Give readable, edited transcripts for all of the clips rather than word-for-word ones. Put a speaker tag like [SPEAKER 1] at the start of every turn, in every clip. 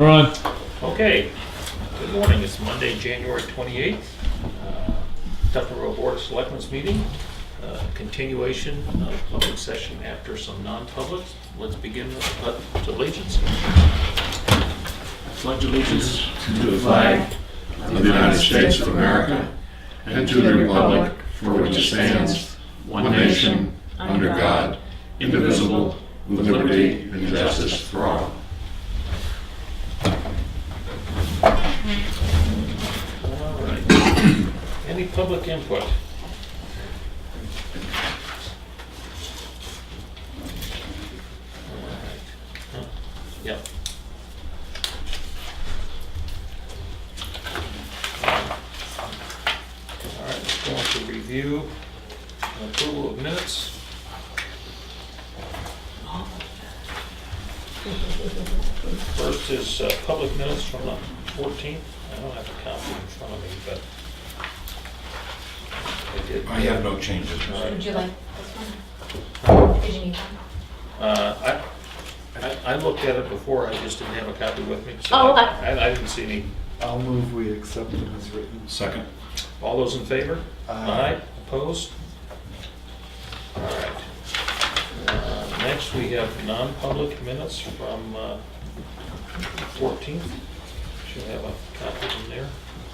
[SPEAKER 1] Ron.
[SPEAKER 2] Okay, good morning. It's Monday, January 28th. Tupperville Board of Selectmen's meeting. Continuation of public session after some non-publics. Let's begin with pledge allegiance. Pledge allegiance
[SPEAKER 3] to the flag of the United States of America and to the republic for which it stands, one nation, under God, indivisible, with liberty and justice for all.
[SPEAKER 2] All right. Any public input? All right. Yep. All right, let's go on to review and approval of minutes. First is public minutes from the 14th. I don't have a copy in front of me, but I did.
[SPEAKER 3] I have no changes.
[SPEAKER 2] All right.
[SPEAKER 4] Would you like this one? Did you need one?
[SPEAKER 2] I looked at it before, I just didn't have a copy with me. So
[SPEAKER 4] Oh, okay.
[SPEAKER 2] I didn't see any.
[SPEAKER 1] I'll move we accept them as written.
[SPEAKER 3] Second.
[SPEAKER 2] All those in favor?
[SPEAKER 1] Aye.
[SPEAKER 2] Opposed? All right. Next, we have non-public minutes from 14th. Should have a copy in there.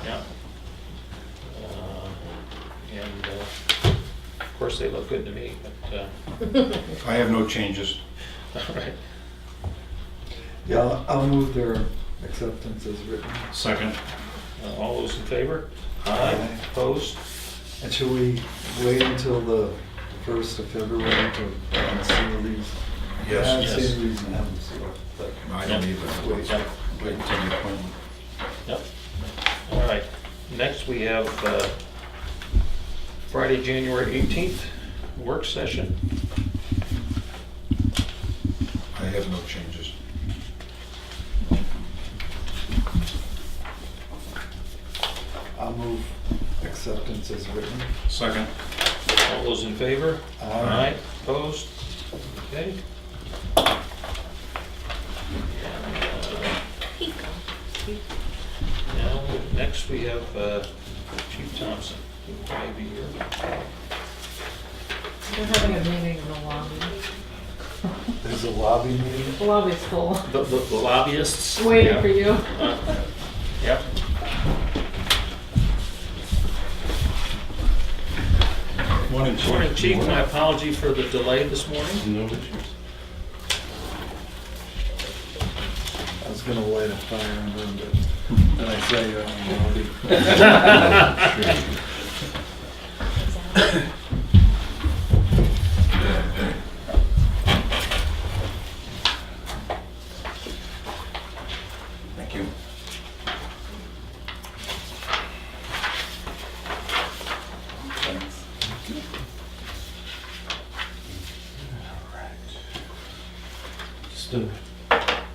[SPEAKER 2] Yeah. And of course, they look good to me, but
[SPEAKER 3] I have no changes.
[SPEAKER 2] all right.
[SPEAKER 1] Yeah, I'll move their acceptance as written.
[SPEAKER 3] Second.
[SPEAKER 2] All those in favor?
[SPEAKER 1] Aye.
[SPEAKER 2] Opposed?
[SPEAKER 1] And should we wait until the 1st of February to seal these?
[SPEAKER 3] Yes.
[SPEAKER 1] I haven't
[SPEAKER 2] Yes.
[SPEAKER 1] seen a reason to have them sealed, but
[SPEAKER 3] I don't either.
[SPEAKER 1] wait.
[SPEAKER 3] Wait until the appointment.
[SPEAKER 2] Yep. All right. Next, we have Friday, January 18th, work session.
[SPEAKER 3] I have no changes.
[SPEAKER 1] I'll move acceptance as written.
[SPEAKER 3] Second.
[SPEAKER 2] All those in favor?
[SPEAKER 1] Aye.
[SPEAKER 2] Opposed? Okay. Now, next we have Chief Thompson, who may be here.
[SPEAKER 4] We're having a meeting in the lobby.
[SPEAKER 1] There's a lobby meeting.
[SPEAKER 4] The lobby's full.
[SPEAKER 2] The lobbyists.
[SPEAKER 4] Waiting
[SPEAKER 2] Yeah.
[SPEAKER 4] for you.
[SPEAKER 2] Yep.
[SPEAKER 3] Morning, Chief.
[SPEAKER 2] Morning, Chief. My apology for the delay this morning.
[SPEAKER 3] No issues.
[SPEAKER 1] I was gonna light a fire under them, but then I saw you in the lobby.
[SPEAKER 3] Thank you.
[SPEAKER 1] Thanks.
[SPEAKER 5] Just a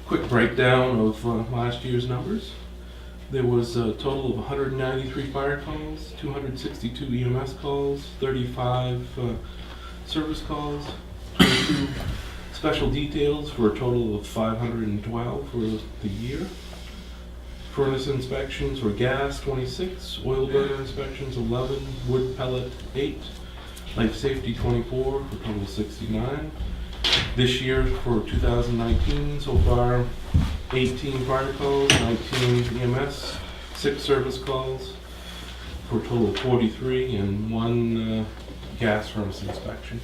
[SPEAKER 5] quick breakdown of last year's numbers. There was a total of 193 fire calls, 262 EMS calls, 35 service calls, 22 special details for a total of 512 for the year. Furnace inspections for gas, 26, oil burner inspections, 11, wood pellet, 8, life safety, 24, for a total of 69. This year, for 2019, so far, 18 fire calls, 19 EMS, 6 service calls, for a total of 43, and 1 gas furnace inspection.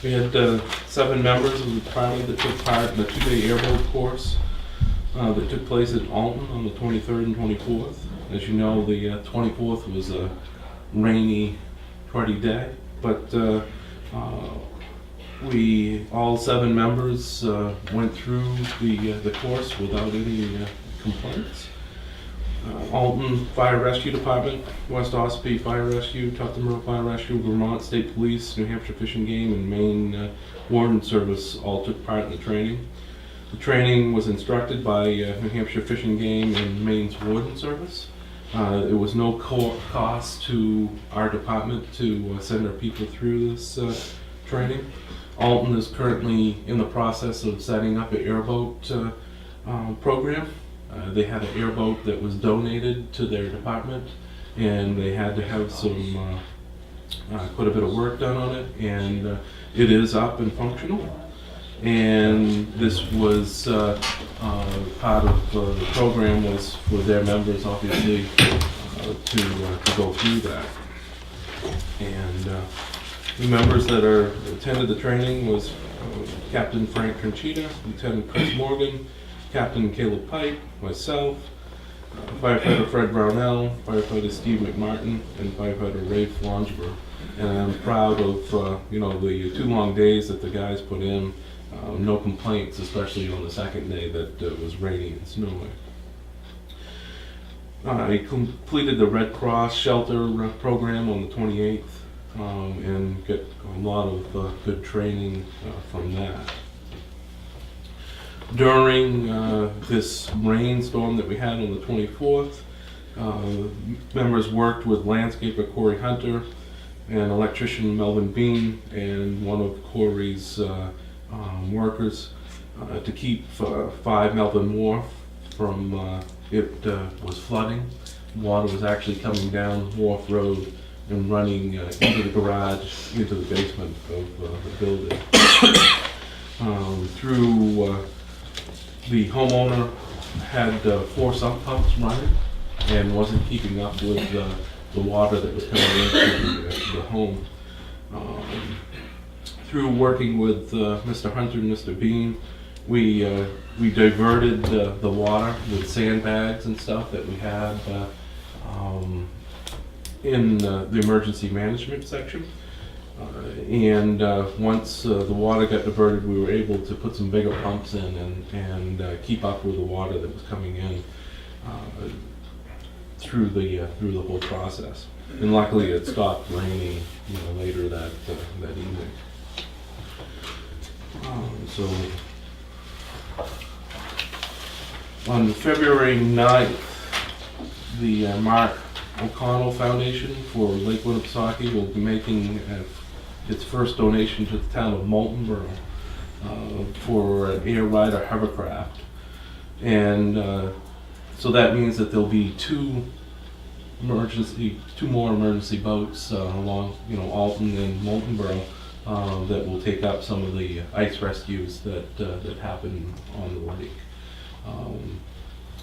[SPEAKER 5] We had 7 members of the department that took part in the 2-day airboat course that took place at Alton on the 23rd and 24th. As you know, the 24th was a rainy, cruddy day, but we, all 7 members, went through the course without any complaints. Alton Fire Rescue Department, West Ospey Fire Rescue, Tufton Fire Rescue, Vermont State Police, New Hampshire Fish and Game, and Maine Warden Service all took part in the training. The training was instructed by New Hampshire Fish and Game and Maine's Warden Service. It was no cost to our department to send our people through this training. Alton is currently in the process of setting up an airboat program. They had an airboat that was donated to their department, and they had to have some quite a bit of work done on it, and it is up and functional. And this was part of the program was for their members, obviously, to go through that. And the members that attended the training was Captain Frank Conchita, Lieutenant Chris Morgan, Captain Caleb Pike, myself, firefighter Fred Brownell, firefighter Steve McMartin, and firefighter Ray Flansburgh. And I'm proud of the 2 long days that the guys put in. No complaints, especially on the second day that it was rainy and snowing. I completed the Red Cross shelter program on the 28th and get a lot of good training from that. During this rainstorm that we had on the 24th, members worked with landscaper Corey Hunter and electrician Melvin Bean and one of Corey's workers to keep 5 Melvin Wharf from it was flooding. Water was actually coming down Wharf Road and running into the garage, into the basement of the building. Through the homeowner had 4 sump pumps running and wasn't keeping up with the water that was coming into the home. Through working with Mr. Hunter and Mr. Bean, we diverted the water with sandbags and stuff that we had in the emergency management section. And once the water got diverted, we were able to put some bigger pumps in and keep up with the water that was coming in through the whole process. And luckily, it stopped raining later that evening. So on February 9th, the Mark O'Connell Foundation for Lake Winnipesaukee will be making its first donation to the town of Moultonborough for an air rider hovercraft. And so that means that there'll be 2 more emergency boats along Alton and Moultonborough that will take up some of the ice rescues that happen on the lake.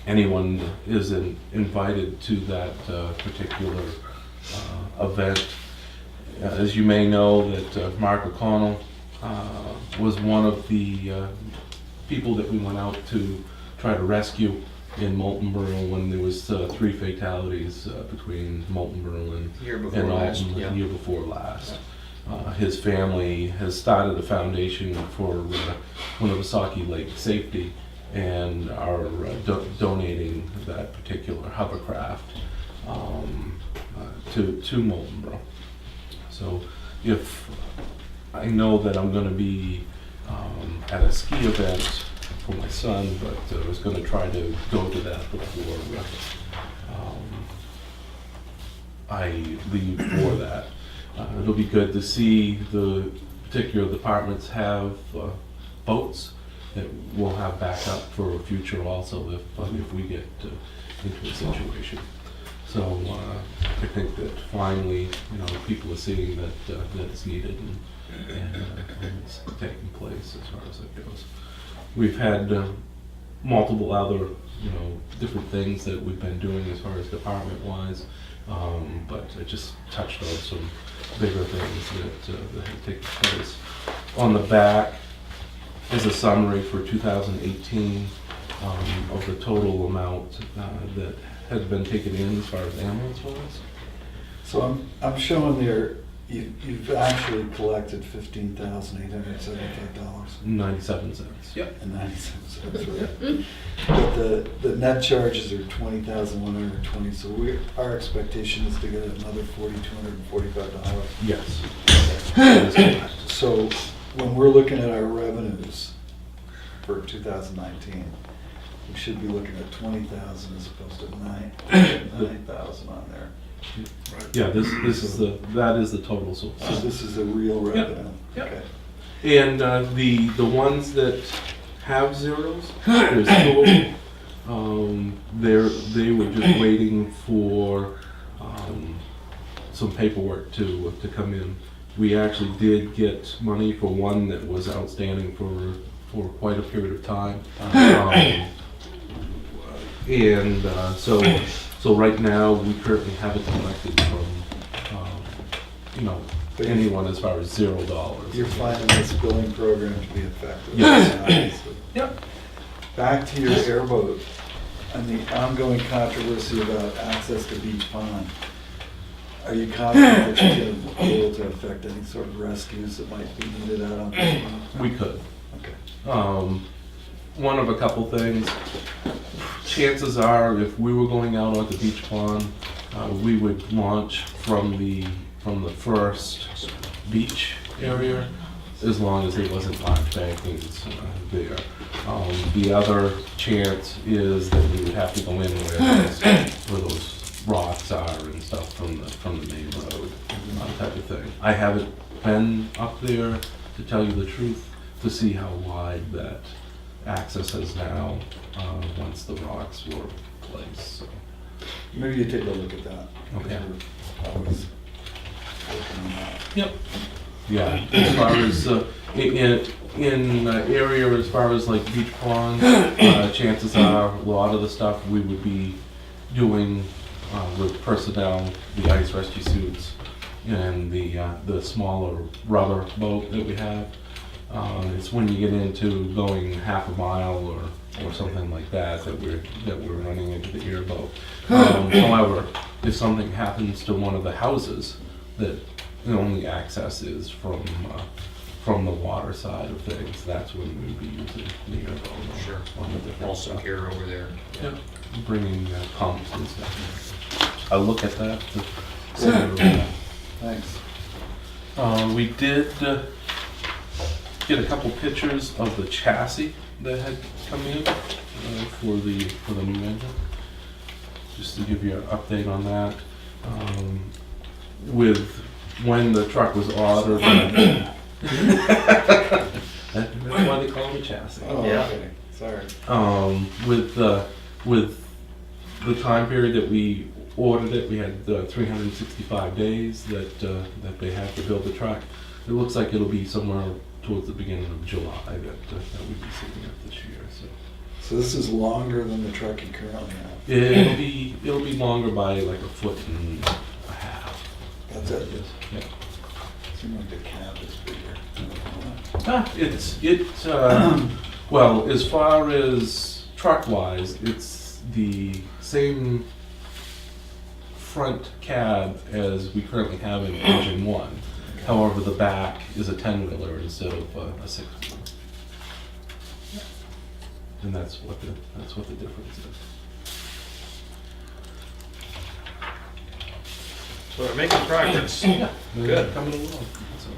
[SPEAKER 5] Anyone is invited to that particular event. As you may know, that Mark O'Connell was one of the people that we went out to try to rescue in Moultonborough when there was 3 fatalities between Moultonborough and Alton the year before last. His family has started a foundation for Winnipesaukee Lake Safety and are donating that particular hovercraft to Moultonborough. So if I know that I'm going to be at a ski event for my son, but I was going to try to go to that before I leave for that. It'll be good to see the particular departments have boats that we'll have backup for future also if we get into a situation. So I think that finally, people are seeing that it's needed and it's taking place as far as that goes. We've had multiple other, different things that we've been doing as far as department-wise, but I just touched on some bigger things that have taken place. On the back is a summary for 2018 of the total amount that has been taken in as far as ambulance wise.
[SPEAKER 1] So I'm showing there, you've actually collected $15,875.
[SPEAKER 5] 97 cents. Yep.
[SPEAKER 1] And 97 cents, right? But the net charges are $20,120, so our expectation is to get another $4,245.
[SPEAKER 5] Yes. That is correct.
[SPEAKER 1] So when we're looking at our revenues for 2019, we should be looking at 20,000 as opposed to 9,000 on there.
[SPEAKER 5] Yeah, that is the total so far.
[SPEAKER 1] So this is a real revenue.
[SPEAKER 5] Yep.
[SPEAKER 1] Okay.
[SPEAKER 5] And the ones that have zeros. There's two of them. They were just waiting for some paperwork to come in. We actually did get money for one that was outstanding for quite a period of time. So right now, we currently haven't collected from, anyone as far as $0.
[SPEAKER 1] You're finding this billing program to be effective?
[SPEAKER 5] Yes.
[SPEAKER 1] Yep. Back to your airboat and the ongoing controversy about access to Beach Pond. Are you confident that you're going to be able to affect any sort of rescues that might be needed out on Beach Pond?
[SPEAKER 5] We could.
[SPEAKER 1] Okay.
[SPEAKER 5] One of a couple things. Chances are, if we were going out onto Beach Pond, we would launch from the first beach area, as long as there wasn't large bankings there. The other chance is that we would have to go in where those rocks are and stuff from the main road, type of thing. I haven't been up there, to tell you the truth, to see how wide that access is now, once the rocks were placed. So.
[SPEAKER 1] Maybe you take a look at that.
[SPEAKER 5] Okay.
[SPEAKER 1] We're always working on that.
[SPEAKER 5] Yep. Yeah, as far as, in area as far as like Beach Pond, chances are a lot of the stuff we would be doing with personnel, the ice rescue suits, and the smaller rubber boat that we have. It's when you get into going half a mile or something like that we're running into the airboat. However, if something happens to one of the houses, that the only access is from the water side of things, that's when we'd be using the airboat.
[SPEAKER 2] Sure.
[SPEAKER 5] On the different
[SPEAKER 2] All
[SPEAKER 5] stuff.
[SPEAKER 2] secure over there.
[SPEAKER 5] Yep. Bringing pumps and stuff. I'll look at that. To
[SPEAKER 1] Thanks.
[SPEAKER 5] we did get a couple pictures of the chassis that had come in for the new engine. Just to give you an update on that. With when the truck was ordered. That's why they call it a chassis.
[SPEAKER 1] Oh,
[SPEAKER 2] Yeah.
[SPEAKER 1] okay. Sorry.
[SPEAKER 5] With the time period that we ordered it, we had 365 days that they had to build the truck. It looks like it'll be somewhere towards the beginning of July that we'd be seeing it this year.
[SPEAKER 1] So this is longer than the truck you currently have?
[SPEAKER 5] It'll be longer by like a foot and a half.
[SPEAKER 1] That's it?
[SPEAKER 5] Yeah.
[SPEAKER 1] Seems like the cab is bigger.
[SPEAKER 5] Well, as far as truck-wise, it's the same front cab as we currently have in engine 1. However, the back is a 10-wheeler instead of a 6-wheeler. And that's what the difference is.
[SPEAKER 2] So we're making progress.
[SPEAKER 5] Yeah.
[SPEAKER 2] Good.
[SPEAKER 5] Coming along. So,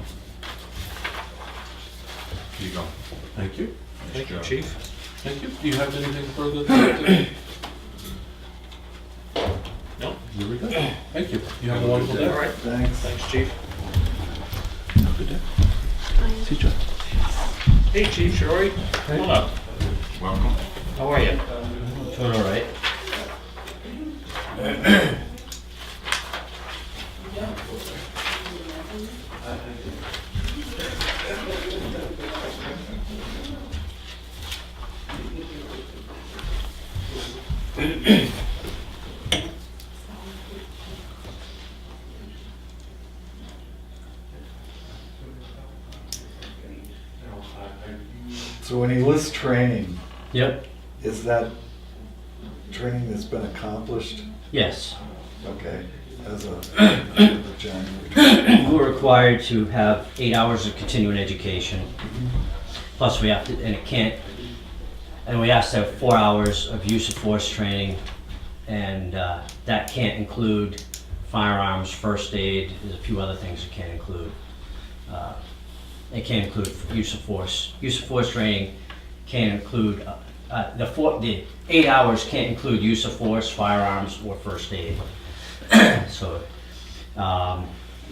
[SPEAKER 3] Here you go.
[SPEAKER 5] thank you.
[SPEAKER 2] Thank you, Chief.
[SPEAKER 5] Thank you. Do you have anything further to?
[SPEAKER 2] No?
[SPEAKER 5] Here we go. Thank you. You have a wonderful day.
[SPEAKER 2] All right.
[SPEAKER 1] Thanks.
[SPEAKER 2] Thanks, Chief.
[SPEAKER 5] Have a good day. See you, John.
[SPEAKER 2] Hey, Chief Shorey. Come on up.
[SPEAKER 3] Welcome.
[SPEAKER 2] How are you?
[SPEAKER 6] Doing all right.
[SPEAKER 1] So when he lists training,
[SPEAKER 6] Yep.
[SPEAKER 1] is that training that's been accomplished?
[SPEAKER 6] Yes.
[SPEAKER 1] Okay, as of January.
[SPEAKER 6] We're required to have 8 hours of continuing education. Plus we have to, and we asked to have 4 hours of use of force training. And that can't include firearms, first aid, there's a few other things it can't include. It can't include use of force. Use of force training can't include, the 8 hours can't include use of force, firearms, or first aid. So,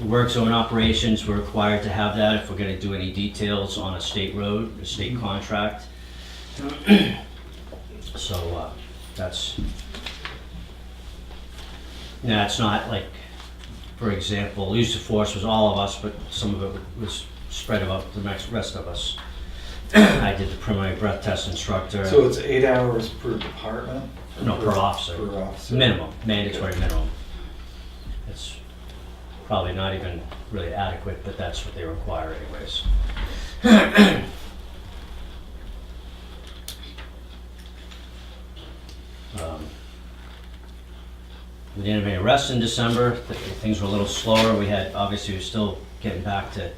[SPEAKER 6] work zone operations, we're required to have that if we're gonna do any details on a state road, a state contract. So, that's, yeah, it's not like, for example, use of force was all of us, but some of it was spread about the rest of us. I did the preliminary breath test instructor.
[SPEAKER 1] So it's 8 hours per department?
[SPEAKER 6] No, per officer.
[SPEAKER 1] Per officer.
[SPEAKER 6] Minimum, mandatory minimum. It's probably not even really adequate, but that's what they require anyways. We didn't have any arrests in December. Things were a little slower. We had, obviously, we're still getting back to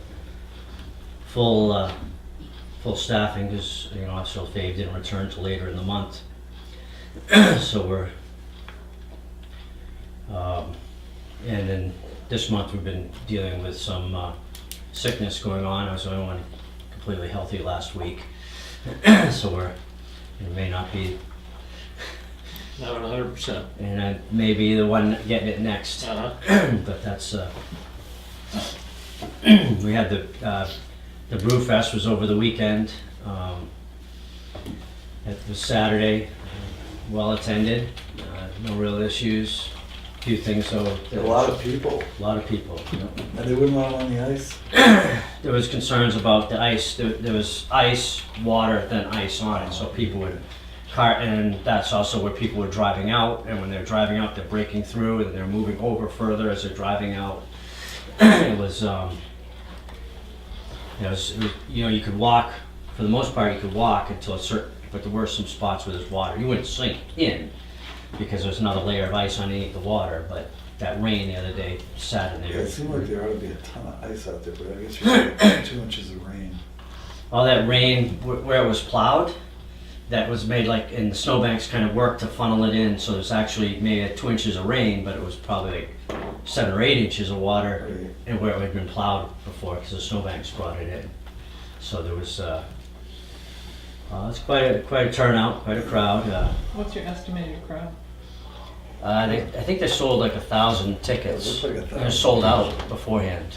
[SPEAKER 6] full staffing because, you know, Officer Fave didn't return till later in the month. So we're, and then this month we've been dealing with some sickness going on. I was the only one completely healthy last week. So it may not be,
[SPEAKER 2] Not 100%.
[SPEAKER 6] and I may be the one getting it next. But that's, we had the Brew Fest was over the weekend. It was Saturday, well attended, no real issues. A few things though.
[SPEAKER 1] A lot of people.
[SPEAKER 6] A lot of people.
[SPEAKER 1] And they wouldn't want them on the ice?
[SPEAKER 6] There was concerns about the ice. There was ice, water, then ice on it, so people would and that's also where people were driving out, and when they're driving out, they're breaking through, and they're moving over further as they're driving out. It was, you know, you could walk, for the most part, you could walk until a certain, but there were some spots where there's water. You wouldn't sink in, because there's another layer of ice underneath the water, but that rain the other day sat in
[SPEAKER 1] Yeah,
[SPEAKER 6] there.
[SPEAKER 1] it seemed like there ought to be a ton of ice out there, but I guess you're saying 2 inches of rain.
[SPEAKER 6] All that rain, where it was plowed, that was made like, and the snowbanks kind of worked to funnel it in, so there's actually maybe 2 inches of rain, but it was probably like 7 or 8 inches of water,
[SPEAKER 1] Right.
[SPEAKER 6] and where it had been plowed before, because the snowbanks brought it in. So there was, it's quite a turnout, quite a crowd.
[SPEAKER 7] What's your estimated crowd?
[SPEAKER 6] I think they sold like 1,000 tickets.
[SPEAKER 1] It looked like 1,000.
[SPEAKER 6] They're sold out beforehand.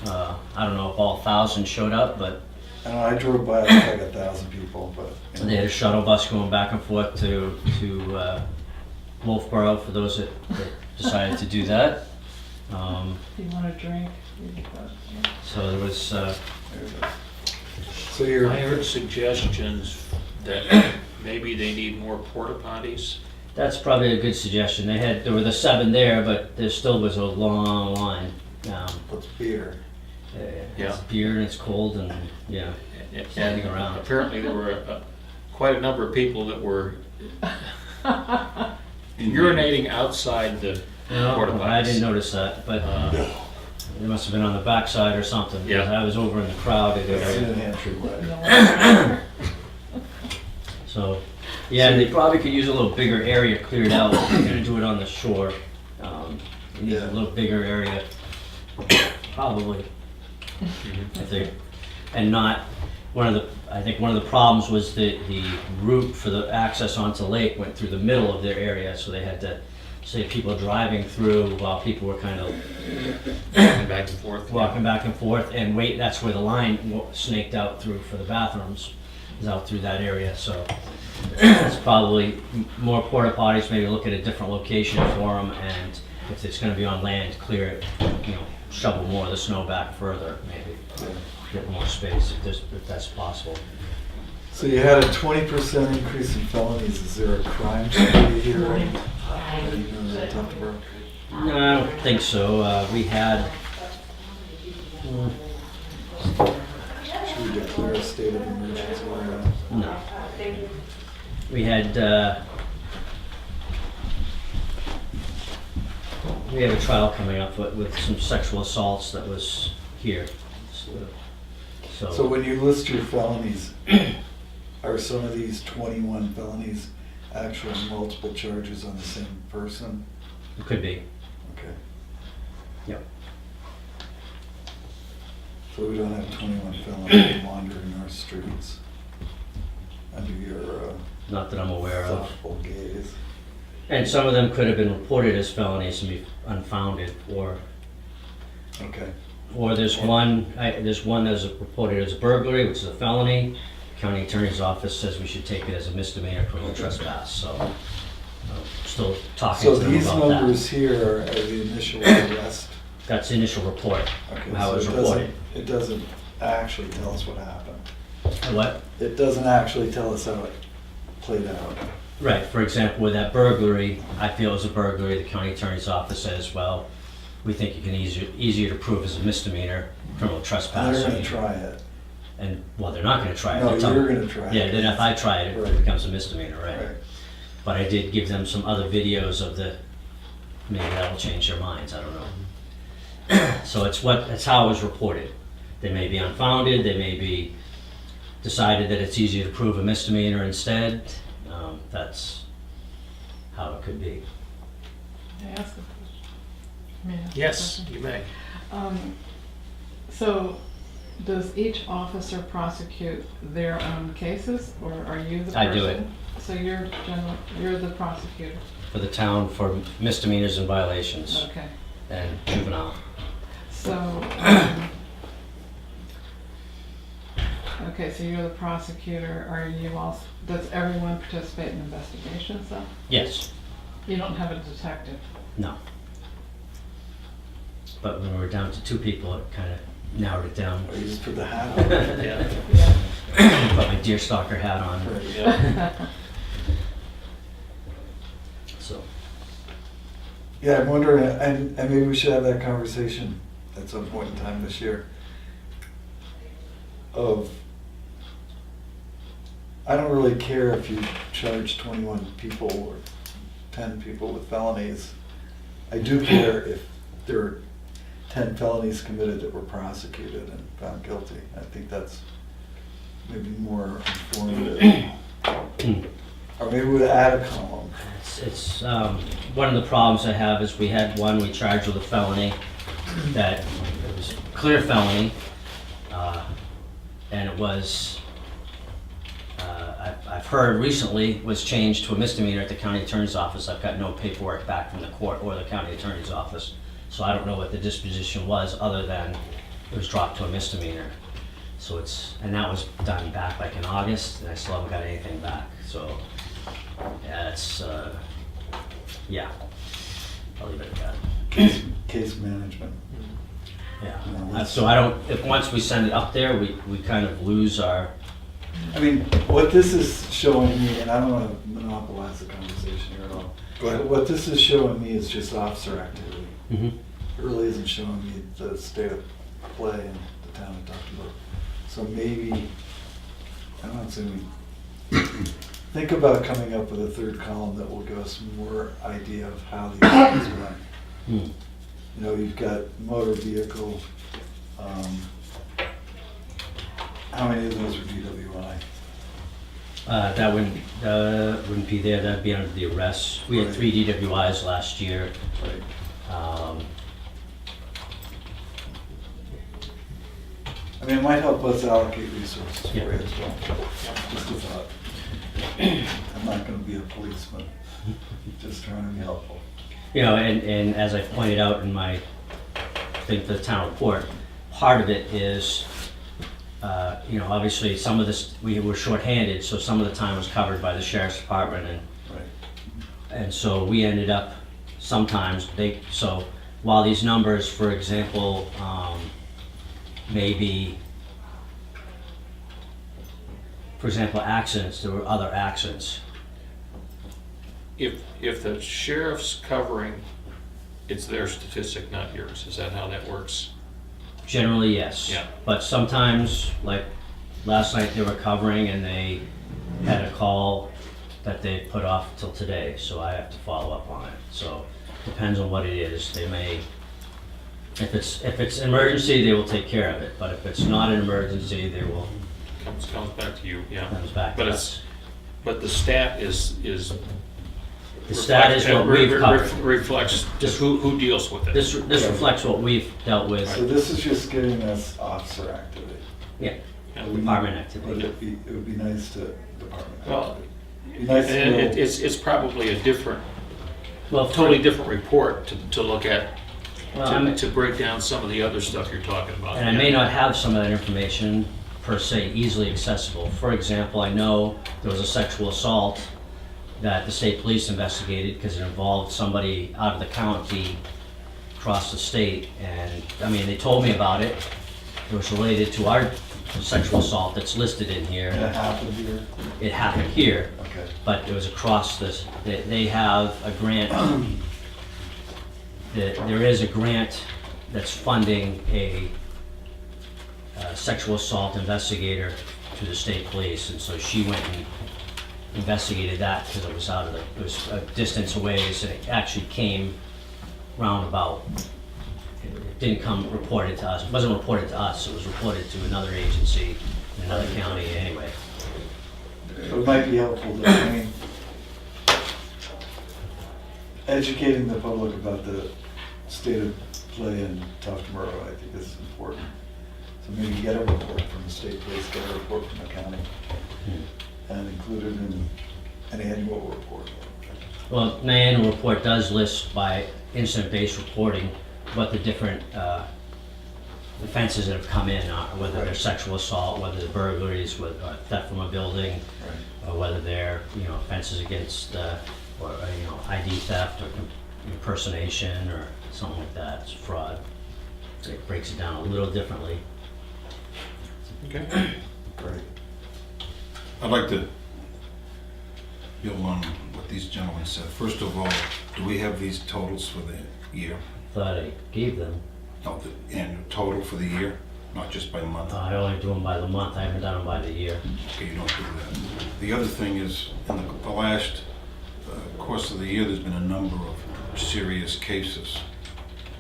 [SPEAKER 1] Yeah.
[SPEAKER 6] I don't know if all 1,000 showed up, but
[SPEAKER 1] I know, I drove by, it looked like 1,000 people, but. you know.
[SPEAKER 6] they had a shuttle bus going back and forth to Wolfboro for those that decided to do that.
[SPEAKER 7] If you want a drink, you can go.
[SPEAKER 6] So there was,
[SPEAKER 1] So you're,
[SPEAKER 2] I heard suggestions that maybe they need more porta potties.
[SPEAKER 6] that's probably a good suggestion. There were the 7 there, but there still was a long line.
[SPEAKER 1] what's beer?
[SPEAKER 2] Yeah.
[SPEAKER 6] It's beer and it's cold and, yeah. Standing around.
[SPEAKER 2] Apparently there were quite a number of people that were urinating outside the porta potties.
[SPEAKER 6] I didn't notice that, but they must have been on the backside or something. 'Cause
[SPEAKER 2] Yeah.
[SPEAKER 6] I was over in the crowded
[SPEAKER 1] That's
[SPEAKER 6] area.
[SPEAKER 1] New Hampshire way.
[SPEAKER 6] So, yeah, and they probably could use a little bigger area cleared out. They're gonna do it on the shore. You need a
[SPEAKER 1] Yeah.
[SPEAKER 6] little bigger area, probably. If they, and not, I think one of the problems was the route for the access onto the lake went through the middle of their area, so they had to, say, people driving through while people were kind of
[SPEAKER 2] Walking back and forth.
[SPEAKER 6] walking back and forth and wait, that's where the line snaked out through for the bathrooms, is out through that area, so it's probably more porta potties, maybe look at a different location for them, and if it's gonna be on land, clear it, you know, shovel more of the snow back further, maybe, get more space if that's possible.
[SPEAKER 1] So you had a 20% increase in felonies. Is there a crime study here? That you know that talked about?
[SPEAKER 6] No, I don't think so. We had,
[SPEAKER 1] Should we declare a state of emergency or not?
[SPEAKER 6] no. We had, we have a trial coming up with some sexual assaults that was here.
[SPEAKER 1] So when you list your felonies, are some of these 21 felonies actual multiple charges on the same person?
[SPEAKER 6] It could be,
[SPEAKER 1] Okay.
[SPEAKER 6] yep.
[SPEAKER 1] So we don't have 21 felonies wandering our streets under your
[SPEAKER 6] Not that I'm aware of.
[SPEAKER 1] thoughtful gaze.
[SPEAKER 6] And some of them could have been reported as felonies and be unfounded, or
[SPEAKER 1] Okay.
[SPEAKER 6] there's one that was reported as burglary, which is a felony, County Attorney's Office says we should take it as a misdemeanor criminal trespass, so still talking
[SPEAKER 1] So
[SPEAKER 6] to them
[SPEAKER 1] these
[SPEAKER 6] about that.
[SPEAKER 1] numbers here are the initial arrest.
[SPEAKER 6] That's the initial report,
[SPEAKER 1] Okay,
[SPEAKER 6] how
[SPEAKER 1] so
[SPEAKER 6] it was
[SPEAKER 1] it
[SPEAKER 6] reported.
[SPEAKER 1] It doesn't actually tell us what happened.
[SPEAKER 6] What?
[SPEAKER 1] It doesn't actually tell us how it played out.
[SPEAKER 6] Right, for example, with that burglary, I feel it was a burglary, the county attorney's office says, well, we think you can easier to prove as a misdemeanor criminal trespass.
[SPEAKER 1] They're gonna try it.
[SPEAKER 6] And, well, they're not gonna try it.
[SPEAKER 1] No,
[SPEAKER 6] They're telling-
[SPEAKER 1] you're gonna try it.
[SPEAKER 6] Yeah, then if I try it,
[SPEAKER 1] Right.
[SPEAKER 6] it becomes a misdemeanor, right?
[SPEAKER 1] Right.
[SPEAKER 6] But I did give them some other videos of the, maybe that'll change their minds, I don't know. So it's how it was reported. They may be unfounded, they may be decided that it's easier to prove a misdemeanor instead. That's how it could be.
[SPEAKER 7] May I ask a question? May I ask a
[SPEAKER 2] Yes,
[SPEAKER 7] question?
[SPEAKER 2] you may.
[SPEAKER 7] So, does each officer prosecute their own cases, or are you the person?
[SPEAKER 6] I do it.
[SPEAKER 7] So you're the prosecutor,
[SPEAKER 6] For the town for misdemeanors and violations
[SPEAKER 7] okay.
[SPEAKER 6] and juvenile.
[SPEAKER 7] So, okay, so you're the prosecutor, are you also, does everyone participate in investigations though?
[SPEAKER 6] Yes,
[SPEAKER 7] You don't have a detective?
[SPEAKER 6] no. But when we were down to 2 people, it kind of narrowed it down.
[SPEAKER 1] Or you just put the hat on.
[SPEAKER 2] Yeah.
[SPEAKER 7] Yeah.
[SPEAKER 6] Put my deerstalker hat on,
[SPEAKER 1] Right.
[SPEAKER 2] Yeah.
[SPEAKER 6] so.
[SPEAKER 1] Yeah, I'm wondering, and maybe we should have that conversation at some point in time this year. I don't really care if you charge 21 people or 10 people with felonies. I do care if there are 10 felonies committed that were prosecuted and found guilty. I think that's maybe more informative. Or maybe we'd add a column.
[SPEAKER 6] It's one of the problems I have is we had one we charged with a felony that it was clear felony, and it was I've heard recently was changed to a misdemeanor at the county attorney's office. I've got no paperwork back from the court or the county attorney's office, so I don't know what the disposition was other than it was dropped to a misdemeanor. So and that was done back like in August, and I still haven't got anything back. So yeah, yeah, I'll leave it at that.
[SPEAKER 1] Case management.
[SPEAKER 6] Yeah,
[SPEAKER 1] No,
[SPEAKER 6] so I don't, if once we send it up there, we kind of lose our,
[SPEAKER 1] I mean, what this is showing me, and I don't want to monopolize the conversation here at all.
[SPEAKER 3] Go ahead.
[SPEAKER 1] What this is showing me is just officer activity.
[SPEAKER 6] Mhm.
[SPEAKER 1] It really isn't showing me the state of play in the town of Duxbury. So maybe, I'm not saying we, think about coming up with a third column that will give us more idea of how these things run.
[SPEAKER 6] Hmm.
[SPEAKER 1] You know, you've got motor vehicle, how many of those are DWI?
[SPEAKER 6] That wouldn't be there, that'd be under the arrests. We had
[SPEAKER 1] Right.
[SPEAKER 6] 3 DWIs last year.
[SPEAKER 1] Right. I mean, it might help us allocate resources for
[SPEAKER 6] Yeah.
[SPEAKER 1] it as well. Just a thought. I'm not gonna be a policeman, just trying to be helpful.
[SPEAKER 6] You know, and as I pointed out in my thing for the town report, part of it is, you know, obviously some of this, we were shorthanded, so some of the time was covered by the sheriff's department, and so we ended up, sometimes, so while these numbers, for example, maybe, for example, accidents, there were other accidents.
[SPEAKER 2] If the sheriff's covering, it's their statistic, not yours. Is that how that works?
[SPEAKER 6] Generally, yes.
[SPEAKER 2] Yeah.
[SPEAKER 6] But sometimes, like last night, they were covering and they had a call that they put off till today, so I have to follow up on it. So depends on what it is. They may, if it's an emergency, they will take care of it. But if it's not an emergency, they will
[SPEAKER 2] Comes back to you, yeah.
[SPEAKER 6] comes back
[SPEAKER 2] But
[SPEAKER 6] to
[SPEAKER 2] it's,
[SPEAKER 6] us.
[SPEAKER 2] but the stat is.
[SPEAKER 6] The stat is what we've covered.
[SPEAKER 2] Reflects just who deals with it.
[SPEAKER 6] This reflects what we've dealt with.
[SPEAKER 1] So this is just giving us officer activity.
[SPEAKER 6] Yeah,
[SPEAKER 2] Yeah.
[SPEAKER 6] department
[SPEAKER 1] But
[SPEAKER 6] activity.
[SPEAKER 1] it would be nice to, department
[SPEAKER 2] Well,
[SPEAKER 1] activity. Be nice to
[SPEAKER 2] and
[SPEAKER 1] know-
[SPEAKER 2] it's probably a different,
[SPEAKER 6] Well,
[SPEAKER 2] totally different report to look at,
[SPEAKER 6] Well,
[SPEAKER 2] to break down some of the other stuff you're talking about.
[SPEAKER 6] and I may not have some of that information per se easily accessible. For example, I know there was a sexual assault that the state police investigated because it involved somebody out of the county across the state, and, I mean, they told me about it. It was related to our sexual assault that's listed in
[SPEAKER 1] And it
[SPEAKER 6] here.
[SPEAKER 1] happened here?
[SPEAKER 6] It happened here,
[SPEAKER 1] Okay.
[SPEAKER 6] but it was across this, they have a grant, there is a grant that's funding a sexual assault investigator to the state police, and so she went and investigated that because it was it was a distance away, and it actually came roundabout. It didn't come reported to us, it wasn't reported to us, it was reported to another agency in another county anyway.
[SPEAKER 1] But it might be helpful to, I mean, educating the public about the state of play in Tuftonboro, I think is important. So maybe get a report from the state police, get a report from the county, and include it in an annual report.
[SPEAKER 6] Well, my annual report does list by incident-based reporting what the different offenses that have come in are, whether they're sexual assault, whether they're burglaries, whether theft from a building,
[SPEAKER 1] Right.
[SPEAKER 6] or whether they're, offenses against, or, ID theft or impersonation or something like that, it's fraud. It breaks it down a little differently.
[SPEAKER 2] Okay.
[SPEAKER 1] Great.
[SPEAKER 3] I'd like to build on what these gentlemen said. First of all, do we have these totals for the year?
[SPEAKER 6] Thought I gave them.
[SPEAKER 3] No, the annual total for the year, not just by month?
[SPEAKER 6] I only do them by the month, I haven't done them by the year.
[SPEAKER 3] Okay, you don't do that. The other thing is, in the last course of the year, there's been a number of serious cases,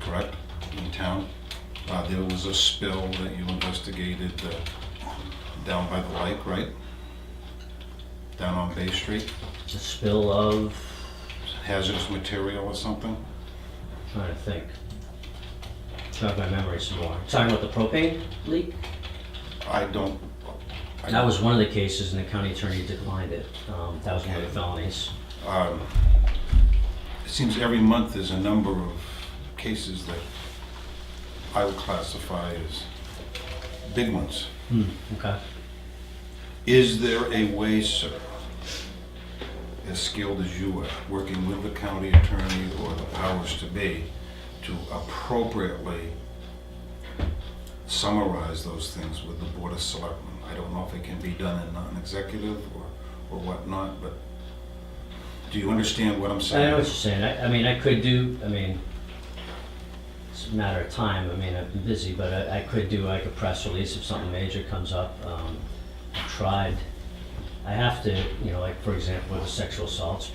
[SPEAKER 3] correct, in town? There was a spill that you investigated down by the lake, right? Down on Bay Street,
[SPEAKER 6] The spill of,
[SPEAKER 3] hazardous material or something?
[SPEAKER 6] trying to think. Jog my memory some more. Talking about the propane leak?
[SPEAKER 3] I don't.
[SPEAKER 6] That was one of the cases and the county attorney declined it. That was one of the felonies.
[SPEAKER 3] It seems every month there's a number of cases that I would classify as big ones.
[SPEAKER 6] Okay.
[SPEAKER 3] Is there a way, sir, as skilled as you are, working with the county attorney or the powers to be, to appropriately summarize those things with the Board of Selectmen? I don't know if it can be done in non-executive or whatnot, but do you understand what I'm
[SPEAKER 6] I
[SPEAKER 3] saying?
[SPEAKER 6] know what you're saying. I could do, it's a matter of time. I've been busy, but I could do like a press release if something major comes up. Tried. I have to, like for example, with the sexual assaults,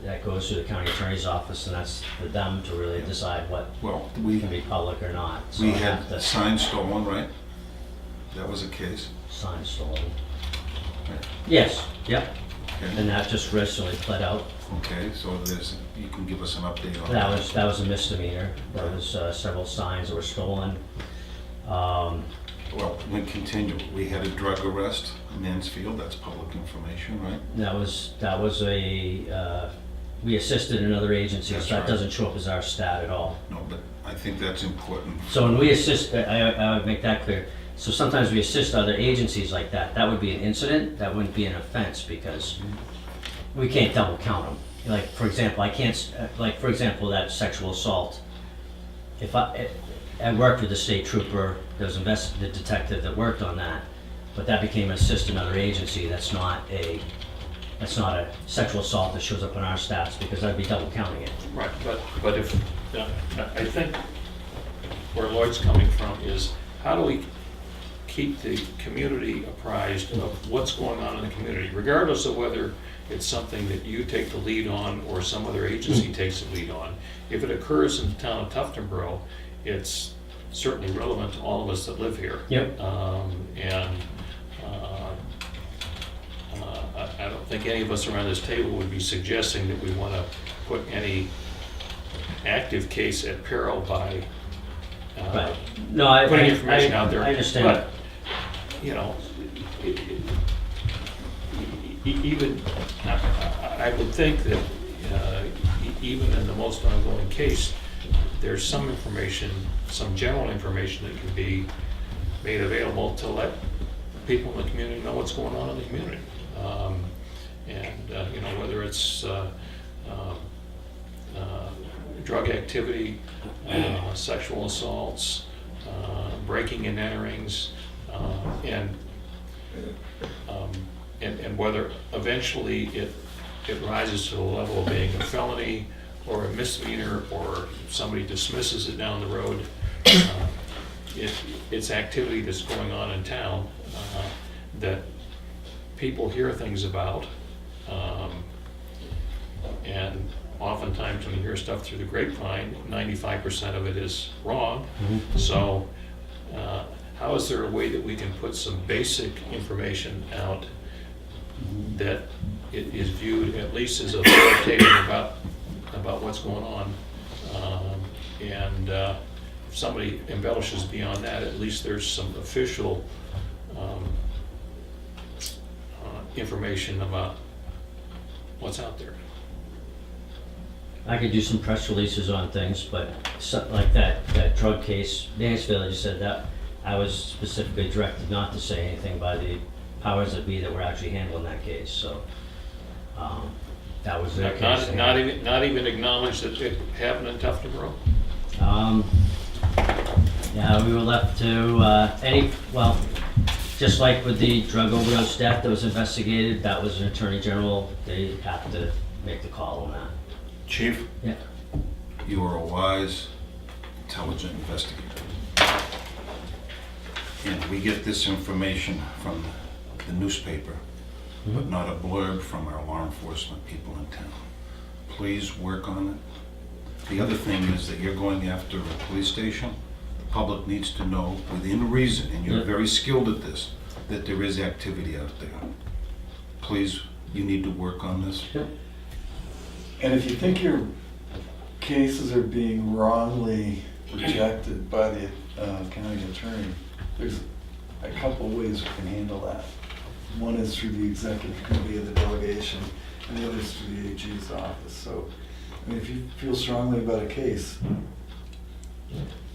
[SPEAKER 6] that goes through the county attorney's office, and that's for them to really decide what
[SPEAKER 3] Well,
[SPEAKER 6] can be public or not. So
[SPEAKER 3] we
[SPEAKER 6] I have
[SPEAKER 3] had
[SPEAKER 6] to
[SPEAKER 3] signs stolen, right? That was a case.
[SPEAKER 6] sign stolen.
[SPEAKER 3] Right.
[SPEAKER 6] Yes, yep.
[SPEAKER 3] Okay.
[SPEAKER 6] And that just recently pled out.
[SPEAKER 3] Okay, so you can give us an update on
[SPEAKER 6] That was a misdemeanor. There was several signs that were stolen.
[SPEAKER 3] Well, we continue. We had a drug arrest in Mansfield. That's public information, right?
[SPEAKER 6] That was we assisted another agency,
[SPEAKER 3] That's
[SPEAKER 6] so that
[SPEAKER 3] right.
[SPEAKER 6] doesn't show up as our stat at all.
[SPEAKER 3] No, but I think that's important.
[SPEAKER 6] So when we assist, I would make that clear. So sometimes we assist other agencies like that. That would be an incident, that wouldn't be an offense because we can't double count them. Like, for example, that sexual assault. If I worked with the state trooper, there was the detective that worked on that, but that became an assist another agency. That's not a sexual assault that shows up in our stats because I'd be double counting it.
[SPEAKER 2] Right, but if, I think where Lloyd's coming from is, how do we keep the community apprised of what's going on in the community, regardless of whether it's something that you take the lead on or some other agency takes the lead on. If it occurs in the town of Tuftonboro, it's certainly relevant to all of us that live here.
[SPEAKER 6] Yep.
[SPEAKER 2] I don't think any of us around this table would be suggesting that we want to put any active case at peril by
[SPEAKER 6] Right. No, I
[SPEAKER 2] putting information out there.
[SPEAKER 6] I understand.
[SPEAKER 2] But, even, I would think that even in the most ongoing case, there's some information, some general information that can be made available to let people in the community know what's going on in the community. And, you know, whether it's drug activity, sexual assaults, breaking and enterings, and whether eventually it rises to the level of being a felony or a misdemeanor, or somebody dismisses it down the road. It's activity that's going on in town that people hear things about, and oftentimes when you hear stuff through the grapevine, 95% of it is wrong. So how is there a way that we can put some basic information out that it is viewed at least as authoritative about what's going on? And if somebody embellishes beyond that, at least there's some official information about what's out there.
[SPEAKER 6] I could do some press releases on things, but like that drug case, Mansfield, you said that, I was specifically directed not to say anything by the powers that be that were actually handling that case, so, that was their case.
[SPEAKER 2] Not even acknowledge that it happened in Tufton Road?
[SPEAKER 6] Yeah, we were left to, just like with the drug overdose death that was investigated, that was an attorney general, they have to make the call on that.
[SPEAKER 8] Chief,
[SPEAKER 6] Yeah.
[SPEAKER 8] you are a wise, intelligent investigator. And we get this information from the newspaper, but not a blurb from our law enforcement people in town. Please work on it. The other thing is that you're going after a police station. The public needs to know within reason, and you're very skilled at this, that there is activity out there. Please, you need to work on this.
[SPEAKER 1] And if you think your cases are being wrongly rejected by the county attorney, there's a couple ways we can handle that. One is through the executive committee of the delegation, and the other is through the AG's office. So, I mean, if you feel strongly about a case,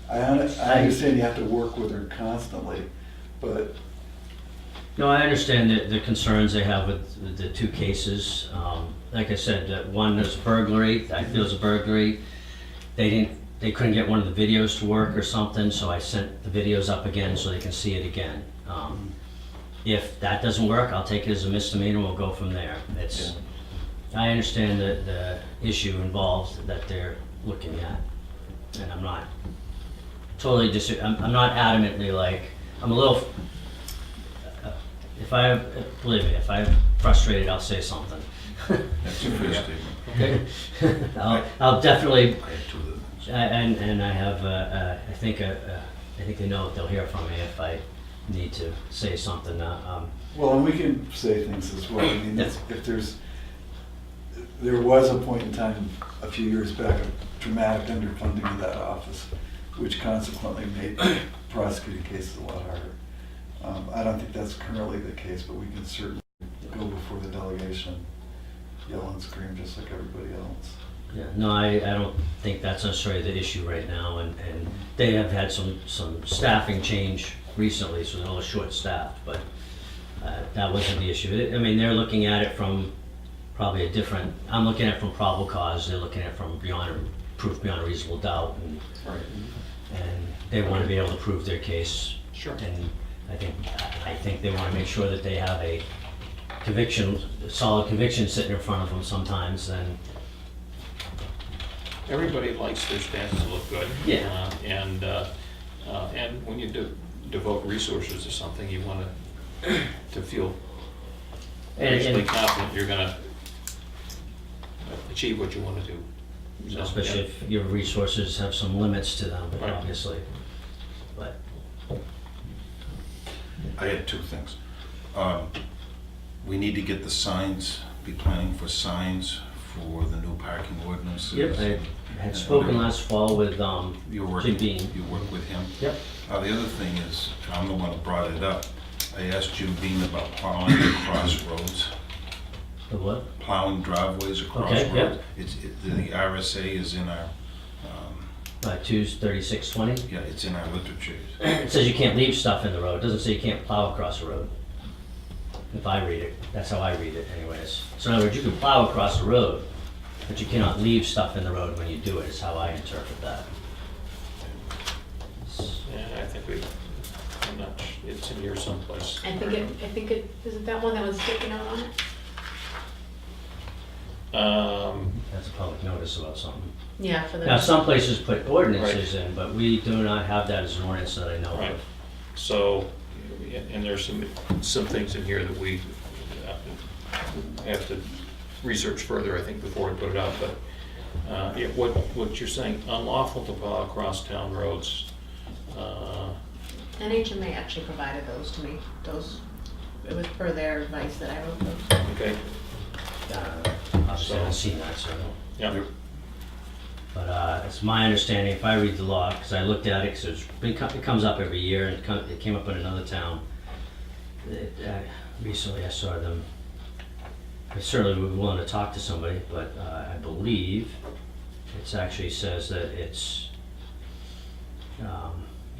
[SPEAKER 1] I understand you have to work with her constantly, but
[SPEAKER 6] No, I understand the concerns they have with the two cases. Like I said, one is burglary, I feel it's a burglary. They couldn't get one of the videos to work or something, so I sent the videos up again so they can see it again. If that doesn't work, I'll take it as a misdemeanor, we'll go from there. I understand the issue involved that they're looking at, and I'm not totally I'm not adamantly like, I'm a little, believe me, if I'm frustrated, I'll say something.
[SPEAKER 8] That's a fair statement.
[SPEAKER 6] Okay. I'll definitely,
[SPEAKER 8] I had two of them.
[SPEAKER 6] and I have, I think they know they'll hear from me if I need to say something.
[SPEAKER 1] well, and we can say things as well. I mean, if there was a point in time a few years back of dramatic underfunding of that office, which consequently made prosecuting cases a lot harder. I don't think that's currently the case, but we can certainly go before the delegation, yell and scream just like everybody else.
[SPEAKER 6] Yeah, no, I don't think that's necessarily the issue right now, and they have had some staffing change recently, so they're a little short-staffed, but that wasn't the issue. I mean, they're looking at it from probably a different, I'm looking at it from probable cause, they're looking at it from proof beyond a reasonable doubt, and they want to be able to prove their case.
[SPEAKER 2] Sure.
[SPEAKER 6] And I think they want to make sure that they have a solid conviction sitting in front of them sometimes, and
[SPEAKER 2] Everybody likes their stats to look good.
[SPEAKER 6] Yeah.
[SPEAKER 2] And when you devote resources to something, you want to feel reasonably confident you're going to achieve what you want to do. So,
[SPEAKER 6] especially
[SPEAKER 2] yeah.
[SPEAKER 6] if your resources have some limits to them,
[SPEAKER 2] Right.
[SPEAKER 6] obviously. But
[SPEAKER 8] I had two things. We need to get the signs, be planning for signs for the new parking ordinances.
[SPEAKER 6] I had spoken last fall with
[SPEAKER 8] You work with
[SPEAKER 6] Jim
[SPEAKER 8] him.
[SPEAKER 6] Yep.
[SPEAKER 8] The other thing is, I'm the one who brought it up. I asked Jim Beam about plowing across roads,
[SPEAKER 6] The what?
[SPEAKER 8] plowing driveways across
[SPEAKER 6] Okay,
[SPEAKER 8] roads.
[SPEAKER 6] yep.
[SPEAKER 8] The RSA is in our,
[SPEAKER 6] 23620.
[SPEAKER 8] yeah, it's in our literature.
[SPEAKER 6] It says you can't leave stuff in the road. It doesn't say you can't plow across the road. if I read it. That's how I read it anyways. So in other words, you can plow across the road, but you cannot leave stuff in the road when you do it, is how I interpret that.
[SPEAKER 2] Yeah, I think I'm not, it's in here someplace.
[SPEAKER 4] I think it, is it that one that was taken out on it?
[SPEAKER 6] That's a public notice about something.
[SPEAKER 4] Yeah, for the.
[SPEAKER 6] Now, some places put ordinances in, but we do not have that as an ordinance that I know
[SPEAKER 2] Right.
[SPEAKER 6] of.
[SPEAKER 2] So, and there's some things in here that we have to research further, I think, before we put it out, but, yeah, what you're saying, unlawful to plow across town roads.
[SPEAKER 4] NHMA actually provided those to me, it was per their advice that I wrote those.
[SPEAKER 2] Okay,
[SPEAKER 6] Obviously, I haven't seen that, so.
[SPEAKER 2] yeah,
[SPEAKER 6] But it's my understanding, if I read the law, because I looked at it, because it comes up every year, and it came up in another town. Recently, I saw them. I certainly would be willing to talk to somebody, but I believe it actually says that it's, you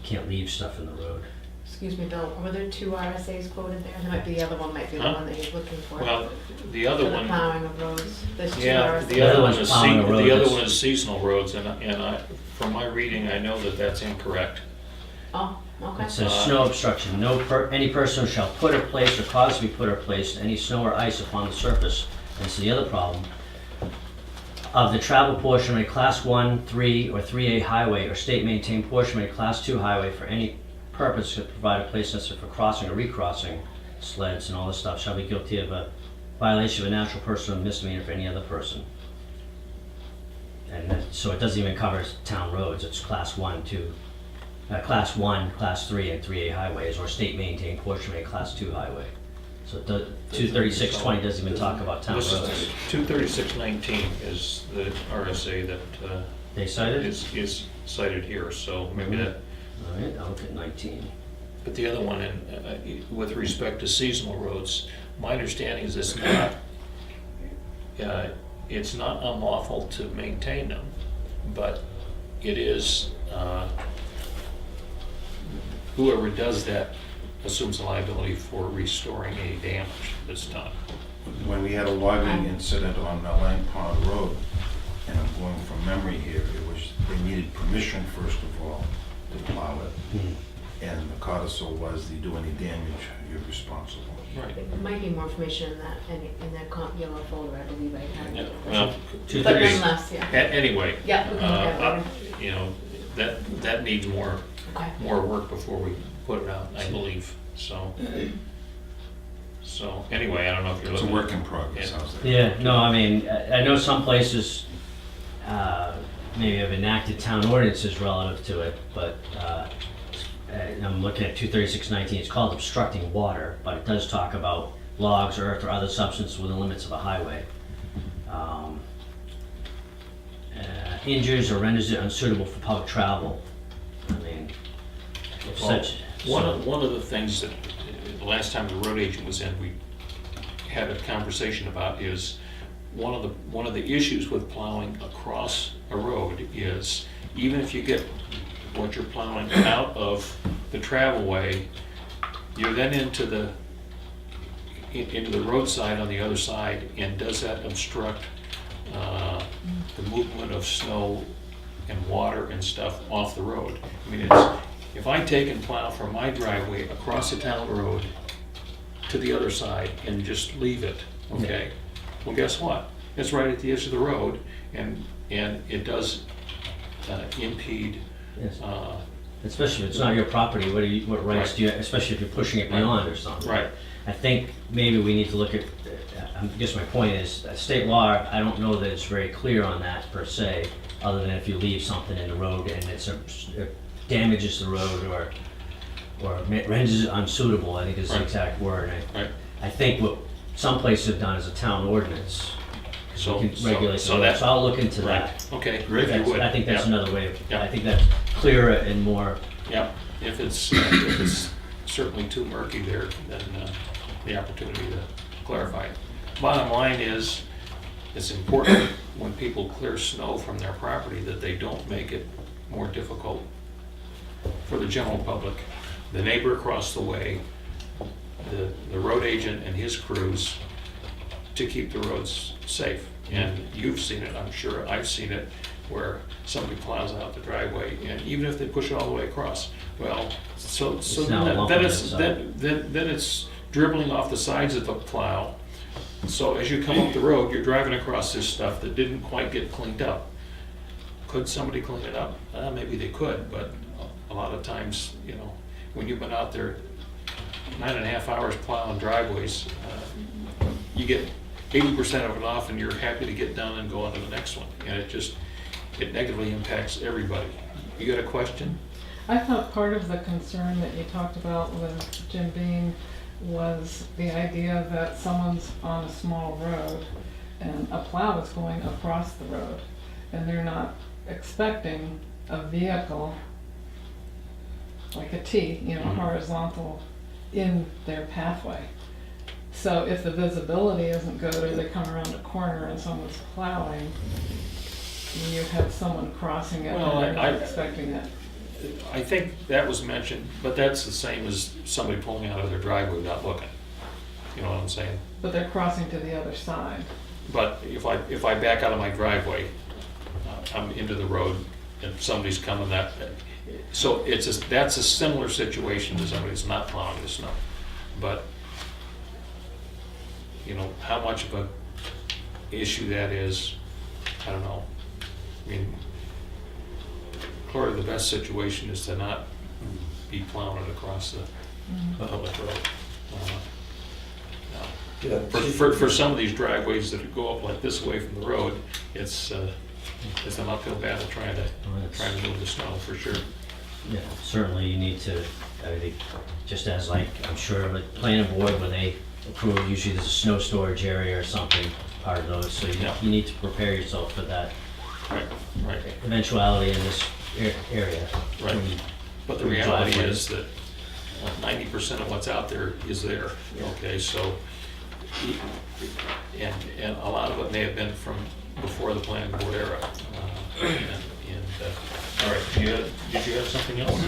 [SPEAKER 6] can't leave stuff in the road.
[SPEAKER 4] Excuse me, Bill, were there 2 RSAs quoted there? There might be the other one, might be the
[SPEAKER 2] Huh?
[SPEAKER 4] one that he's looking for.
[SPEAKER 2] well, the
[SPEAKER 4] For
[SPEAKER 2] other
[SPEAKER 4] the
[SPEAKER 2] one,
[SPEAKER 4] plowing of roads, there's 2
[SPEAKER 2] yeah,
[SPEAKER 4] RSAs.
[SPEAKER 2] the other one
[SPEAKER 6] one's
[SPEAKER 2] is,
[SPEAKER 6] plowing a road
[SPEAKER 2] the other
[SPEAKER 6] that's-
[SPEAKER 2] one is seasonal roads, and from my reading, I know that that's incorrect.
[SPEAKER 4] Oh, okay.
[SPEAKER 6] It says snow obstruction, any person shall put or place or cause to be put or placed any snow or ice upon the surface. And this is the other problem. Of the travel portion of a class 1, 3, or 3A highway or state maintained portion of a class 2 highway for any purpose to provide a place necessary for crossing or recrossing sleds and all this stuff shall be guilty of a violation of a natural person or misdemeanor for any other person. And so it doesn't even cover town roads, it's class 1, 2, class 1, class 3, and 3A highways or state maintained portion of a class 2 highway. So 23620 doesn't even talk about town
[SPEAKER 2] This
[SPEAKER 6] roads.
[SPEAKER 2] is 23619 is the RSA that
[SPEAKER 6] They cited?
[SPEAKER 2] is cited here, so maybe that.
[SPEAKER 6] All right, I'll look at 19.
[SPEAKER 2] But the other one, with respect to seasonal roads, my understanding is it's not unlawful to maintain them, but it is, whoever does that assumes liability for restoring any damage that's done.
[SPEAKER 8] When we had a logging incident on Lang Pond Road, and I'm going from memory here, they needed permission first of all to plow it. And the codicil was, you do any damage, you're responsible.
[SPEAKER 2] Right.
[SPEAKER 4] There might be more information in that yellow folder, I believe I had.
[SPEAKER 2] Yeah, well,
[SPEAKER 4] But
[SPEAKER 6] 230.
[SPEAKER 4] nonetheless, yeah.
[SPEAKER 2] Anyway,
[SPEAKER 4] Yeah, we can look at it later.
[SPEAKER 2] you know, that needs more
[SPEAKER 4] Okay.
[SPEAKER 2] work before we put it out, I believe, so. So, anyway, I don't know if you're
[SPEAKER 8] It's a
[SPEAKER 2] looking.
[SPEAKER 8] work in progress, how's that?
[SPEAKER 6] Yeah, no, I mean, I know some places maybe have enacted town ordinances relative to it, but I'm looking at 23619, it's called obstructing water, but it does talk about logs, earth, or other substance within the limits of a highway. Injures or renders it unsuitable for public travel. I mean, if
[SPEAKER 2] Well,
[SPEAKER 6] such.
[SPEAKER 2] One of the things that, the last time the road agent was in, we had a conversation about is, one of the issues with plowing across a road is, even if you get what you're plowing out of the travelway, you're then into the roadside on the other side, and does that obstruct the movement of snow and water and stuff off the road? I mean, if I take and plow from my driveway across the town road to the other side and just leave it, okay? Well, guess what? It's right at the edge of the road, and it does impede.
[SPEAKER 6] Yes. Especially if it's not your property, what rights
[SPEAKER 2] Right.
[SPEAKER 6] do you, especially if you're pushing it beyond or something.
[SPEAKER 2] Right.
[SPEAKER 6] I think maybe we need to look at, I guess my point is, state law, I don't know that it's very clear on that per se, other than if you leave something in the road and it damages the road or renders it unsuitable, I think is the
[SPEAKER 2] Right.
[SPEAKER 6] exact word.
[SPEAKER 2] Right.
[SPEAKER 6] I think what some places have done is a town ordinance.
[SPEAKER 2] So,
[SPEAKER 6] We can regulate
[SPEAKER 2] so
[SPEAKER 6] the road. So
[SPEAKER 2] that,
[SPEAKER 6] I'll look into
[SPEAKER 2] right,
[SPEAKER 6] that.
[SPEAKER 2] okay, if
[SPEAKER 6] That's-
[SPEAKER 2] you would.
[SPEAKER 6] I think that's
[SPEAKER 2] Yeah.
[SPEAKER 6] another way of,
[SPEAKER 2] Yeah.
[SPEAKER 6] I think that's clearer and more.
[SPEAKER 2] Yeah, if it's certainly too murky there, then the opportunity to clarify it. Bottom line is, it's important when people clear snow from their property that they don't make it more difficult for the general public. The neighbor across the way, the road agent and his crews to keep the roads safe. And you've seen it, I'm sure, I've seen it, where somebody plows out the driveway, and even if they push it all the way across, well, so
[SPEAKER 6] now a lump
[SPEAKER 2] then
[SPEAKER 6] on
[SPEAKER 2] it's,
[SPEAKER 6] the side.
[SPEAKER 2] then it's dribbling off the sides of the plow. So as you come up the road, you're driving across this stuff that didn't quite get cleaned up. Could somebody clean it up? Maybe they could, but a lot of times, you know, when you've been out there 9.5 hours plowing driveways, you get 80% of it off and you're happy to get done and go on to the next one. And it negatively impacts everybody. You got a question?
[SPEAKER 7] I thought part of the concern that you talked about with Jim Beam was the idea that someone's on a small road and a plow is going across the road and they're not expecting a vehicle like a T, you know, horizontal in their pathway. So if the visibility isn't good or they come around a corner and someone's plowing, you have someone crossing it
[SPEAKER 2] Well,
[SPEAKER 7] and they're not
[SPEAKER 2] I-
[SPEAKER 7] expecting it.
[SPEAKER 2] I think that was mentioned, but that's the same as somebody pulling out of their driveway without looking. You know what I'm saying?
[SPEAKER 7] But they're crossing to the other side.
[SPEAKER 2] But if I back out of my driveway, I'm into the road and somebody's coming that, so that's a similar situation to somebody that's not plowing the snow. But, you know, how much of a issue that is, I don't know. I mean, clearly the best situation is to not be plowing it across the public road.
[SPEAKER 1] Yeah,
[SPEAKER 2] For some of these driveways that go up like this way from the road, it's an uphill battle trying to move the snow, for sure.
[SPEAKER 6] Yeah, certainly you need to, I think, just as like, I'm sure the planning board, when they approve, usually there's a snow storage area or something, part of those, so
[SPEAKER 2] Yeah.
[SPEAKER 6] you need to prepare yourself for that
[SPEAKER 2] Right.
[SPEAKER 6] eventuality in this area.
[SPEAKER 2] Right.
[SPEAKER 6] When you-
[SPEAKER 2] But the
[SPEAKER 6] when you
[SPEAKER 2] reality
[SPEAKER 6] drive
[SPEAKER 2] is that 90% of what's out there is there, okay, so, and a lot of it may have been from before the planning board era. All right, did you have something else?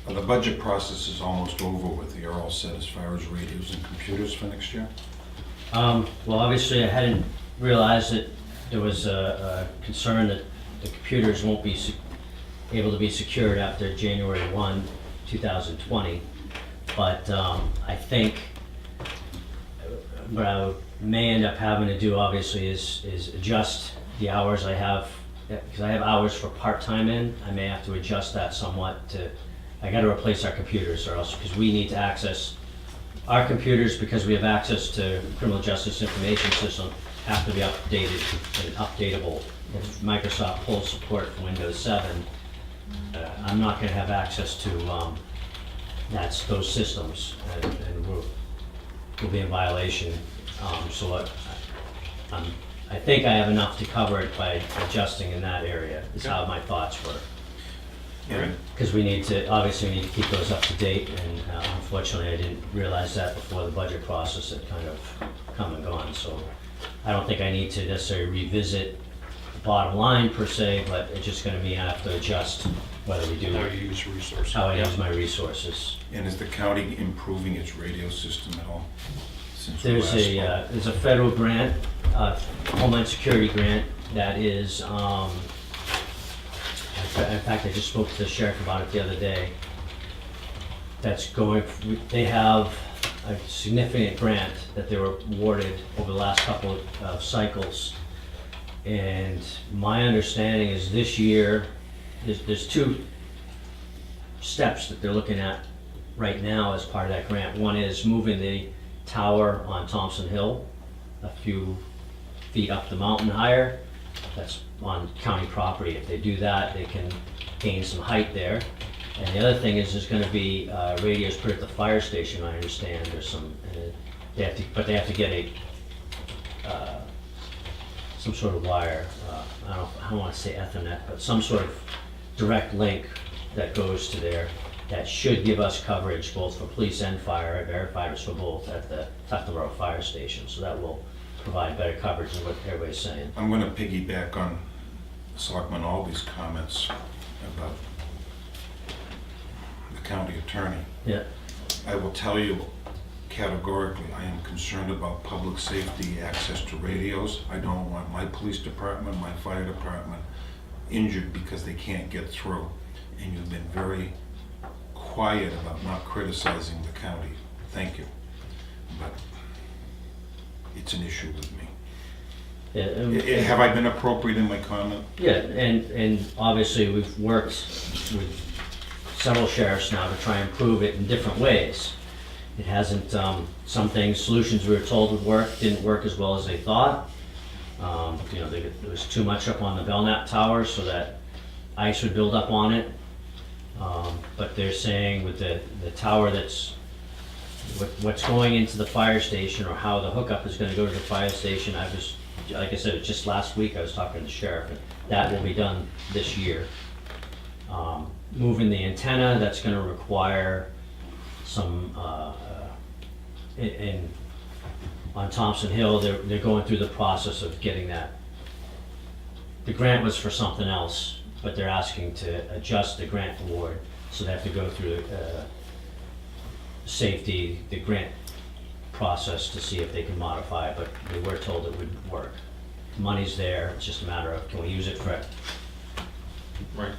[SPEAKER 8] The budget process is almost over with. You're all set as far as radios and computers for next year?
[SPEAKER 6] Well, obviously, I hadn't realized that there was a concern that the computers won't be able to be secured after January 1, 2020. But I think what I may end up having to do, obviously, is adjust the hours I have, because I have hours for part-time in. I may have to adjust that somewhat to, I gotta replace our computers or else, because we need to access our computers, because we have access to criminal justice information system, have to be updated and updatable. If Microsoft pulls support for Windows 7, I'm not gonna have access to those systems, and we'll be in violation. So I think I have enough to cover it by adjusting in that area, is how my thoughts were.
[SPEAKER 2] All right.
[SPEAKER 6] Because we need to, obviously, we need to keep those up to date, and unfortunately, I didn't realize that before the budget process had kind of come and gone, so I don't think I need to necessarily revisit the bottom line per se, but it's just gonna be, I have to adjust whether we do,
[SPEAKER 2] How you use resources.
[SPEAKER 6] how I
[SPEAKER 2] Yeah.
[SPEAKER 6] use my resources.
[SPEAKER 8] And is the county improving its radio system at all since we
[SPEAKER 6] There's
[SPEAKER 8] last
[SPEAKER 6] a,
[SPEAKER 8] spoke?
[SPEAKER 6] there's a federal grant, Homeland Security grant, that is, in fact, I just spoke to the sheriff about it the other day. That's going, they have a significant grant that they were awarded over the last couple of cycles. And my understanding is this year, there's two steps that they're looking at right now as part of that grant. One is moving the tower on Thompson Hill a few feet up the mountain higher. That's on county property. If they do that, they can gain some height there. And the other thing is there's gonna be radios put at the fire station, I understand. There's some, they have to get a, some sort of wire, I don't wanna say Ethernet, but some sort of direct link that goes to there that should give us coverage both for police and fire. I verified it's for both at the Tuckahoe Fire Station, so that will provide better coverage than what everybody's saying.
[SPEAKER 8] I'm going to piggyback on Selectman Alby's comments about the county attorney.
[SPEAKER 6] Yeah,
[SPEAKER 8] I will tell you categorically, I am concerned about public safety, access to radios. I don't want my police department, my fire department injured because they can't get through. And you've been very quiet about not criticizing the county. Thank you. But it's an issue with me.
[SPEAKER 6] Yeah,
[SPEAKER 8] Have I been appropriate in my comment?
[SPEAKER 6] yeah, and obviously we've worked with several sheriffs now to try and improve it in different ways. It hasn't, some things, solutions we were told would work, didn't work as well as they thought. You know, there was too much up on the Belknap Tower so that ice would build up on it. But they're saying with the tower that's, what's going into the fire station or how the hookup is gonna go to the fire station, like I said, just last week I was talking to the sheriff, and that will be done this year. Moving the antenna, that's gonna require some, on Thompson Hill, they're going through the process of getting that. The grant was for something else, but they're asking to adjust the grant award, so they have to go through safety, the grant process to see if they can modify it, but we were told it would work. The money's there, it's just a matter of, can we use it for
[SPEAKER 2] Right.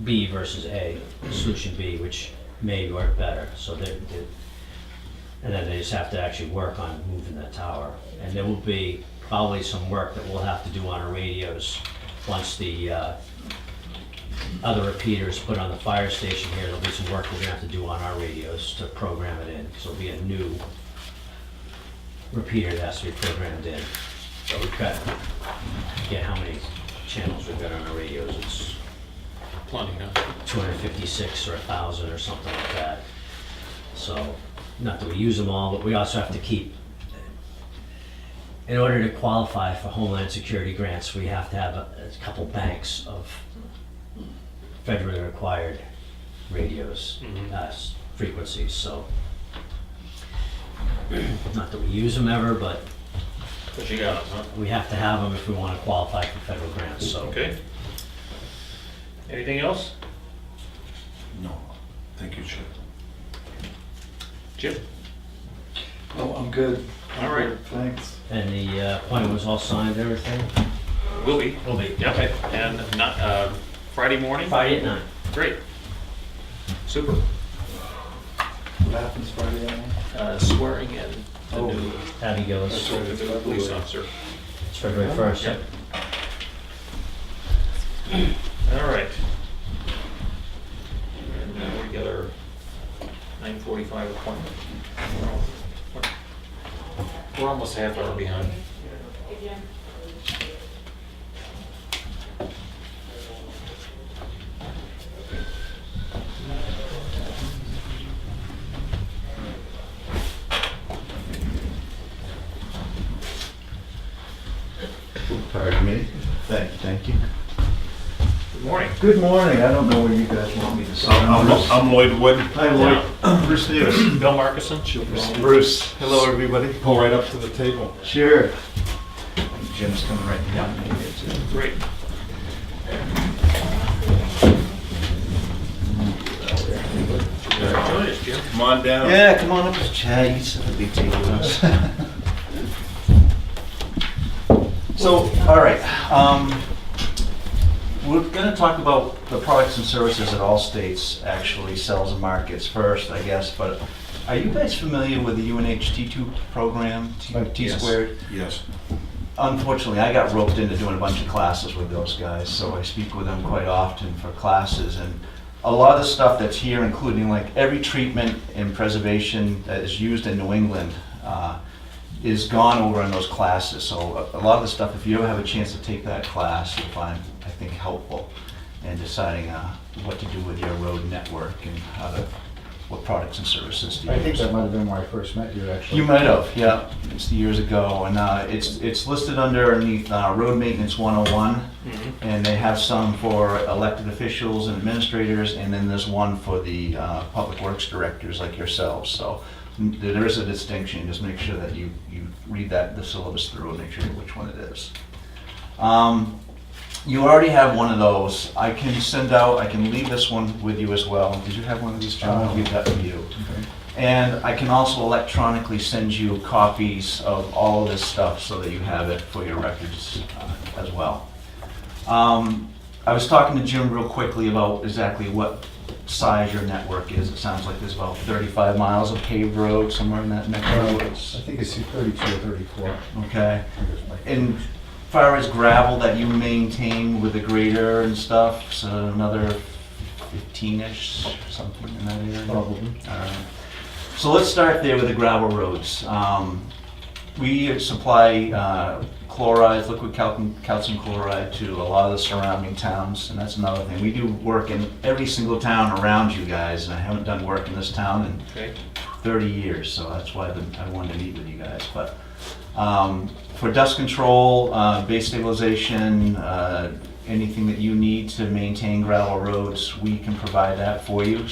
[SPEAKER 6] B versus A, solution B, which may work better, so and then they just have to actually work on moving the tower. And there will be probably some work that we'll have to do on our radios once the other repeaters put on the fire station here. There'll be some work we're gonna have to do on our radios to program it in, so it'll be a new repeater that has to be programmed in. So we've got, get how many channels we've got on our radios, it's
[SPEAKER 2] Plenty, huh?
[SPEAKER 6] 256 or 1,000 or something like that. So, not that we use them all, but we also have to keep, in order to qualify for Homeland Security grants, we have to have a couple banks of federally required radios, frequencies, so. Not that we use them ever, but
[SPEAKER 2] But you got it, huh?
[SPEAKER 6] we have to have them if we want to qualify for federal grants, so.
[SPEAKER 2] Okay. Anything else?
[SPEAKER 8] No. Thank you, Chip.
[SPEAKER 2] Jim?
[SPEAKER 1] Oh, I'm good.
[SPEAKER 2] All right.
[SPEAKER 1] Thanks.
[SPEAKER 6] And the appointment was all signed, everything?
[SPEAKER 2] Will be.
[SPEAKER 6] Will be.
[SPEAKER 2] Yep.
[SPEAKER 6] Okay.
[SPEAKER 2] And not, Friday morning?
[SPEAKER 6] Friday at 9.
[SPEAKER 2] Great. Super.
[SPEAKER 1] What happens Friday night?
[SPEAKER 2] Swearing in the
[SPEAKER 1] Oh.
[SPEAKER 2] new
[SPEAKER 6] Abby goes.
[SPEAKER 2] the police officer.
[SPEAKER 6] It's February 1st.
[SPEAKER 2] Yep. All right. And now we got our 9:45 appointment. We're almost a half hour behind.
[SPEAKER 9] Pardon me. Thank you.
[SPEAKER 2] Good morning.
[SPEAKER 9] Good morning. I don't know where you guys want me to sit.
[SPEAKER 8] I'm Lloyd Wood.
[SPEAKER 9] Hi, Lloyd. Bruce Davis.
[SPEAKER 2] Bill Markison?
[SPEAKER 9] Bruce. Hello, everybody.
[SPEAKER 8] Pull right up to the table.
[SPEAKER 9] Sure. Jim's coming right behind me here, too.
[SPEAKER 2] Great. Join us, Jim.
[SPEAKER 8] Come on down.
[SPEAKER 9] Yeah, come on up to chat. You sit at the big table with us. So, all right. We're going to talk about the products and services that Allstates actually sells and markets first, I guess. But are you guys familiar with the UNH T2 program, T
[SPEAKER 8] Yes.
[SPEAKER 9] squared?
[SPEAKER 8] Yes.
[SPEAKER 9] Unfortunately, I got roped into doing a bunch of classes with those guys, so I speak with them quite often for classes. And a lot of the stuff that's here, including like every treatment and preservation that is used in New England, is gone over in those classes. So a lot of the stuff, if you ever have a chance to take that class, you'll find, I think, helpful in deciding what to do with your road network and what products and services to use.
[SPEAKER 10] I think that might have been where I first met you, actually.
[SPEAKER 9] You might have, yeah. It's years ago, and it's listed underneath Road Maintenance 101, and they have some for elected officials and administrators, and then there's one for the public works directors like yourselves. So there is a distinction. Just make sure that you read the syllabus through and make sure which one it is. You already have one of those. I can leave this one with you as well. Did you have one of these, John? I'll give that to you. And I can also electronically send you copies of all of this stuff so that you have it for your records as well. I was talking to Jim real quickly about exactly what size your network is. It sounds like there's about 35 miles of paved road, somewhere in that neck of
[SPEAKER 10] I
[SPEAKER 9] woods.
[SPEAKER 10] think it's 32 or 34.
[SPEAKER 9] Okay. And far as gravel that you maintain with the grader and stuff, so another 15-ish, something in that area?
[SPEAKER 10] Probably.
[SPEAKER 9] All right. So let's start there with the gravel roads. We supply chlorides, liquid calcium chloride to a lot of the surrounding towns, and that's another thing. We do work in every single town around you guys, and I haven't done work in this town in
[SPEAKER 2] Okay.
[SPEAKER 9] 30 years, so that's why I wanted to meet with you guys. But for dust control, base stabilization, anything that you need to maintain gravel roads, we can provide that for you.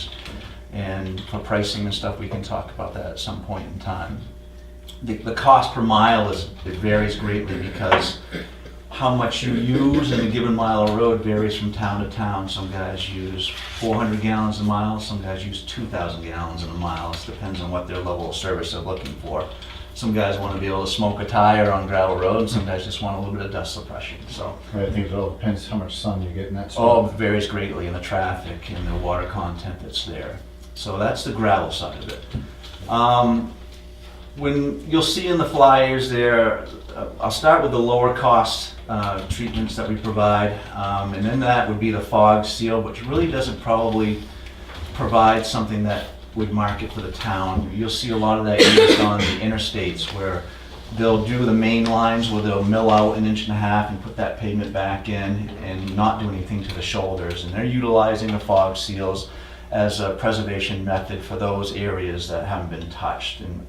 [SPEAKER 9] And for pricing and stuff, we can talk about that at some point in time. The cost per mile it varies greatly because how much you use in a given mile of road varies from town to town. Some guys use 400 gallons a mile, some guys use 2,000 gallons in a mile. It depends on what their level of service they're looking for. Some guys want to be able to smoke a tire on gravel road, and some guys just want a little bit of dust suppression. So,
[SPEAKER 10] Right, I think it all depends how much sun you get in that
[SPEAKER 9] oh,
[SPEAKER 10] spot.
[SPEAKER 9] it varies greatly in the traffic and the water content that's there. So that's the gravel side of it. When you'll see in the flyers there, I'll start with the lower cost treatments that we provide, and then that would be the fog seal, which really doesn't probably provide something that would market for the town. You'll see a lot of that used on the interstates where they'll do the main lines where they'll mill out 1.5 inches and put that pavement back in and not do anything to the shoulders. And they're utilizing the fog seals as a preservation method for those areas that haven't been touched. And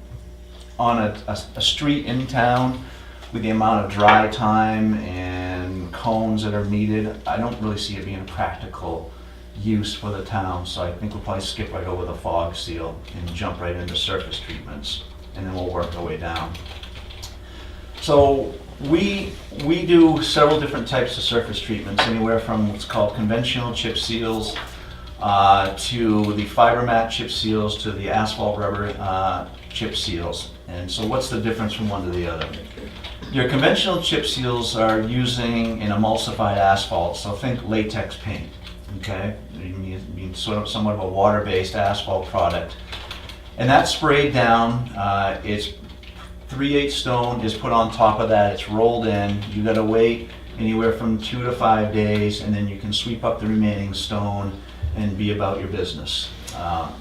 [SPEAKER 9] on a street in town, with the amount of dry time and cones that are needed, I don't really see it being a practical use for the town. So I think we'll probably skip right over the fog seal and jump right into surface treatments, and then we'll work our way down. So we do several different types of surface treatments, anywhere from what's called conventional chip seals to the fiber mat chip seals to the asphalt rubber chip seals. And so what's the difference from one to the other? Your conventional chip seals are using an emulsified asphalt, so think latex paint, okay? You mean sort of somewhat of a water-based asphalt product. And that's sprayed down, it's 3/8 stone is put on top of that, it's rolled in, you gotta wait anywhere from 2 to 5 days, and then you can sweep up the remaining stone and be about your business,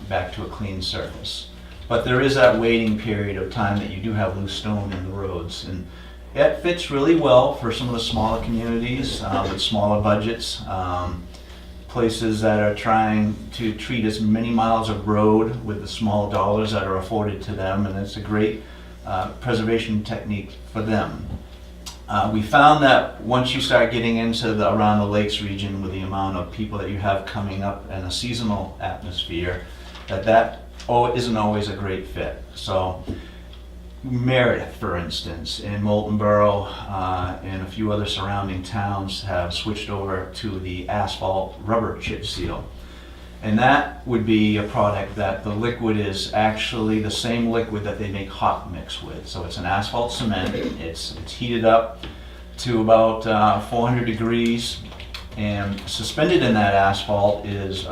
[SPEAKER 9] back to a clean surface. But there is that waiting period of time that you do have loose stone in the roads, and it fits really well for some of the smaller communities with smaller budgets, places that are trying to treat as many miles of road with the small dollars that are afforded to them, and it's a great preservation technique for them. We found that once you start getting into around the lakes region with the amount of people that you have coming up in a seasonal atmosphere, that isn't always a great fit. So Meredith, for instance, and Molten Borough, and a few other surrounding towns have switched over to the asphalt rubber chip seal. And that would be a product that the liquid is actually the same liquid that they make hot mix with. So it's an asphalt cement, it's heated up to about 400 degrees, and suspended in that asphalt is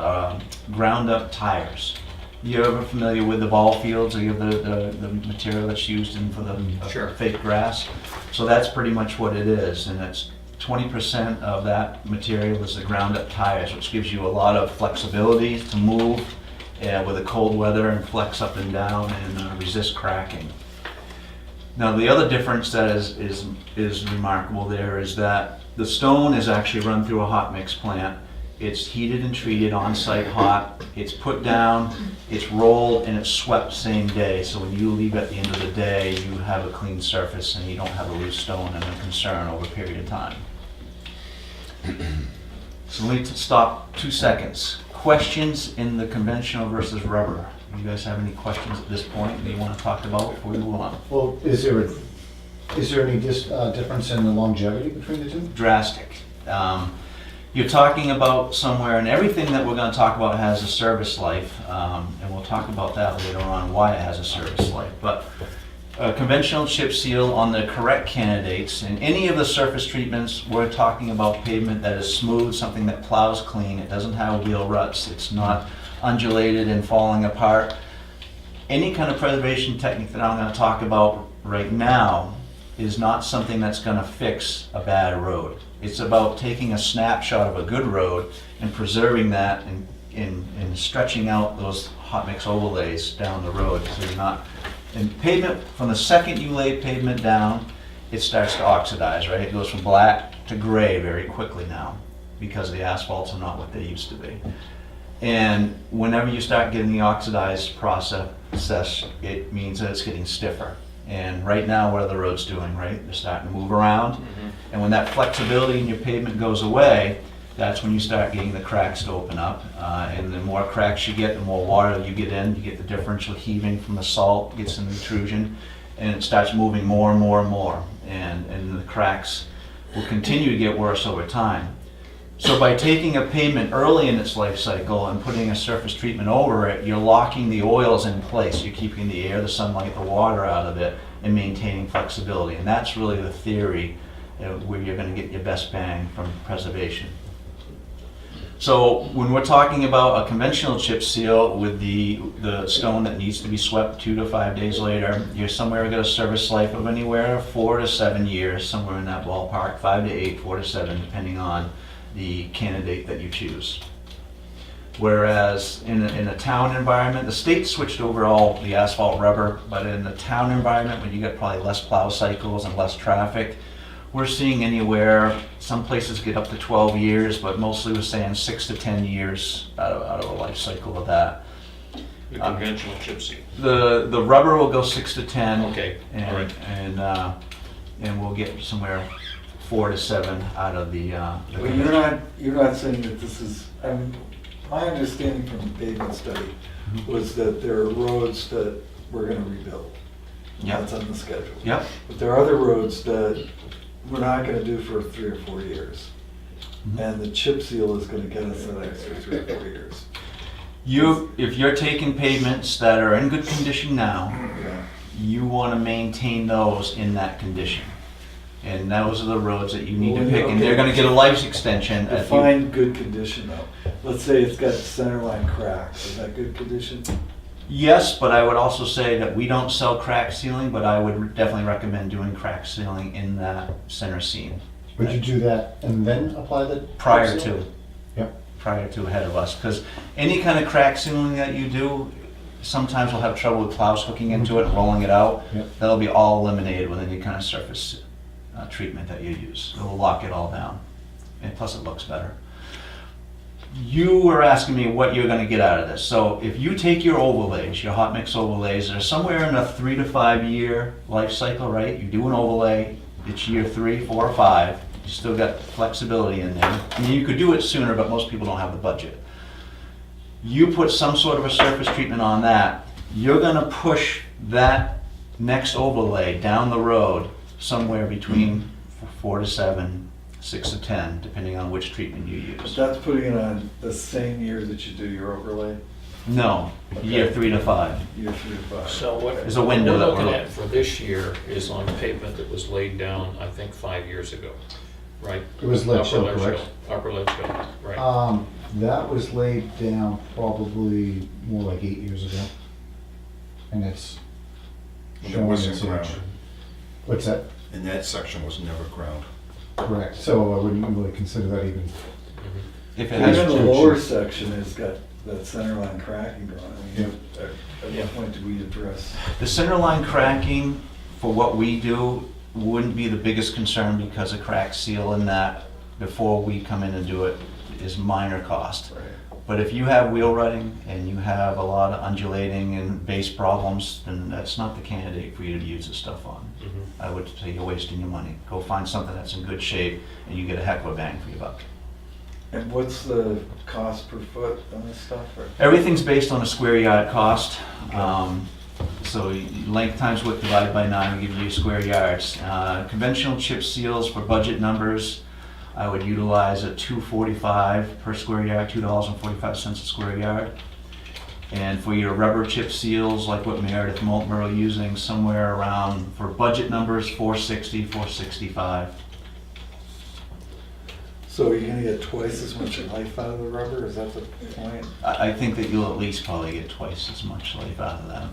[SPEAKER 9] ground up tires. You ever familiar with the ball fields, or you have the material that's used for the
[SPEAKER 2] Sure.
[SPEAKER 9] fake grass? So that's pretty much what it is, and it's 20% of that material is the ground up tires, which gives you a lot of flexibility to move with the cold weather and flex up and down and resist cracking. Now the other difference that is remarkable there is that the stone is actually run through a hot mix plant. It's heated and treated on site hot, it's put down, it's rolled, and it's swept same day. So when you leave at the end of the day, you have a clean surface and you don't have a loose stone and a concern over a period of time. So let me stop 2 seconds. Questions in the conventional versus rubber? You guys have any questions at this point that you want to talk about before we move on?
[SPEAKER 10] Well, is there any difference in the longevity between the two?
[SPEAKER 9] Drastic. You're talking about somewhere, and everything that we're gonna talk about has a service life, and we'll talk about that later on, why it has a service life. But a conventional chip seal on the correct candidates, and any of the surface treatments, we're talking about pavement that is smooth, something that plows clean, it doesn't have wheel ruts, it's not undulated and falling apart. Any kind of preservation technique that I'm gonna talk about right now is not something that's gonna fix a bad road. It's about taking a snapshot of a good road and preserving that and stretching out those hot mix overlays down the road. So you're not, and pavement, from the second you lay pavement down, it starts to oxidize, right? It goes from black to gray very quickly now because the asphalts are not what they used to be. And whenever you start getting the oxidized process, it means that it's getting stiffer. And right now, what are the roads doing, right? They're starting to move around. And when that flexibility in your pavement goes away, that's when you start getting the cracks to open up. And the more cracks you get, the more water you get in. You get the differential heaving from the salt, gets an intrusion, and it starts moving more and more and more. And the cracks will continue to get worse over time. So by taking a pavement early in its life cycle and putting a surface treatment over it, you're locking the oils in place. You're keeping the air, the sunlight, the water out of it, and maintaining flexibility. And that's really the theory where you're going to get your best bang from preservation. So when we're talking about a conventional chip seal with the stone that needs to be swept 2 to 5 days later, you're somewhere got a service life of anywhere 4 to 7 years, somewhere in that ballpark, 5 to 8, 4 to 7, depending on the candidate that you choose. Whereas in a town environment, the state switched over all the asphalt rubber, but in the town environment, when you got probably less plow cycles and less traffic, we're seeing anywhere, some places get up to 12 years, but mostly we're saying 6 to 10 years out of a life cycle of that.
[SPEAKER 2] The conventional chip seal.
[SPEAKER 9] The rubber will go 6 to 10.
[SPEAKER 2] Okay, all right.
[SPEAKER 9] And we'll get somewhere 4 to 7 out of the
[SPEAKER 1] Well, you're not saying that this is, I mean, my understanding from the pavement study was that there are roads that we're gonna rebuild.
[SPEAKER 9] Yep.
[SPEAKER 1] That's on the schedule.
[SPEAKER 9] Yep.
[SPEAKER 1] But there are other roads that we're not gonna do for 3 or 4 years. And the chip seal is gonna get us that extra 3 or 4 years.
[SPEAKER 9] If you're taking pavements that are in good condition now,
[SPEAKER 1] Yeah.
[SPEAKER 9] you want to maintain those in that condition. And those are the roads that you need to pick, and they're going to get a life extension. if you-
[SPEAKER 1] Define good condition though. Let's say it's got centerline cracks, is that good condition?
[SPEAKER 9] Yes, but I would also say that we don't sell crack sealing, but I would definitely recommend doing crack sealing in that center seam.
[SPEAKER 10] Would you do that and then apply the?
[SPEAKER 9] Prior to.
[SPEAKER 10] Yep.
[SPEAKER 9] Prior to ahead of us, because any kind of crack sealing that you do, sometimes we'll have trouble with plows hooking into it and rolling it out.
[SPEAKER 10] Yep.
[SPEAKER 9] That'll be all eliminated with any kind of surface treatment that you use. It'll lock it all down, and plus it looks better. You were asking me what you're going to get out of this. So if you take your overlays, your hot mix overlays, they're somewhere in a 3 to 5 year life cycle, right? You do an overlay, it's year 3, 4, or 5. You still got flexibility in there. I mean, you could do it sooner, but most people don't have the budget. You put some sort of a surface treatment on that, you're going to push that next overlay down the road somewhere between 4 to 7, 6 to 10, depending on which treatment you
[SPEAKER 1] But
[SPEAKER 9] use.
[SPEAKER 1] that's putting it on the same year that you do your overlay,
[SPEAKER 9] No, year 3 to 5.
[SPEAKER 1] year 3 to 5.
[SPEAKER 2] So what
[SPEAKER 9] There's a window
[SPEAKER 2] we're
[SPEAKER 9] that
[SPEAKER 2] looking
[SPEAKER 9] we're-
[SPEAKER 2] at for this year is on pavement that was laid down, I think, 5 years ago, right?
[SPEAKER 10] It was ledge
[SPEAKER 2] Upper
[SPEAKER 10] hill,
[SPEAKER 2] ledge
[SPEAKER 10] correct?
[SPEAKER 2] hill, Upper ledge hill, right.
[SPEAKER 10] That was laid down probably more like 8 years ago. And it's
[SPEAKER 8] And it
[SPEAKER 10] showing
[SPEAKER 8] wasn't
[SPEAKER 10] its age.
[SPEAKER 8] ground.
[SPEAKER 10] What's that?
[SPEAKER 8] And that section was never ground.
[SPEAKER 10] Correct. So I wouldn't really consider that even.
[SPEAKER 9] If it has
[SPEAKER 1] Even the
[SPEAKER 10] church.
[SPEAKER 1] lower section has got that centerline cracking going. I mean, at
[SPEAKER 2] Yeah.
[SPEAKER 1] what point do we address?
[SPEAKER 9] The center line cracking, for what we do, wouldn't be the biggest concern because a crack seal in that, before we come in and do it, is minor cost.
[SPEAKER 1] Right.
[SPEAKER 9] But if you have wheel rutting and you have a lot of undulating and base problems, then that's not the candidate for you to use this stuff on.
[SPEAKER 2] Mhm.
[SPEAKER 9] I would say you're wasting your money. Go find something that's in good shape and you get a heck of a bang for your buck.
[SPEAKER 1] And what's the cost per foot on this stuff? Or-
[SPEAKER 9] Everything's based on a square yard cost. So length times width divided by 9 will give you square yards. Conventional chip seals for budget numbers I would utilize a $2.45 per square yard, $2.45 a square yard. And for your rubber chip seals, like what Meredith Moulton are using, somewhere around, for budget numbers, $4.60, $4.65.
[SPEAKER 1] So you're gonna get twice as much life out of the rubber, is that the point?
[SPEAKER 9] I think that you'll at least probably get twice as much life out of that.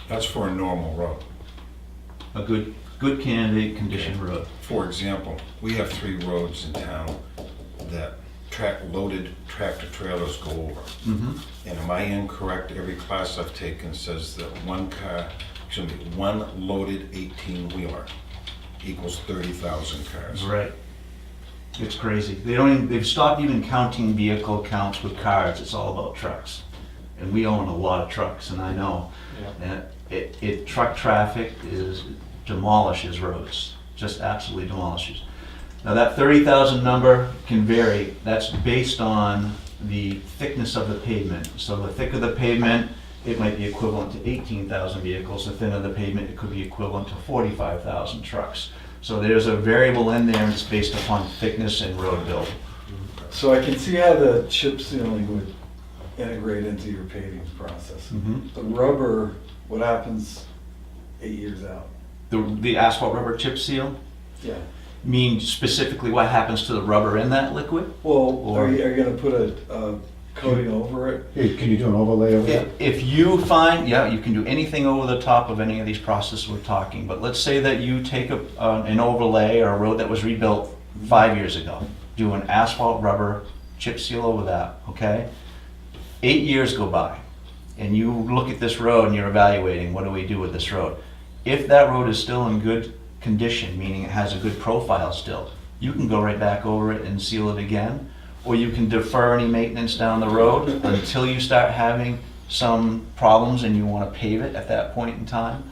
[SPEAKER 8] That's for a normal road.
[SPEAKER 9] A good candidate condition road.
[SPEAKER 8] For example, we have 3 roads in town that loaded tractor trailers go over.
[SPEAKER 9] Mm-hmm.
[SPEAKER 8] And am I incorrect? Every class I've taken says that one loaded 18-wheeler equals 30,000 cars.
[SPEAKER 9] Right. It's crazy. They've stopped even counting vehicle counts with cars. It's all about trucks. And we own a lot of trucks, and I know. And truck traffic demolishes roads, just absolutely demolishes. Now that 30,000 number can vary. That's based on the thickness of the pavement. So the thicker the pavement, it might be equivalent to 18,000 vehicles. The thinner the pavement, it could be equivalent to 45,000 trucks. So there's a variable in there, and it's based upon thickness and road build.
[SPEAKER 1] So I can see how the chip sealing would integrate into your paving process.
[SPEAKER 9] Mm-hmm.
[SPEAKER 1] The rubber, what happens 8 years out?
[SPEAKER 9] The asphalt rubber chip seal
[SPEAKER 1] Yeah.
[SPEAKER 9] mean specifically what happens to the rubber in that liquid?
[SPEAKER 1] Well, are you gonna put a coating over it?
[SPEAKER 10] Hey, can you do an overlay over that?
[SPEAKER 9] If you find, yeah, you can do anything over the top of any of these processes we're talking, but let's say that you take an overlay or a road that was rebuilt 5 years ago, do an asphalt rubber chip seal over that, okay? 8 years go by, and you look at this road and you're evaluating, what do we do with this road? If that road is still in good condition, meaning it has a good profile still, you can go right back over it and seal it again, or you can defer any maintenance down the road until you start having some problems and you want to pave it at that point in time.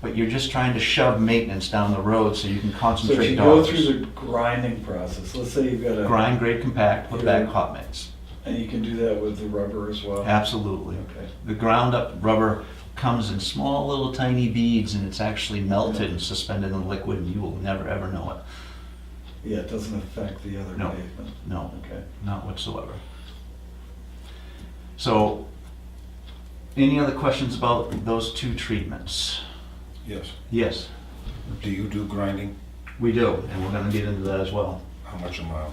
[SPEAKER 9] But you're just trying to shove maintenance down the road so you can
[SPEAKER 1] So if
[SPEAKER 9] concentrate
[SPEAKER 1] you go
[SPEAKER 9] dollars.
[SPEAKER 1] through the grinding process, let's say you've got a.
[SPEAKER 9] Grind, grade, compact, put back hot mix.
[SPEAKER 1] And you can do that with the rubber as well?
[SPEAKER 9] Absolutely.
[SPEAKER 1] Okay.
[SPEAKER 9] The ground up rubber comes in small little tiny beads, and it's actually melted and suspended in liquid, and you will never ever know it.
[SPEAKER 1] Yeah, it doesn't affect the other
[SPEAKER 9] No.
[SPEAKER 1] pavement?
[SPEAKER 9] No,
[SPEAKER 1] Okay.
[SPEAKER 9] not whatsoever. So, any other questions about those 2 treatments?
[SPEAKER 8] Yes.
[SPEAKER 9] Yes,
[SPEAKER 8] Do you do grinding?
[SPEAKER 9] we do, and we're gonna get into that as well.
[SPEAKER 8] How much a mile?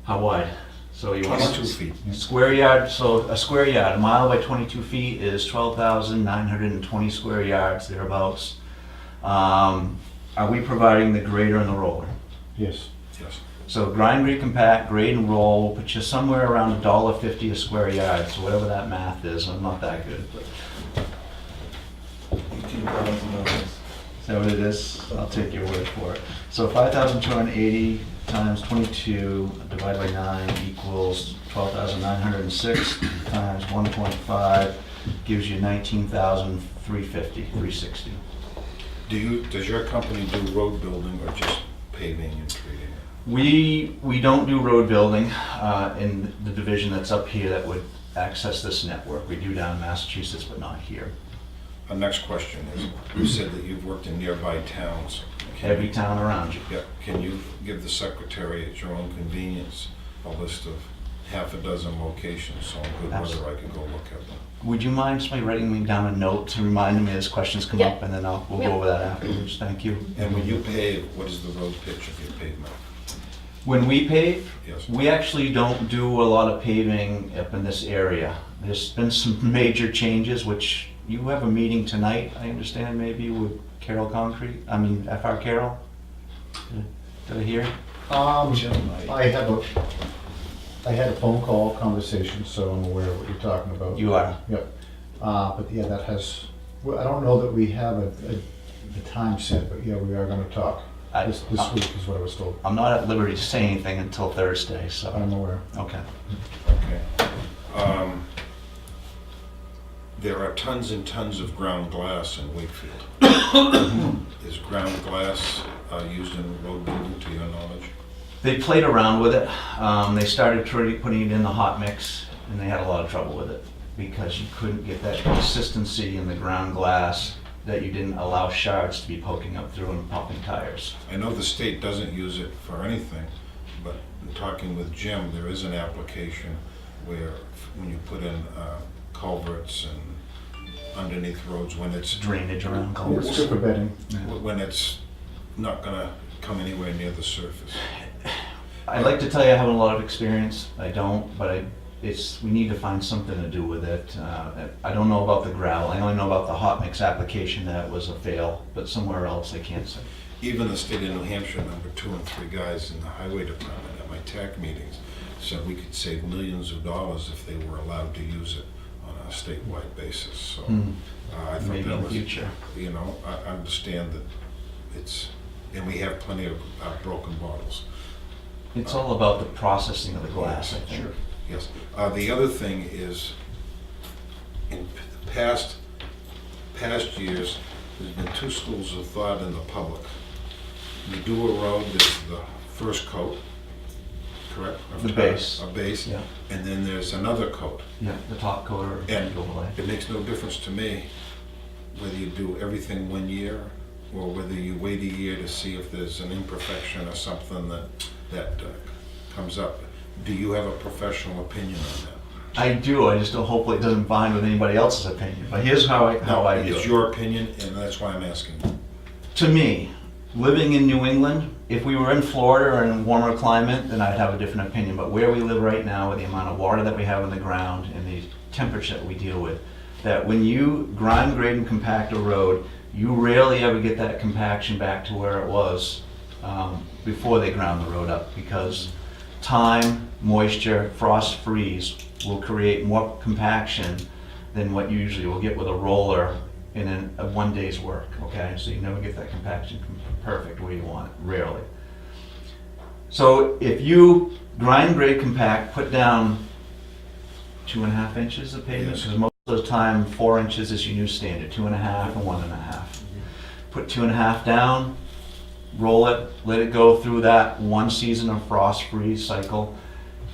[SPEAKER 9] How wide? So you want
[SPEAKER 8] 22 feet.
[SPEAKER 9] square yard, so a square yard, a mile by 22 feet is 12,920 square yards, thereabouts. Are we providing the grader and the roller?
[SPEAKER 10] Yes.
[SPEAKER 8] Yes.
[SPEAKER 9] So grind, grade, compact, grade and roll will put you somewhere around $1.50 a square yard, so whatever that math is, I'm not that good.
[SPEAKER 1] $18,000.
[SPEAKER 9] Is that what it is? I'll take your word for it. So 5,280 times 22 divided by 9 equals 12,906 times 1.5 gives you 19,350, 360.
[SPEAKER 8] Does your company do road building or just paving and treating?
[SPEAKER 9] We don't do road building in the division that's up here that would access this network. We do down in Massachusetts, but not here.
[SPEAKER 8] Our next question is, you said that you've worked in nearby towns.
[SPEAKER 9] Every town around you.
[SPEAKER 8] Yeah, can you give the secretary at your own convenience a list of half a dozen locations, so in good weather I could go look at them?
[SPEAKER 9] Would you mind somebody writing me down a note to remind me as questions come up, and then we'll go over that afterwards. Thank you.
[SPEAKER 8] And when you pave, what is the road pitch of your pavement?
[SPEAKER 9] When we pave,
[SPEAKER 8] Yes.
[SPEAKER 9] we actually don't do a lot of paving up in this area. There's been some major changes, which you have a meeting tonight, I understand, maybe with Carroll Concrete, FR Carroll? Did I hear?
[SPEAKER 1] Jim might.
[SPEAKER 10] I had a phone call conversation, so I'm aware of what you're talking about.
[SPEAKER 9] You are?
[SPEAKER 10] Yep. But yeah, that has, well, I don't know that we have a time set, but yeah, we are gonna talk. This week is what I was told.
[SPEAKER 9] I'm not at liberty to say anything until Thursday, so.
[SPEAKER 10] I'm aware.
[SPEAKER 9] Okay.
[SPEAKER 8] Okay. There are tons and tons of ground glass in Wakefield. Is ground glass used in road building, to your knowledge?
[SPEAKER 9] They played around with it. They started putting it in the hot mix, and they had a lot of trouble with it because you couldn't get that consistency in the ground glass that you didn't allow shards to be poking up through and popping tires.
[SPEAKER 8] I know the state doesn't use it for anything, but in talking with Jim, there is an application where when you put in culverts and underneath roads, when it's
[SPEAKER 9] Drainage around
[SPEAKER 10] It's
[SPEAKER 9] culverts.
[SPEAKER 10] good for bedding.
[SPEAKER 8] when it's not gonna come anywhere near the surface.
[SPEAKER 9] I'd like to tell you I have a lot of experience. I don't, but we need to find something to do with it. I don't know about the gravel. I only know about the hot mix application that was a fail, but somewhere else I can't say.
[SPEAKER 8] Even the state of New Hampshire, number 2 and 3 guys in the highway department at my TAC meetings said we could save millions of dollars if they were allowed to use it on a statewide basis. So I thought
[SPEAKER 9] Maybe in
[SPEAKER 8] that
[SPEAKER 9] the
[SPEAKER 8] was,
[SPEAKER 9] future.
[SPEAKER 8] you know, I understand that it's, and we have plenty of broken bottles.
[SPEAKER 9] It's all about the processing of the glass, I think.
[SPEAKER 8] Sure, yes. The other thing is, in past years, there's been 2 schools of thought in the public. You do a road, there's the first coat, correct? Of
[SPEAKER 9] The
[SPEAKER 8] tar-
[SPEAKER 9] base.
[SPEAKER 8] A base,
[SPEAKER 9] Yeah,
[SPEAKER 8] and then there's another coat.
[SPEAKER 9] yeah, the top coat or
[SPEAKER 8] And
[SPEAKER 9] overlay.
[SPEAKER 8] it makes no difference to me whether you do everything 1 year or whether you wait a year to see if there's an imperfection or something that comes up. Do you have a professional opinion on that?
[SPEAKER 9] I do, I just don't, hopefully it doesn't bind with anybody else's opinion, but here's how I view
[SPEAKER 8] It's
[SPEAKER 9] it.
[SPEAKER 8] your opinion, and that's why I'm asking.
[SPEAKER 9] To me, living in New England, if we were in Florida or in a warmer climate, then I'd have a different opinion. But where we live right now, with the amount of water that we have in the ground and the temperature that we deal with, that when you grind, grade, and compact a road, you rarely ever get that compaction back to where it was before they ground the road up, because time, moisture, frost freeze will create more compaction than what you usually will get with a roller in a 1 day's work, okay? So you never get that compaction perfect where you want it, rarely. So if you grind, grade, compact, put down 2.5 inches of pavement,
[SPEAKER 8] Yes.
[SPEAKER 9] because most of the time 4 inches is your new standard, 2.5 and 1.5. Put 2.5 down, roll it, let it go through that 1 season of frost freeze cycle.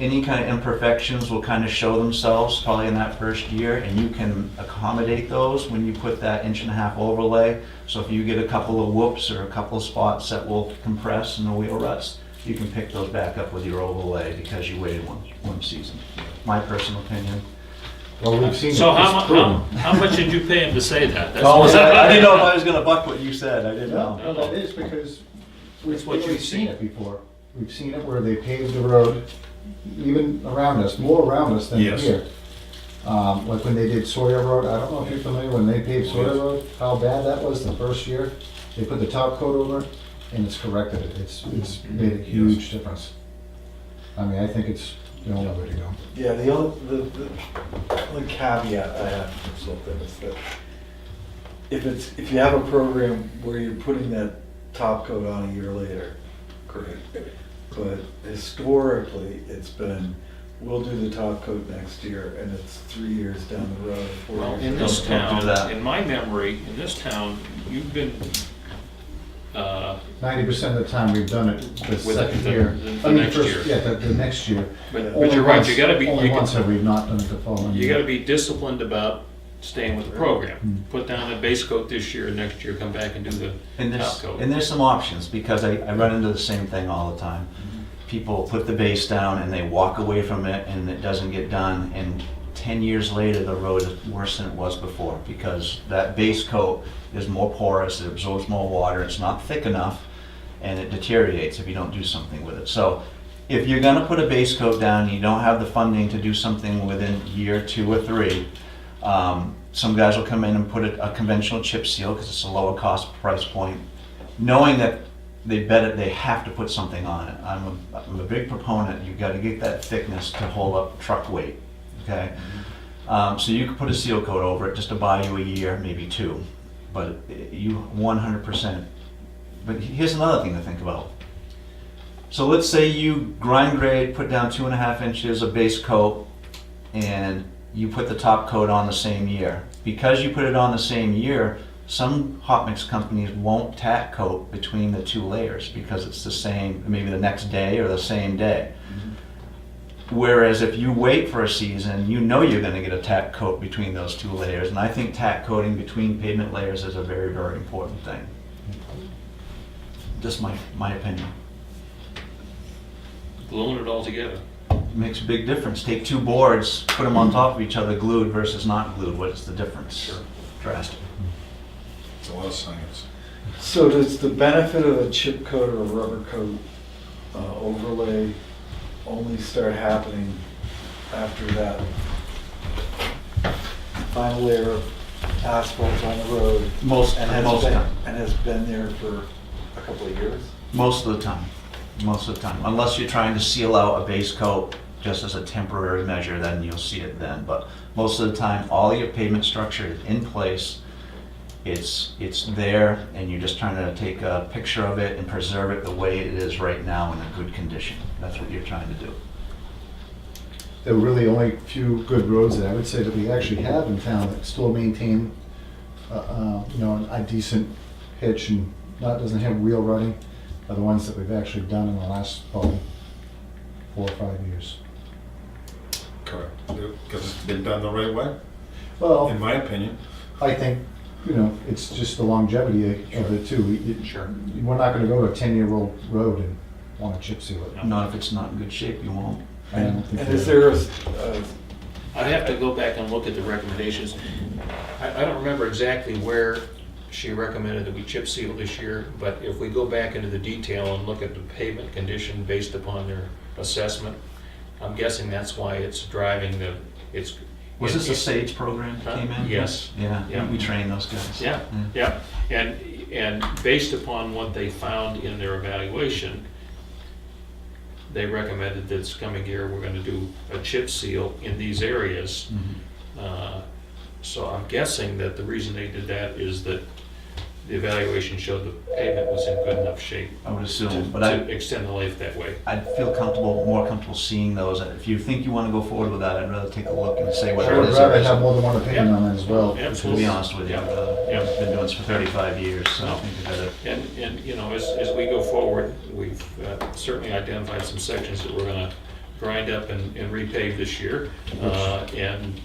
[SPEAKER 9] Any kind of imperfections will kind of show themselves probably in that first year, and you can accommodate those when you put that 1.5 inch overlay. So if you get a couple of whoops or a couple of spots that will compress in the wheel ruts, you can pick those back up with your overlay because you waited one season. My personal opinion.
[SPEAKER 10] Well, we've seen it.
[SPEAKER 2] So
[SPEAKER 10] It's proven.
[SPEAKER 2] how much did you pay him to say that? That's
[SPEAKER 9] Oh,
[SPEAKER 2] what-
[SPEAKER 9] I didn't know if I was gonna buck what you said, I didn't
[SPEAKER 10] No,
[SPEAKER 9] know.
[SPEAKER 10] no, that is because
[SPEAKER 2] That's what
[SPEAKER 10] we've
[SPEAKER 2] you've
[SPEAKER 10] seen
[SPEAKER 2] seen.
[SPEAKER 10] it before. We've seen it where they paved the road, even around us, more around us than
[SPEAKER 8] Yes.
[SPEAKER 10] here. Like when they did Sawyer Road, I don't know if you're familiar, when they paved Sawyer
[SPEAKER 8] Yes.
[SPEAKER 10] Road, how bad that was the first year. They put the top coat over it and it's corrected it. It's made a huge difference. I mean, I think it's the only way to go.
[SPEAKER 1] Yeah, the only caveat I have for something is that if you have a program where you're putting that top coat on a year later, great. But historically, it's been, we'll do the top coat next year, and it's 3 years down the road, 4
[SPEAKER 2] Well,
[SPEAKER 1] years
[SPEAKER 2] in
[SPEAKER 1] down
[SPEAKER 2] this
[SPEAKER 1] the road.
[SPEAKER 9] Don't do that.
[SPEAKER 2] town, in my memory, in this town, you've been,
[SPEAKER 10] 90% of the time we've done it the
[SPEAKER 2] With
[SPEAKER 10] second
[SPEAKER 2] the-
[SPEAKER 10] year.
[SPEAKER 2] the
[SPEAKER 10] I mean,
[SPEAKER 2] next
[SPEAKER 10] first,
[SPEAKER 2] year.
[SPEAKER 10] yeah, the next year.
[SPEAKER 2] but
[SPEAKER 10] Only
[SPEAKER 2] you're right,
[SPEAKER 10] once-
[SPEAKER 2] you gotta be,
[SPEAKER 10] Only
[SPEAKER 2] you
[SPEAKER 10] once
[SPEAKER 2] can-
[SPEAKER 10] have we not done it the following year.
[SPEAKER 2] you gotta be disciplined about staying with the program.
[SPEAKER 10] Hmm.
[SPEAKER 2] Put down a base coat this year, next year come back and do the
[SPEAKER 9] And
[SPEAKER 2] top
[SPEAKER 9] there's,
[SPEAKER 2] coat.
[SPEAKER 9] and there's some options, because I run into the same thing all the time. People put the base down and they walk away from it and it doesn't get done, and 10 years later, the road is worse than it was before, because that base coat is more porous, it absorbs more water, it's not thick enough, and it deteriorates if you don't do something with it. So if you're gonna put a base coat down, and you don't have the funding to do something within year 2 or 3, some guys will come in and put a conventional chip seal because it's a lower cost price point, knowing that they have to put something on it. I'm a big proponent, you've got to get that thickness to hold up truck weight, okay? So you could put a seal coat over it just to buy you a year, maybe 2, but you 100%. But here's another thing to think about. So let's say you grind grade, put down 2.5 inches of base coat, and you put the top coat on the same year. Because you put it on the same year, some hot mix companies won't tack coat between the 2 layers because it's the same, maybe the next day or the same day. Whereas if you wait for a season, you know you're gonna get a tack coat between those two layers. And I think tack coating between pavement layers is a very, very important thing. Just my opinion.
[SPEAKER 2] Gluing it all together.
[SPEAKER 9] Makes a big difference. Take two boards, put them on top of each other, glued versus not glued. What's the difference?
[SPEAKER 2] Sure.
[SPEAKER 9] Drastic.
[SPEAKER 8] It's a lot of science.
[SPEAKER 1] So does the benefit of a chip coat or a rubber coat overlay only start happening after that final layer of asphalt on the road?
[SPEAKER 9] Most
[SPEAKER 1] And has been there for a couple of years?
[SPEAKER 9] Most of the time. Most of the time. Unless you're trying to seal out a base coat just as a temporary measure, then you'll see it then. But most of the time, all your pavement structure is in place. It's there, and you're just trying to take a picture of it and preserve it the way it is right now in a good condition. That's what you're trying to do.
[SPEAKER 10] There are really only a few good roads that I would say that we actually have in town that still maintain, a decent hitch and doesn't have wheel rutting, are the ones that we've actually done in the last probably 4 or 5 years.
[SPEAKER 8] Correct. Because it's been done the right way,
[SPEAKER 10] Well,
[SPEAKER 8] in my opinion.
[SPEAKER 10] I think, it's just the longevity of it too.
[SPEAKER 2] Sure.
[SPEAKER 10] We're not gonna go to a 10-year-old road and wanna chip seal it.
[SPEAKER 9] Not if it's not in good shape, you won't.
[SPEAKER 10] I don't think
[SPEAKER 1] And
[SPEAKER 10] we
[SPEAKER 1] is
[SPEAKER 10] are.
[SPEAKER 1] there a
[SPEAKER 2] I'd have to go back and look at the recommendations. I don't remember exactly where she recommended that we chip seal this year, but if we go back into the detail and look at the pavement condition based upon their assessment, I'm guessing that's why it's driving it's.
[SPEAKER 9] Was this a SAGE program that came in?
[SPEAKER 2] Yes.
[SPEAKER 9] Yeah,
[SPEAKER 2] Yeah.
[SPEAKER 9] we train those guys.
[SPEAKER 2] Yeah, yeah, and based upon what they found in their evaluation, they recommended that this coming year, we're gonna do a chip seal in these areas.
[SPEAKER 9] Mhm.
[SPEAKER 2] So I'm guessing that the reason they did that is that the evaluation showed the pavement was in good enough shape
[SPEAKER 9] I would
[SPEAKER 2] to
[SPEAKER 9] assume, but
[SPEAKER 2] to extend the life that way.
[SPEAKER 9] I'd feel more comfortable seeing those. If you think you want to go forward with that, I'd rather take a look and say
[SPEAKER 10] I
[SPEAKER 9] whether
[SPEAKER 10] would
[SPEAKER 9] it is
[SPEAKER 10] rather
[SPEAKER 9] or
[SPEAKER 10] have
[SPEAKER 9] isn't.
[SPEAKER 10] more than one opinion on that as well.
[SPEAKER 2] Yeah.
[SPEAKER 9] To be honest with you,
[SPEAKER 2] Yeah.
[SPEAKER 9] I've been doing this for 35 years, so I think I gotta.
[SPEAKER 2] And as we go forward, we've certainly identified some sections that we're gonna grind up and repave this year. And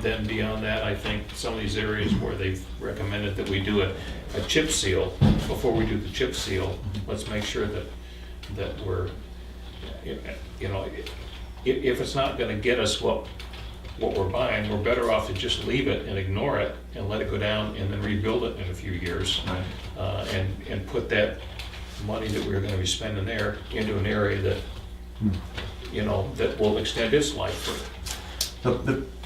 [SPEAKER 2] then beyond that, I think some of these areas where they've recommended that we do a chip seal, before we do the chip seal, let's make sure that we're, if it's not gonna get us what we're buying, we're better off to just leave it and ignore it and let it go down and then rebuild it in a few years.
[SPEAKER 9] Right.
[SPEAKER 2] And put that money that we're gonna be spending there into an area that, that will extend its life.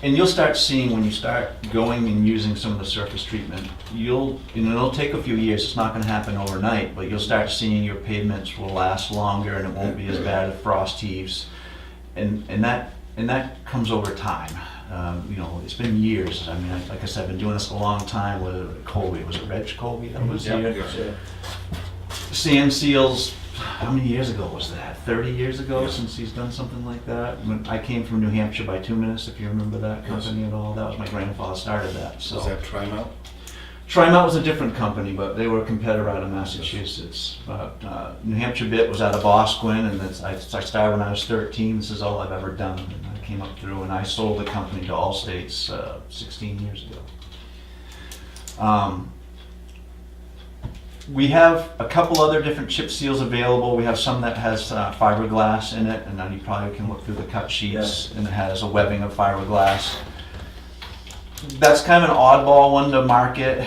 [SPEAKER 9] And you'll start seeing when you start going and using some of the surface treatment, it'll take a few years, it's not gonna happen overnight, but you'll start seeing your pavements will last longer and it won't be as bad as frost heaves. And that comes over time. It's been years. I mean, like I said, I've been doing this a long time with Colby. Was it Reg Colby that was
[SPEAKER 2] Yeah.
[SPEAKER 9] here? Sand seals, how many years ago was that? 30 years ago since he's done something like that? When I came from New Hampshire by 2 minutes, if you remember that company at all. That was my grandfather started that. So.
[SPEAKER 8] Was that Trimount?
[SPEAKER 9] Trimount was a different company, but they were a competitor out of Massachusetts. But New Hampshire bit was out of Bosquen, and I started when I was 13. This is all I've ever done. And I came up through, and I sold the company to Allstates 16 years ago. We have a couple other different chip seals available. We have some that has fiberglass in it, and then you probably can look through the cut sheets, and it has a webbing of fiberglass. That's kind of an oddball one to market,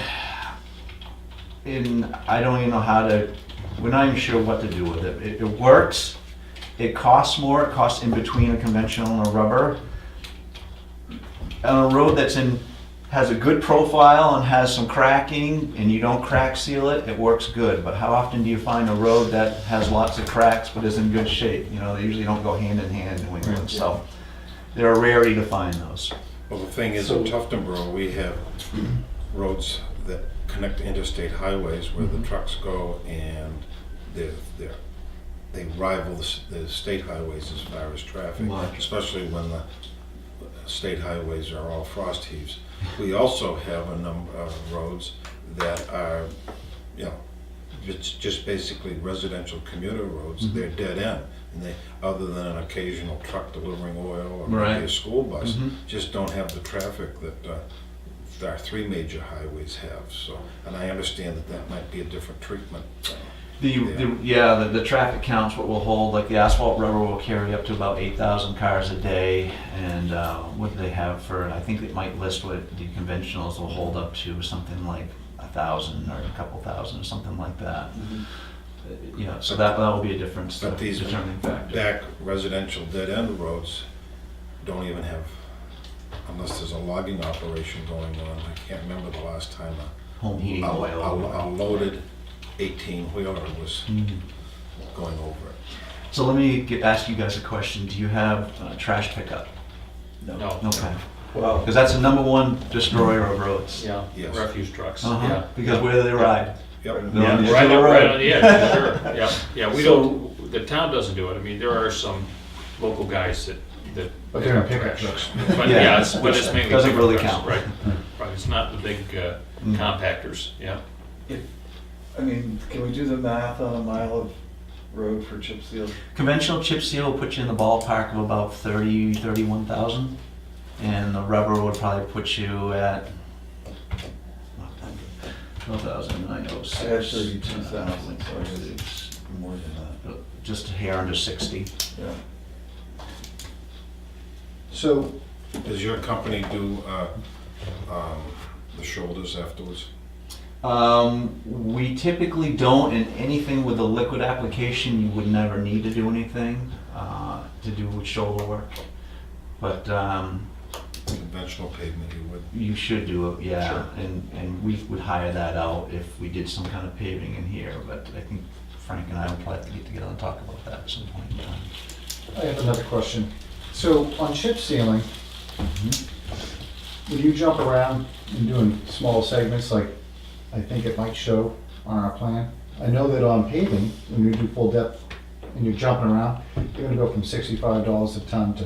[SPEAKER 9] and I don't even know we're not even sure what to do with it. It works, it costs more, it costs in between a conventional and a rubber. On a road has a good profile and has some cracking, and you don't crack seal it, it works good. But how often do you find a road that has lots of cracks but is in good shape? They usually don't go hand in hand in New England, so they're a rarity to find those.
[SPEAKER 8] Well, the thing is, in Tuftonboro, we have roads that connect to interstate highways where the trucks go, and they rival the state highways as far as traffic,
[SPEAKER 9] Right.
[SPEAKER 8] especially when the state highways are all frost heaves. We also have a number of roads that are, it's just basically residential commuter roads, they're dead end. And they, other than an occasional truck delivering oil or maybe
[SPEAKER 9] Right.
[SPEAKER 8] a school bus,
[SPEAKER 9] Mhm.
[SPEAKER 8] just don't have the traffic that our three major highways have. So, and I understand that that might be a different treatment.
[SPEAKER 9] The traffic counts what will hold, like the asphalt rubber will carry up to about 8,000 cars a day, and what do they have for, I think it might list what the conventionals will hold up to, something like 1,000 or a couple thousand, or something like that. Yeah, so that will be a difference,
[SPEAKER 8] But these
[SPEAKER 9] determining factor.
[SPEAKER 8] back residential dead-end roads don't even have, unless there's a logging operation going on. I can't remember the last time
[SPEAKER 9] Home heating
[SPEAKER 8] a
[SPEAKER 9] oil.
[SPEAKER 8] loaded 18-wheeler was
[SPEAKER 9] Mhm.
[SPEAKER 8] going over it.
[SPEAKER 9] So let me ask you guys a question. Do you have trash pickup?
[SPEAKER 2] No,
[SPEAKER 9] Okay.
[SPEAKER 1] Well,
[SPEAKER 9] Because that's the number one destroyer of roads.
[SPEAKER 2] yeah,
[SPEAKER 8] Yes.
[SPEAKER 2] refuse trucks,
[SPEAKER 9] Uh-huh.
[SPEAKER 2] yeah.
[SPEAKER 9] Because where do they ride?
[SPEAKER 8] Yep.
[SPEAKER 9] They're on the edge
[SPEAKER 2] Right
[SPEAKER 9] of the
[SPEAKER 2] on,
[SPEAKER 9] road.
[SPEAKER 2] right on the edge, sure, yeah, yeah, we
[SPEAKER 1] So-
[SPEAKER 2] don't, the town doesn't do it, I mean, there are some local guys that.
[SPEAKER 10] But they're in
[SPEAKER 2] pick up
[SPEAKER 10] pickup
[SPEAKER 2] trash.
[SPEAKER 10] trucks.
[SPEAKER 2] But
[SPEAKER 9] Yeah,
[SPEAKER 2] yeah, but it's mainly.
[SPEAKER 9] doesn't
[SPEAKER 2] pickup
[SPEAKER 9] really
[SPEAKER 2] trucks,
[SPEAKER 9] count.
[SPEAKER 2] Right, right, it's not the big
[SPEAKER 9] Mm.
[SPEAKER 2] compactors, yeah.
[SPEAKER 1] I mean, can we do the math on a mile of road for chip seal?
[SPEAKER 9] Conventional chip seal will put you in the ballpark of about 31,000. And the rubber would probably put you at 12,906.
[SPEAKER 1] I have 32,000, so I guess it's more than that.
[SPEAKER 9] Just a hair under 60.
[SPEAKER 1] Yeah.
[SPEAKER 10] So,
[SPEAKER 8] Does your company do the shoulders afterwards?
[SPEAKER 9] We typically don't, and anything with a liquid application, you would never need to do anything to do with shoulder work. But
[SPEAKER 8] Conventional pavement, you would.
[SPEAKER 9] you should do it, yeah.
[SPEAKER 2] Sure.
[SPEAKER 9] And we would hire that out if we did some kind of paving in here. But I think Frank and I will probably have to get together and talk about that at some point in time.
[SPEAKER 10] I have another question. So on chip sealing, when you jump around and doing small segments like I think it might show on our plan, I know that on paving, when you do full depth and you're jumping around, you're gonna go from $65 a ton to,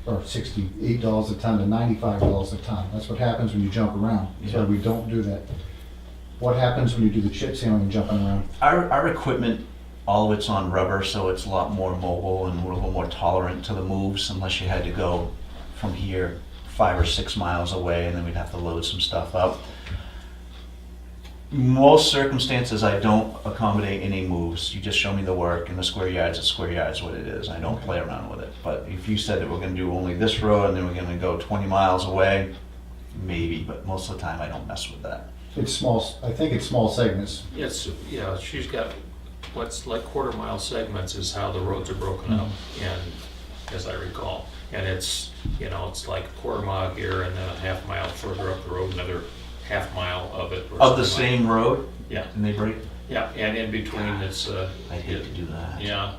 [SPEAKER 10] or $68 a ton to $95 a ton. That's what happens when you jump around. So
[SPEAKER 9] Yeah.
[SPEAKER 10] we don't do that. What happens when you do the chip sealing and jumping around?
[SPEAKER 9] Our equipment, all of it's on rubber, so it's a lot more mobile and we're a little more tolerant to the moves, unless you had to go from here 5 or 6 miles away and then we'd have to load some stuff up. Most circumstances, I don't accommodate any moves. You just show me the work, and the square yards is square yards what it is. I don't play around with it. But if you said that we're gonna do only this road and then we're gonna go 20 miles away, maybe, but most of the time I don't mess with that.
[SPEAKER 10] It's small, I think it's small segments.
[SPEAKER 2] Yes, yeah, she's got what's like quarter-mile segments is how the roads are broken up, and as I recall. And it's, you know, it's like a quarter mile here and then a half mile further up the road, another half mile of it. or
[SPEAKER 9] Of the
[SPEAKER 2] something like-
[SPEAKER 9] same road,
[SPEAKER 2] Yeah,
[SPEAKER 9] and they break,
[SPEAKER 2] yeah, and in between it's,
[SPEAKER 9] I'd hate to do that.
[SPEAKER 2] yeah,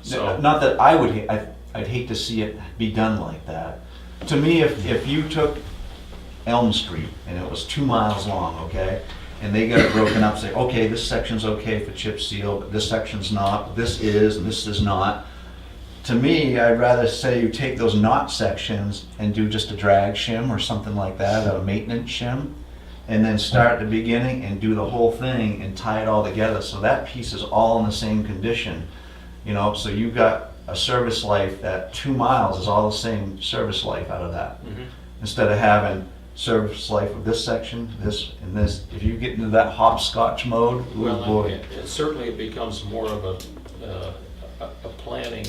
[SPEAKER 2] so,
[SPEAKER 9] Not that I would, I'd hate to see it be done like that. To me, if you took Elm Street and it was 2 miles long, okay? And they got it broken up, say, okay, this section's okay for chip seal, but this section's not, this is, and this is not. To me, I'd rather say you take those not sections and do just a drag shim or something like that, or a maintenance shim, and then start at the beginning and do the whole thing and tie it all together, so that piece is all in the same condition. You know, so you've got a service life that 2 miles is all the same service life out of that.
[SPEAKER 2] mhm.
[SPEAKER 9] Instead of having service life of this section, this, and this, if you get into that hopscotch mode, oh
[SPEAKER 2] Well,
[SPEAKER 9] boy.
[SPEAKER 2] certainly it becomes more of a planning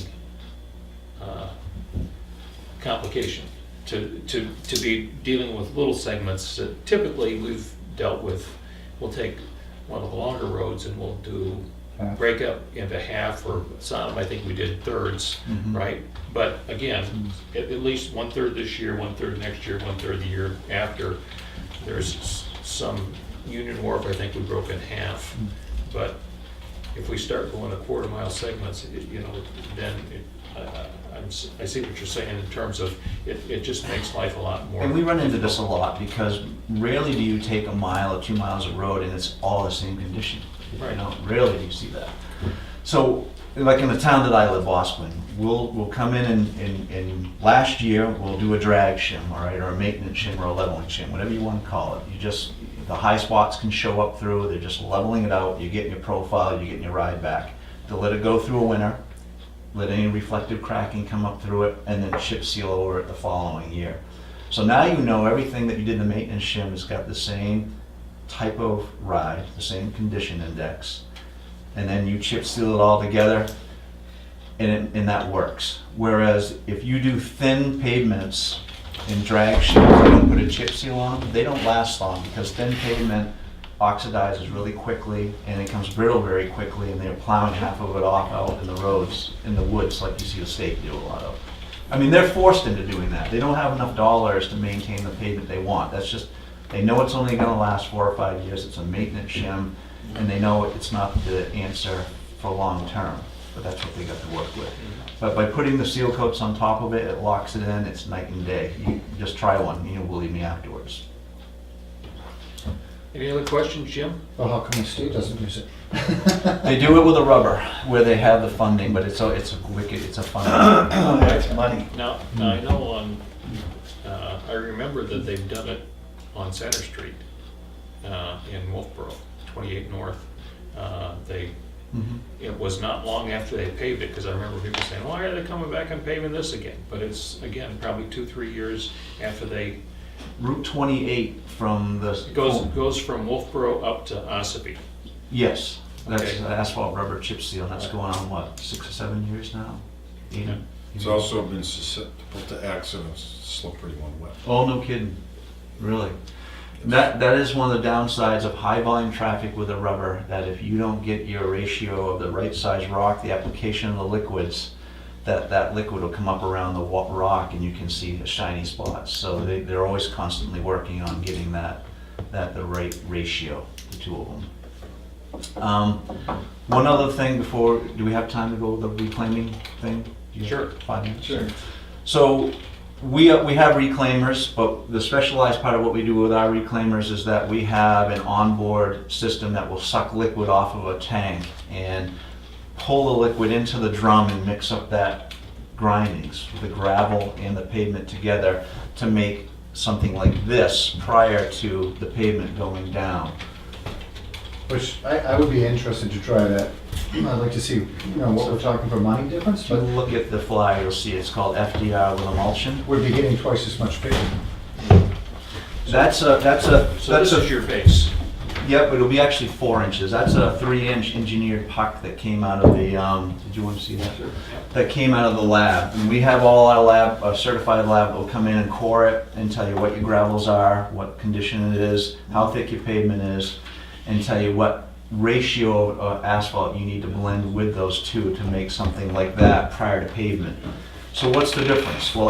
[SPEAKER 2] complication to be dealing with little segments that typically we've dealt with. We'll take one of the longer roads and we'll do,
[SPEAKER 10] Half.
[SPEAKER 2] break up into half, or some, I think we did thirds,
[SPEAKER 9] Mhm.
[SPEAKER 2] right? But again, at least 1/3 this year, 1/3 next year, 1/3 the year after. There's some Union Wharf, I think we broke in half. But if we start going to quarter mile segments, you know, then I see what you're saying in terms of, it just makes life a lot more.
[SPEAKER 9] And we run into this a lot, because rarely do you take a mile or 2 miles of road and it's all the same condition.
[SPEAKER 2] Right.
[SPEAKER 9] You know, rarely do you see that. So, like in the town that I live, Bosquen, we'll come in and last year, we'll do a drag shim, all right, or a maintenance shim or a leveling shim, whatever you want to call it. You just, the high spots can show up through, they're just leveling it out, you're getting your profile, you're getting your ride back. They'll let it go through a winter, let any reflective cracking come up through it, and then chip seal over it the following year. So now you know everything that you did in the maintenance shim has got the same type of ride, the same condition index, and then you chip seal it all together, and that works. Whereas if you do thin pavements in drag shims, you don't put a chip seal on them, they don't last long because thin pavement oxidizes really quickly and it becomes brittle very quickly, and they're plowing half of it off out in the roads, in the woods, like you see the state do a lot of. I mean, they're forced into doing that. They don't have enough dollars to maintain the pavement they want. That's just, they know it's only gonna last 4 or 5 years. It's a maintenance shim, and they know it's not the answer for long term, but that's what they got to work with. But by putting the seal coats on top of it, it locks it in, it's night and day. You just try one, and you'll believe me afterwards.
[SPEAKER 2] Any other questions, Jim?
[SPEAKER 10] Well, how come the state doesn't use it?
[SPEAKER 9] They do it with a rubber, where they have the funding, but it's a wicked, it's a funding.
[SPEAKER 1] Oh, that's money.
[SPEAKER 2] Now, I know on, I remember that they've done it on Center Street in Wolfboro, 28 North. It was not long after they paved it, because I remember people saying, why are they coming back and paving this again? But it's, again, probably 2-3 years after they,
[SPEAKER 9] Route 28 from the...
[SPEAKER 2] it goes from Wolfboro up to Ossipee.
[SPEAKER 9] Yes, that's
[SPEAKER 2] Okay.
[SPEAKER 9] asphalt rubber chip seal, and that's going on, what, 6 or 7 years now? 8?
[SPEAKER 2] Yeah.
[SPEAKER 3] It's also been susceptible to accidents, slippery when wet.
[SPEAKER 9] Oh, no kidding, really. That is one of the downsides of high volume traffic with a rubber, that if you don't get your ratio of the right size rock, the application of the liquids, that liquid will come up around the rock and you can see the shiny spots. So they're always constantly working on getting that the right ratio, the two of them. One other thing before, do we have time to go with the reclaiming thing? Do you have
[SPEAKER 2] Sure.
[SPEAKER 9] 5 minutes?
[SPEAKER 1] Sure.
[SPEAKER 9] So we have reclaimers, but the specialized part of what we do with our reclaimers is that we have an onboard system that will suck liquid off of a tank and pull the liquid into the drum and mix up that grindings, the gravel and the pavement together to make something like this prior to the pavement going down.
[SPEAKER 10] Which I would be interested to try that. I'd like to see, what we're talking for money difference,
[SPEAKER 9] If you
[SPEAKER 10] but
[SPEAKER 9] look at the flyer, you'll see it's called FDR with emulsion.
[SPEAKER 10] we'd be getting twice as much pavement.
[SPEAKER 9] That's a
[SPEAKER 2] So this is your base.
[SPEAKER 9] Yep, it'll be actually 4 inches. That's a 3-inch engineered puck that came out of the, did you want to see that? That came out of the lab. And we have all our certified lab that will come in and core it and tell you what your gravels are, what condition it is, how thick your pavement is, and tell you what ratio of asphalt you need to blend with those two to make something like that prior to pavement. So what's the difference? Well,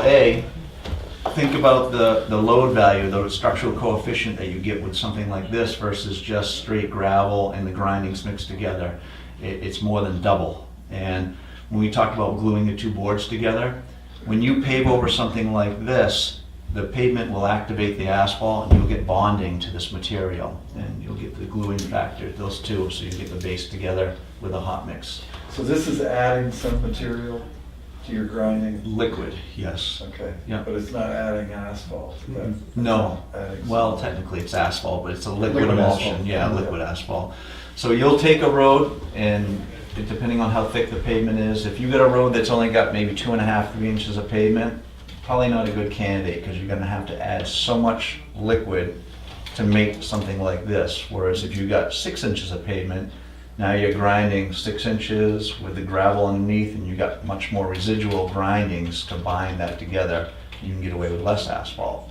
[SPEAKER 9] think about the load value, the structural coefficient that you get with something like this versus just straight gravel and the grindings mixed together. It's more than double. And when we talk about gluing the two boards together, when you pave over something like this, the pavement will activate the asphalt and you'll get bonding to this material. And you'll get the gluing factor, those two, so you get the base together with a hot mix.
[SPEAKER 1] So this is adding some material to your grinding?
[SPEAKER 9] Liquid, yes.
[SPEAKER 1] Okay.
[SPEAKER 9] Yeah.
[SPEAKER 1] But it's not adding asphalt? That's
[SPEAKER 9] No.
[SPEAKER 1] adding
[SPEAKER 9] Well,
[SPEAKER 1] some-
[SPEAKER 9] technically it's asphalt, but it's a liquid
[SPEAKER 10] Liquid
[SPEAKER 9] emulsion.
[SPEAKER 10] asphalt.
[SPEAKER 9] Yeah, liquid asphalt. So you'll take a road and depending on how thick the pavement is, if you got a road that's only got maybe 2.5, 3 inches of pavement, probably not a good candidate because you're gonna have to add so much liquid to make something like this. Whereas if you got 6 inches of pavement, now you're grinding 6 inches with the gravel underneath and you got much more residual grindings to bind that together. You can get away with less asphalt.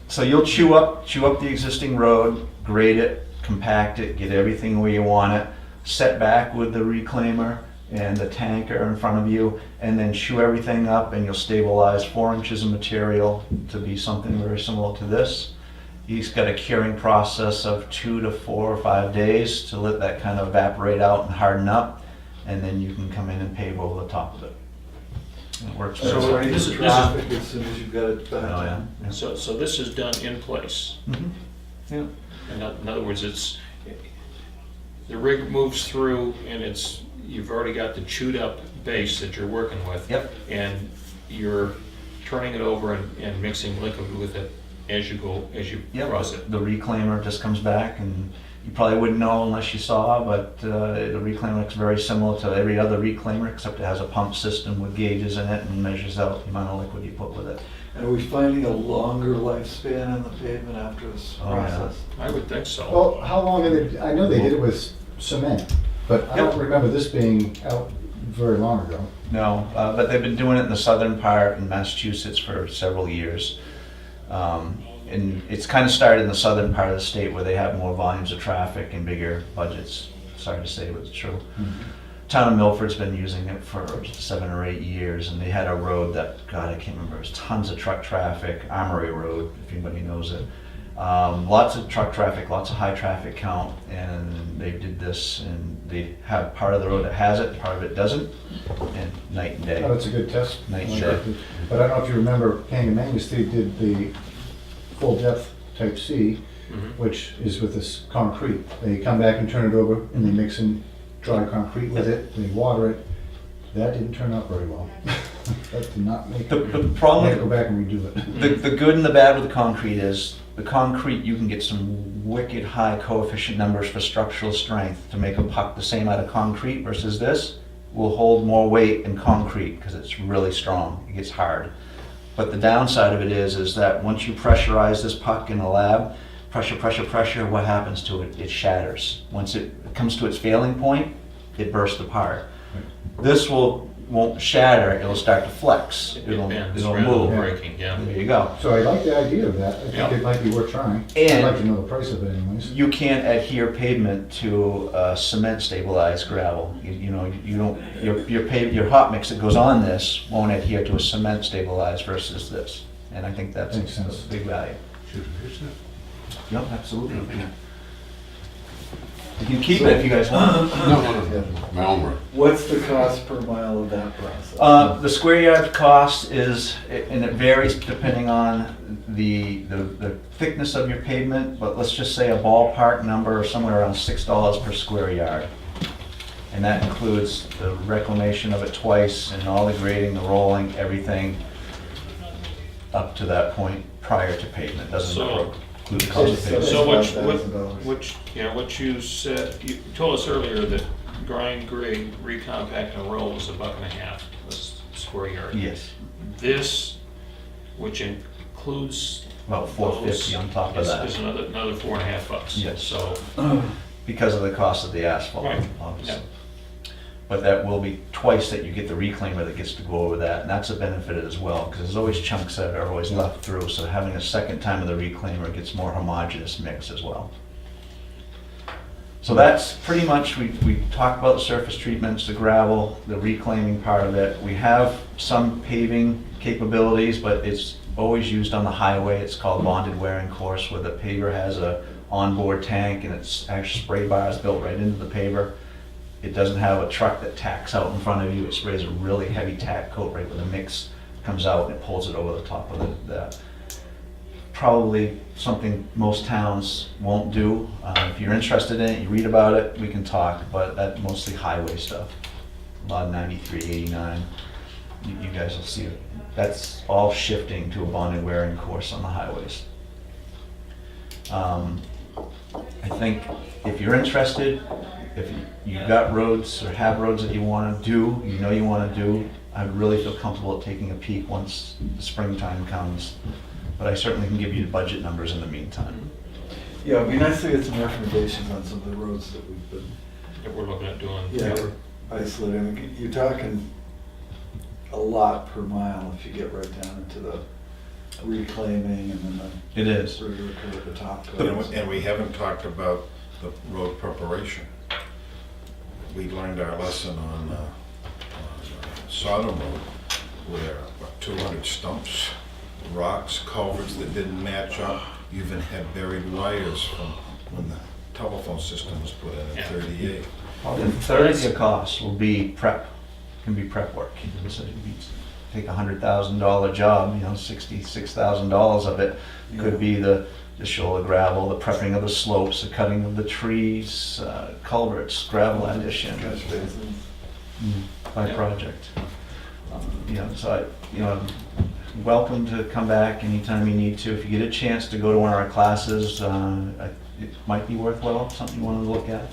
[SPEAKER 9] So you'll chew up the existing road, grade it, compact it, get everything where you want it, set back with the reclaimer and the tanker in front of you, and then chew everything up and you'll stabilize 4 inches of material to be something very similar to this. He's got a curing process of 2 to 4 or 5 days to let that kind of evaporate out and harden up, and then you can come in and pave over the top of it. It works.
[SPEAKER 1] So
[SPEAKER 9] very well.
[SPEAKER 1] ready
[SPEAKER 2] this
[SPEAKER 1] for
[SPEAKER 2] is-
[SPEAKER 1] traffic as soon as you've got it back?
[SPEAKER 9] Oh, yeah. Yeah.
[SPEAKER 2] So this is done in place.
[SPEAKER 9] Mhm. Yeah.
[SPEAKER 2] In other words, the rig moves through and you've already got the chewed up base that you're working with.
[SPEAKER 9] Yep.
[SPEAKER 2] And you're turning it over and mixing liquid with it as you
[SPEAKER 9] Yeah,
[SPEAKER 2] cross it.
[SPEAKER 9] the reclaimer just comes back, and you probably wouldn't know unless you saw, but the reclaimer looks very similar to every other reclaimer, except it has a pump system with gauges in it and measures out the amount of liquid you put with it.
[SPEAKER 1] And are we finding a longer lifespan in the pavement after this
[SPEAKER 9] Oh, yeah.
[SPEAKER 1] process?
[SPEAKER 2] I would think so.
[SPEAKER 10] Well, how long, I know they did it with cement, but I don't remember this being out very long ago.
[SPEAKER 9] No, but they've been doing it in the southern part in Massachusetts for several years. And it's kind of started in the southern part of the state where they have more volumes of traffic and bigger budgets. Sorry to say, but it's true. Town of Milford's been using it for 7 or 8 years, and they had a road that, God, I can't remember, it was tons of truck traffic, Armory Road, if anybody knows it. Lots of truck traffic, lots of high traffic count, and they did this, and they have part of the road that has it, part of it doesn't, and night and
[SPEAKER 10] Oh,
[SPEAKER 9] day.
[SPEAKER 10] that's a good test.
[SPEAKER 9] Nice
[SPEAKER 10] Like,
[SPEAKER 9] shot.
[SPEAKER 10] But I don't know if you remember, Pangamangus, they did the full depth type C,
[SPEAKER 2] Mhm.
[SPEAKER 10] which is with this concrete. They come back and turn it over, and they mix in dry concrete with it, they water it. That didn't turn out very well. That did not make,
[SPEAKER 9] The
[SPEAKER 10] they
[SPEAKER 9] problem,
[SPEAKER 10] had to go back and redo it.
[SPEAKER 9] the good and the bad with the concrete is, the concrete, you can get some wicked high coefficient numbers for structural strength to make a puck the same out of concrete versus this will hold more weight in concrete because it's really strong, it gets hard. But the downside of it is that once you pressurize this puck in a lab, pressure, what happens to it? It shatters. Once it comes to its failing point, it bursts apart. This won't shatter, it'll start to flex.
[SPEAKER 2] It
[SPEAKER 9] It'll
[SPEAKER 2] bends
[SPEAKER 9] move.
[SPEAKER 2] rather than breaking, yeah.
[SPEAKER 9] There you go.
[SPEAKER 10] So I like the idea of that. I
[SPEAKER 2] Yeah.
[SPEAKER 10] think it might be worth trying. I'd
[SPEAKER 9] And-
[SPEAKER 10] like to know the price of it anyways.
[SPEAKER 9] You can't adhere pavement to cement stabilized gravel. You know, you don't, your hot mix that goes on this won't adhere to a cement stabilized versus this. And I think that's
[SPEAKER 10] Makes sense.
[SPEAKER 9] a big value.
[SPEAKER 5] Should we fix that?
[SPEAKER 9] Yep, absolutely. You can keep it if you guys want.
[SPEAKER 3] No, my own work.
[SPEAKER 1] What's the cost per mile of that process?
[SPEAKER 9] The square yard cost is, and it varies depending on the thickness of your pavement, but let's just say a ballpark number somewhere around $6 per square yard. And that includes the reclamation of it twice and all the grading, the rolling, everything up to that point prior to pavement. Doesn't
[SPEAKER 2] So-
[SPEAKER 9] include the cost of pavement.
[SPEAKER 2] So
[SPEAKER 1] $5,000.
[SPEAKER 2] what you said, you told us earlier that grind, grade, recompact, and roll was $1.50 a square yard.
[SPEAKER 9] Yes,
[SPEAKER 2] This, which includes
[SPEAKER 9] about $4.50 on top of that.
[SPEAKER 2] is another $4.50.
[SPEAKER 9] Yes.
[SPEAKER 2] So,
[SPEAKER 9] Because of the cost of the asphalt,
[SPEAKER 2] Right,
[SPEAKER 9] obviously.
[SPEAKER 2] yeah.
[SPEAKER 9] But that will be twice that you get the reclaimer that gets to go over that, and that's a benefit as well, because there's always chunks that are always left through, so having a second time of the reclaimer gets more homogeneous mix as well. So that's pretty much, we talked about the surface treatments, the gravel, the reclaiming part of it. We have some paving capabilities, but it's always used on the highway. It's called bonded wearing course, where the paver has a onboard tank and it's actually spray bars built right into the paver. It doesn't have a truck that tacks out in front of you. It sprays a really heavy tack coat right where the mix comes out and it pulls it over the top of that. Probably something most towns won't do. If you're interested in it, you read about it, we can talk, but that's mostly highway stuff. A lot of 93, 89. You guys will see it. That's all shifting to a bonded wearing course on the highways. I think if you're interested, if you've got roads or have roads that you want to do, you know you want to do, I would really feel comfortable taking a peek once the springtime comes. But I certainly can give you the budget numbers in the meantime.
[SPEAKER 1] Yeah, it'd be nice to get some recommendations on some of the roads that we've been,
[SPEAKER 2] that we're looking at doing.
[SPEAKER 1] isolating. You're talking a lot per mile if you get right down into the reclaiming and then
[SPEAKER 9] It is.
[SPEAKER 1] the top
[SPEAKER 8] But,
[SPEAKER 1] coats.
[SPEAKER 8] and we haven't talked about the road preparation. We learned our lesson on Sodom Road, where, 200 stumps, rocks, culverts that didn't match up. You even had buried wires from when the telephone system was put in
[SPEAKER 2] Yeah.
[SPEAKER 8] 38.
[SPEAKER 9] A third of your cost will be prep, can be prep work. So you take $100,000 job, $66,000 of it could be the shoulder gravel, the prepping of the slopes, the cutting of the trees, culverts, gravel addition.
[SPEAKER 1] Catch basins.
[SPEAKER 9] By project. So welcome to come back anytime you need to. If you get a chance to go to one of our classes, it might be worthwhile, something you want to look at.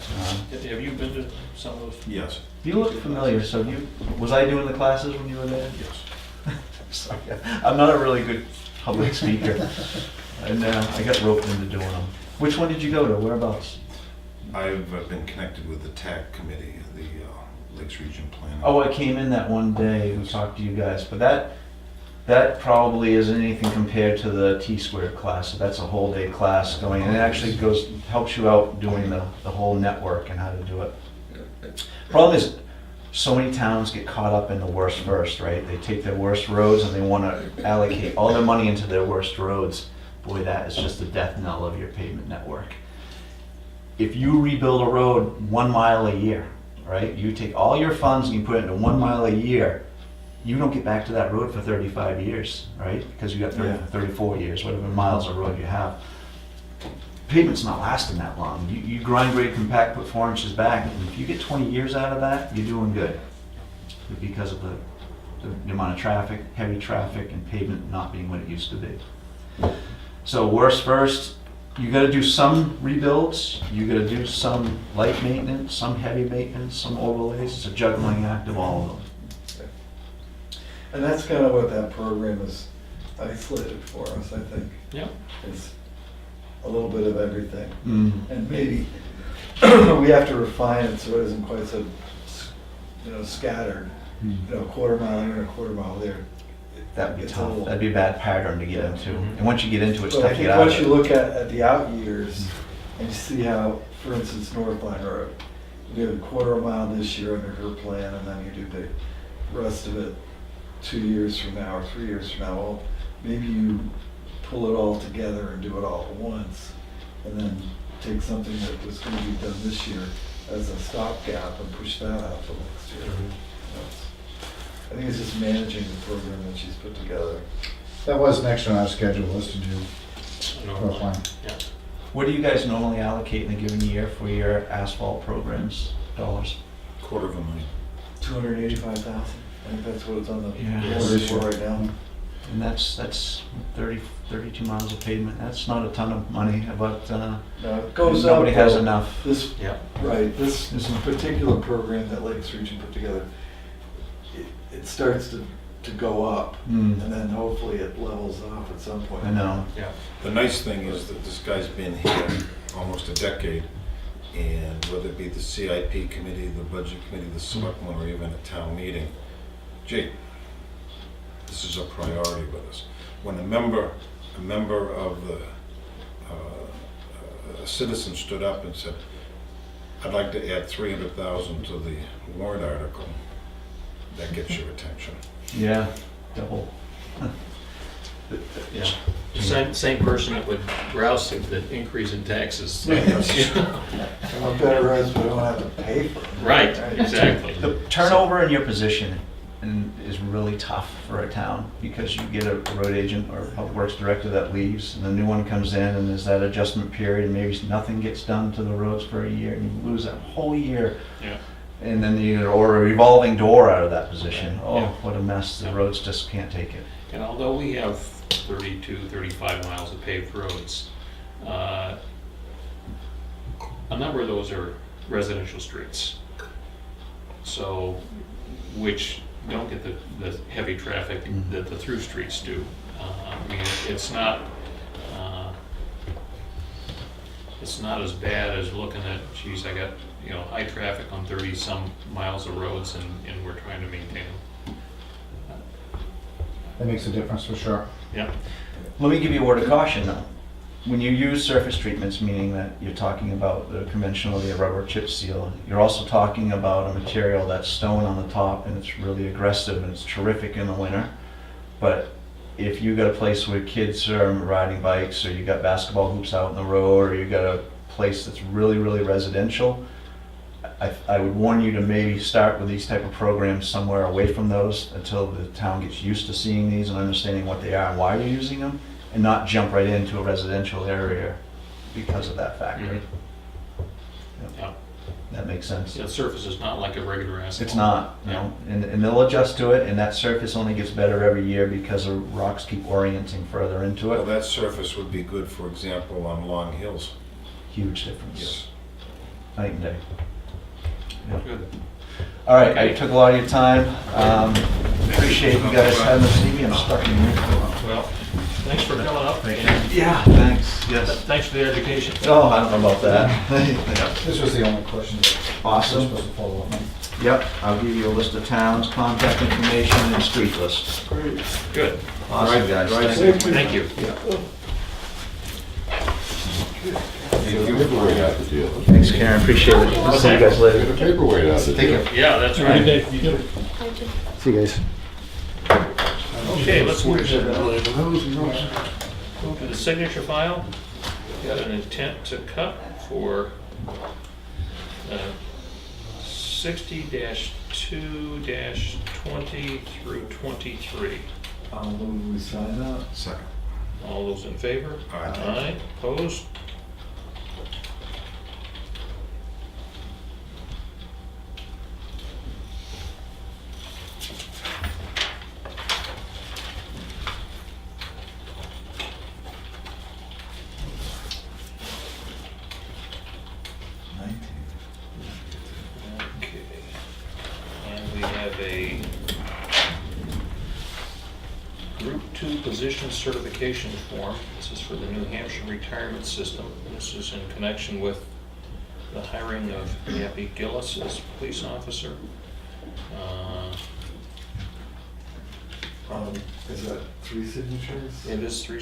[SPEAKER 2] Have you been to some of those?
[SPEAKER 8] Yes,
[SPEAKER 9] You look familiar, so was I doing the classes when you were there?
[SPEAKER 8] yes.
[SPEAKER 9] Sorry, I'm not a really good public speaker, and I got roped into doing them. Which one did you go to? Whereabouts?
[SPEAKER 8] I've been connected with the TAC committee, the Lakes Region Planning.
[SPEAKER 9] Oh, I came in that one day and talked to you guys, but that probably isn't anything compared to the T-squared class. So that's a whole day class going, and it actually helps you out doing the whole network and how to do it. Problem is, so many towns get caught up in the worst first, right? They take their worst roads and they want to allocate all their money into their worst roads. Boy, that is just the death knell of your pavement network. If you rebuild a road 1 mile a year, right? You take all your funds and you put it into 1 mile a year, you don't get back to that road for 35 years, right? Because you got 34 years, whatever miles of road you have. Pavement's not lasting that long. You grind, grade, compact, put 4 inches back, and if you get 20 years out of that, you're doing good. Because of the amount of traffic, heavy traffic, and pavement not being what it used to be. So worst first, you gotta do some rebuilds, you gotta do some light maintenance, some heavy maintenance, some overlays. It's a juggling act of all of them.
[SPEAKER 1] And that's kind of what that program is isolated for us, I think.
[SPEAKER 2] Yeah.
[SPEAKER 1] Is a little bit of everything.
[SPEAKER 9] Mm.
[SPEAKER 1] And maybe we have to refine it so it isn't quite so, scattered. Quarter mile here and a quarter mile there.
[SPEAKER 9] That'd be
[SPEAKER 1] It's a
[SPEAKER 9] tough.
[SPEAKER 1] little-
[SPEAKER 9] That'd be a bad pattern to get into.
[SPEAKER 2] Mhm.
[SPEAKER 9] And once you get into it, it's
[SPEAKER 1] But
[SPEAKER 9] tough
[SPEAKER 1] I
[SPEAKER 9] to
[SPEAKER 1] think
[SPEAKER 9] get out
[SPEAKER 1] once
[SPEAKER 9] of
[SPEAKER 1] you
[SPEAKER 9] it.
[SPEAKER 1] look at the out years and you see how, for instance, North Line Road, you do a quarter of a mile this year under her plan, and then you do the rest of it 2 years from now or 3 years from now. Well, maybe you pull it all together and do it all at once, and then take something that was going to be done this year as a stopgap and push that out to next year. I think it's just managing the program that she's put together.
[SPEAKER 10] That was next on our schedule, was to do North Line.
[SPEAKER 2] Yeah.
[SPEAKER 9] What do you guys normally allocate in a given year for your asphalt programs, dollars?
[SPEAKER 8] $250,000.
[SPEAKER 1] 285,000. I think that's what it's on the
[SPEAKER 9] Yeah.
[SPEAKER 1] board for right now.
[SPEAKER 9] And that's 32 miles of pavement. That's not a ton of money, but
[SPEAKER 1] No, it goes up.
[SPEAKER 9] nobody has
[SPEAKER 1] though.
[SPEAKER 9] enough.
[SPEAKER 1] This,
[SPEAKER 2] Yeah.
[SPEAKER 1] right, this particular program that Lakes Region put together, it starts to go up,
[SPEAKER 9] Mm.
[SPEAKER 1] and then hopefully it levels off at some point.
[SPEAKER 9] I know.
[SPEAKER 2] Yeah.
[SPEAKER 8] The nice thing is that this guy's been here almost a decade, and whether it be the CIP committee, the budget committee, the selectmen, or even a town meeting, Jake, this is a priority with us. When a member of a citizen stood up and said, I'd like to add 300,000 to the warrant article, that gets your attention.
[SPEAKER 9] Yeah, double.
[SPEAKER 2] Yeah. Same person that would grouse at the increase in taxes.
[SPEAKER 1] I'm a better roads, but I don't have to pay for them.
[SPEAKER 2] Right, exactly.
[SPEAKER 9] The turnover in your position is really tough for a town, because you get a road agent or public works director that leaves, and the new one comes in, and there's that adjustment period, and maybe nothing gets done to the roads for a year, and you lose that whole year.
[SPEAKER 2] Yeah.
[SPEAKER 9] And then or a revolving door out of that position. Oh,
[SPEAKER 2] Yeah.
[SPEAKER 9] what a mess. The roads just can't take it.
[SPEAKER 2] And although we have 32, 35 miles of paved roads, a number of those are residential streets. So, which don't get the heavy traffic that the through streets do. I mean, it's not as bad as looking at, geez, I got, high traffic on 30 some miles of roads and we're trying to maintain them.
[SPEAKER 10] That makes a difference for sure.
[SPEAKER 2] Yeah.
[SPEAKER 9] Let me give you a word of caution though. When you use surface treatments, meaning that you're talking about the conventional, the rubber chip seal, you're also talking about a material that's stone on the top, and it's really aggressive and it's terrific in the winter. But if you got a place where kids are riding bikes, or you got basketball hoops out in the road, or you got a place that's really, really residential, I would warn you to maybe start with these type of programs somewhere away from those until the town gets used to seeing these and understanding what they are and why you're using them, and not jump right into a residential area because of that factor.
[SPEAKER 2] Mhm. Yeah.
[SPEAKER 9] That makes sense.
[SPEAKER 2] The surface is not like a regular asphalt.
[SPEAKER 9] It's not, you know, and they'll adjust to it, and that surface only gets better every year because the rocks keep orienting further into
[SPEAKER 8] Well,
[SPEAKER 9] it.
[SPEAKER 8] that surface would be good, for example, on long hills.
[SPEAKER 9] Huge difference. Night and day.
[SPEAKER 2] Good.
[SPEAKER 9] All right, I took a lot of your time. Appreciate you guys having us see me. I'm stuck in here.
[SPEAKER 2] Well, thanks for coming up. And
[SPEAKER 9] Yeah, thanks. Yes.
[SPEAKER 2] thanks for the education.
[SPEAKER 9] Oh, I don't know about that.
[SPEAKER 10] This was the only question that I was
[SPEAKER 9] Awesome.
[SPEAKER 10] supposed to follow up on.
[SPEAKER 9] Yep, I'll give you a list of towns, contact information, and street list.
[SPEAKER 2] Good.
[SPEAKER 9] Awesome, guys.
[SPEAKER 8] Drive
[SPEAKER 9] Thank
[SPEAKER 8] safe.
[SPEAKER 2] Thank you.
[SPEAKER 3] Paperweight out the deal.
[SPEAKER 9] Thanks, Karen. Appreciate it. I'll see you guys
[SPEAKER 3] Get
[SPEAKER 9] later.
[SPEAKER 3] a paperweight out the deal.
[SPEAKER 2] Yeah, that's right.
[SPEAKER 10] See you guys.
[SPEAKER 2] Okay, let's move to the signature file. Got an intent to cut for 60-2-20 through 23.
[SPEAKER 1] I'll move we sign that.
[SPEAKER 8] Second.
[SPEAKER 2] All those in favor?
[SPEAKER 8] Aye.
[SPEAKER 2] Aye, opposed? Okay. And we have a Group 2 position certification form. This is for the New Hampshire retirement system. This is in connection with the hiring of Yappy Gillis as police officer.
[SPEAKER 1] Is that 3 signatures?
[SPEAKER 2] It is three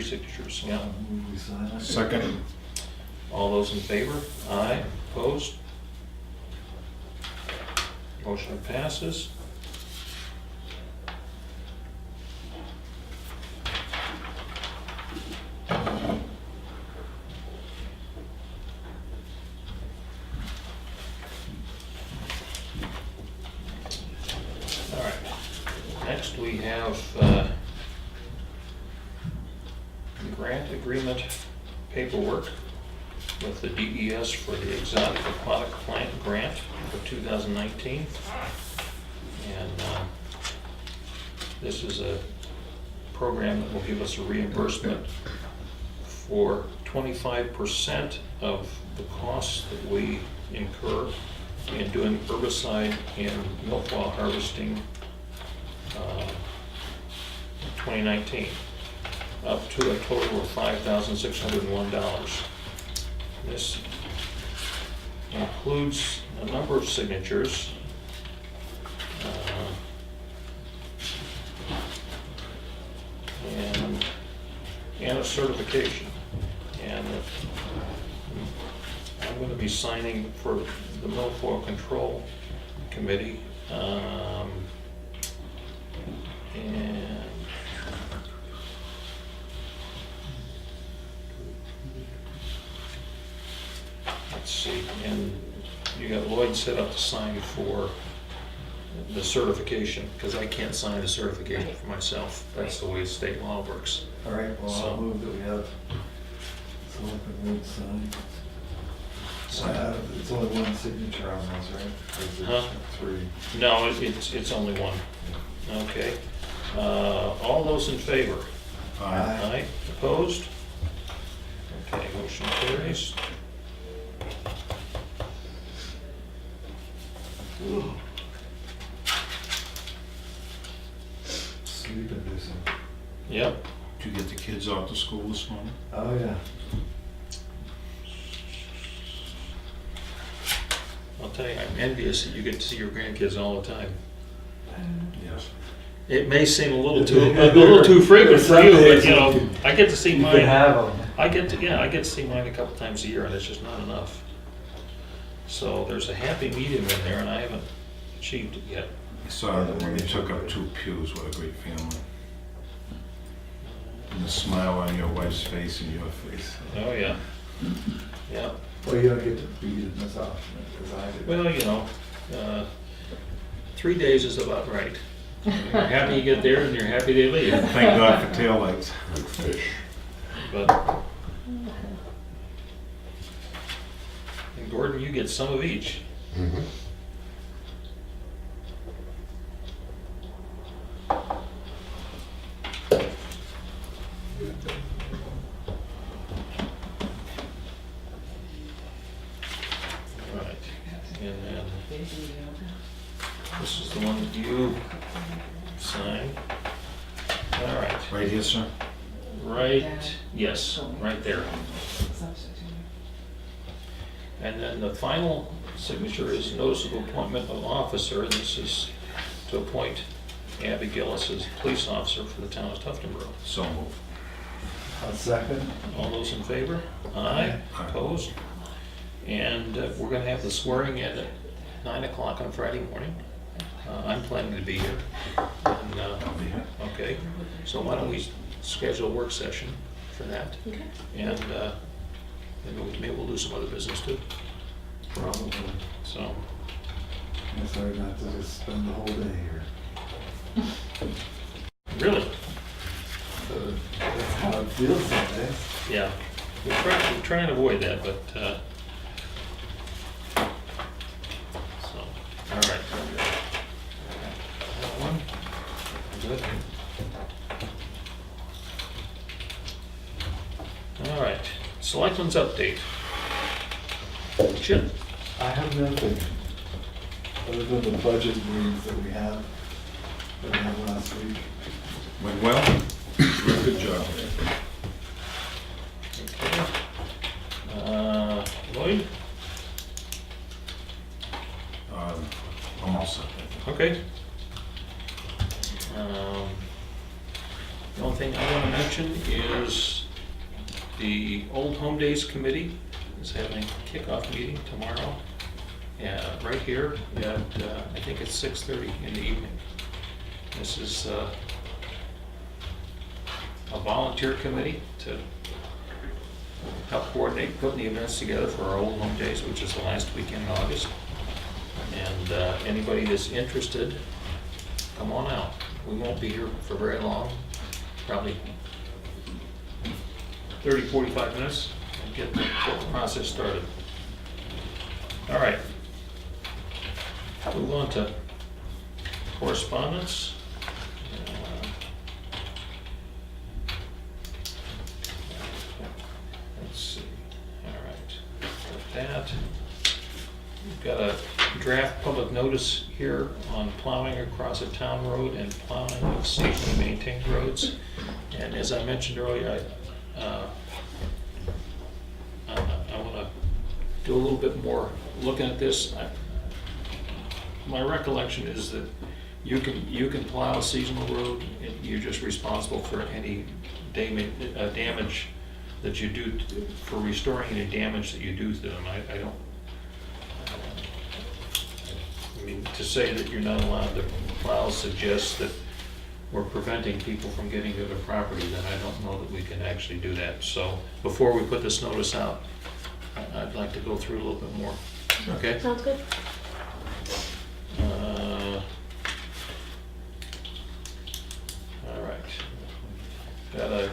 [SPEAKER 2] signatures, yeah.
[SPEAKER 1] I'll move we sign it.
[SPEAKER 8] Second.
[SPEAKER 2] All those in favor? Aye. Opposed? Motion passes. All right. Next, we have grant agreement paperwork with the DES for the Exotic Aquatic Plant Grant for 2019. And this is a program that will give us a reimbursement for 25% of the costs that we incur in doing herbicide and milfoil harvesting 2019, up to a total of $5,601. This includes a number of signatures. And a certification. And I'm going to be signing for the milfoil control committee. And let's see, and you got Lloyd set up to sign for the certification, because I can't sign a certification for myself. That's the way state law works.
[SPEAKER 1] All right, well,
[SPEAKER 2] So-
[SPEAKER 1] I'll move that we have Selectmen Wood sign. It's only one signature on those, right? Or is it
[SPEAKER 2] Huh?
[SPEAKER 1] 3?
[SPEAKER 2] No, it's only one. Okay. All those in favor? Aye. Opposed? Okay, motion carries.
[SPEAKER 1] Sleep inducing.
[SPEAKER 2] Yep.
[SPEAKER 8] Did you get the kids off to school this morning?
[SPEAKER 1] Oh, yeah.
[SPEAKER 2] I'll tell you, I'm envious that you get to see your grandkids all the time.
[SPEAKER 8] Yes.
[SPEAKER 2] It may seem a little too frequent for you, but you know, I get to see
[SPEAKER 9] You can
[SPEAKER 2] mine.
[SPEAKER 9] have them.
[SPEAKER 2] I get to see mine a couple times a year, and it's just not enough. So there's a happy medium in there, and I haven't achieved it yet.
[SPEAKER 8] I saw that when you took up 2 pews, what a great family. And the smile on your wife's face and your face.
[SPEAKER 2] Oh, yeah. Yeah.
[SPEAKER 1] Well, you don't get to beat it as often as I do.
[SPEAKER 2] Well, you know, 3 days is about right. You're happy you get there, and you're happy they leave.
[SPEAKER 8] Thank God for taillights.
[SPEAKER 3] Like fish.
[SPEAKER 2] But And Gordon, you get some of each. Right, and then this is the one that you signed. All right,
[SPEAKER 8] Right here, sir?
[SPEAKER 2] right, yes, right there. And then the final signature is notice of appointment of officer. This is to appoint Abby Gillis as police officer for the town of Tuftonboro.
[SPEAKER 8] So moved.
[SPEAKER 1] A second?
[SPEAKER 2] All those in favor? Aye.
[SPEAKER 8] Aye.
[SPEAKER 2] Opposed? And we're gonna have the swearing in at 9 o'clock on Friday morning. I'm planning to be here. And,
[SPEAKER 8] I'll be here.
[SPEAKER 2] okay, so why don't we schedule a work session for that?
[SPEAKER 4] Okay.
[SPEAKER 2] And maybe we'll do some other business too.
[SPEAKER 1] Probably.
[SPEAKER 2] So,
[SPEAKER 1] Yes, I would have to just spend the whole day here.
[SPEAKER 2] really,
[SPEAKER 1] That's how it feels some days.
[SPEAKER 2] yeah, we try and avoid that, but, so, all right. That one, good. All right, Selectmen's update. Chip?
[SPEAKER 1] I have nothing, other than the budget meetings that we had last week.
[SPEAKER 8] Went well? Good job.
[SPEAKER 2] Okay. Lloyd?
[SPEAKER 8] I'm all set.
[SPEAKER 2] Okay. The only thing I want to mention is the Old Home Days Committee is having a kickoff meeting tomorrow. Yeah, right here at, I think it's 6:30 in the evening. This is a volunteer committee to help coordinate putting the events together for our Old Home Days, which is the last weekend in August. And anybody that's interested, come on out. We won't be here for very long, probably 30, 45 minutes, and get the process started. All right. Move on to correspondence. Let's see. All right. Got that. We've got a draft public notice here on plowing across a town road and plowing of safely maintained roads. And as I mentioned earlier, I want to do a little bit more looking at this. My recollection is that you can plow a seasonal road, and you're just responsible for any damage that you do, for restoring any damage that you do to them. I don't, I mean, to say that you're not allowed to plow suggests that we're preventing people from getting to their property, then I don't know that we can actually do that. So before we put this notice out, I'd like to go through a little bit more. Okay?
[SPEAKER 4] Sounds good.
[SPEAKER 2] All right. Got an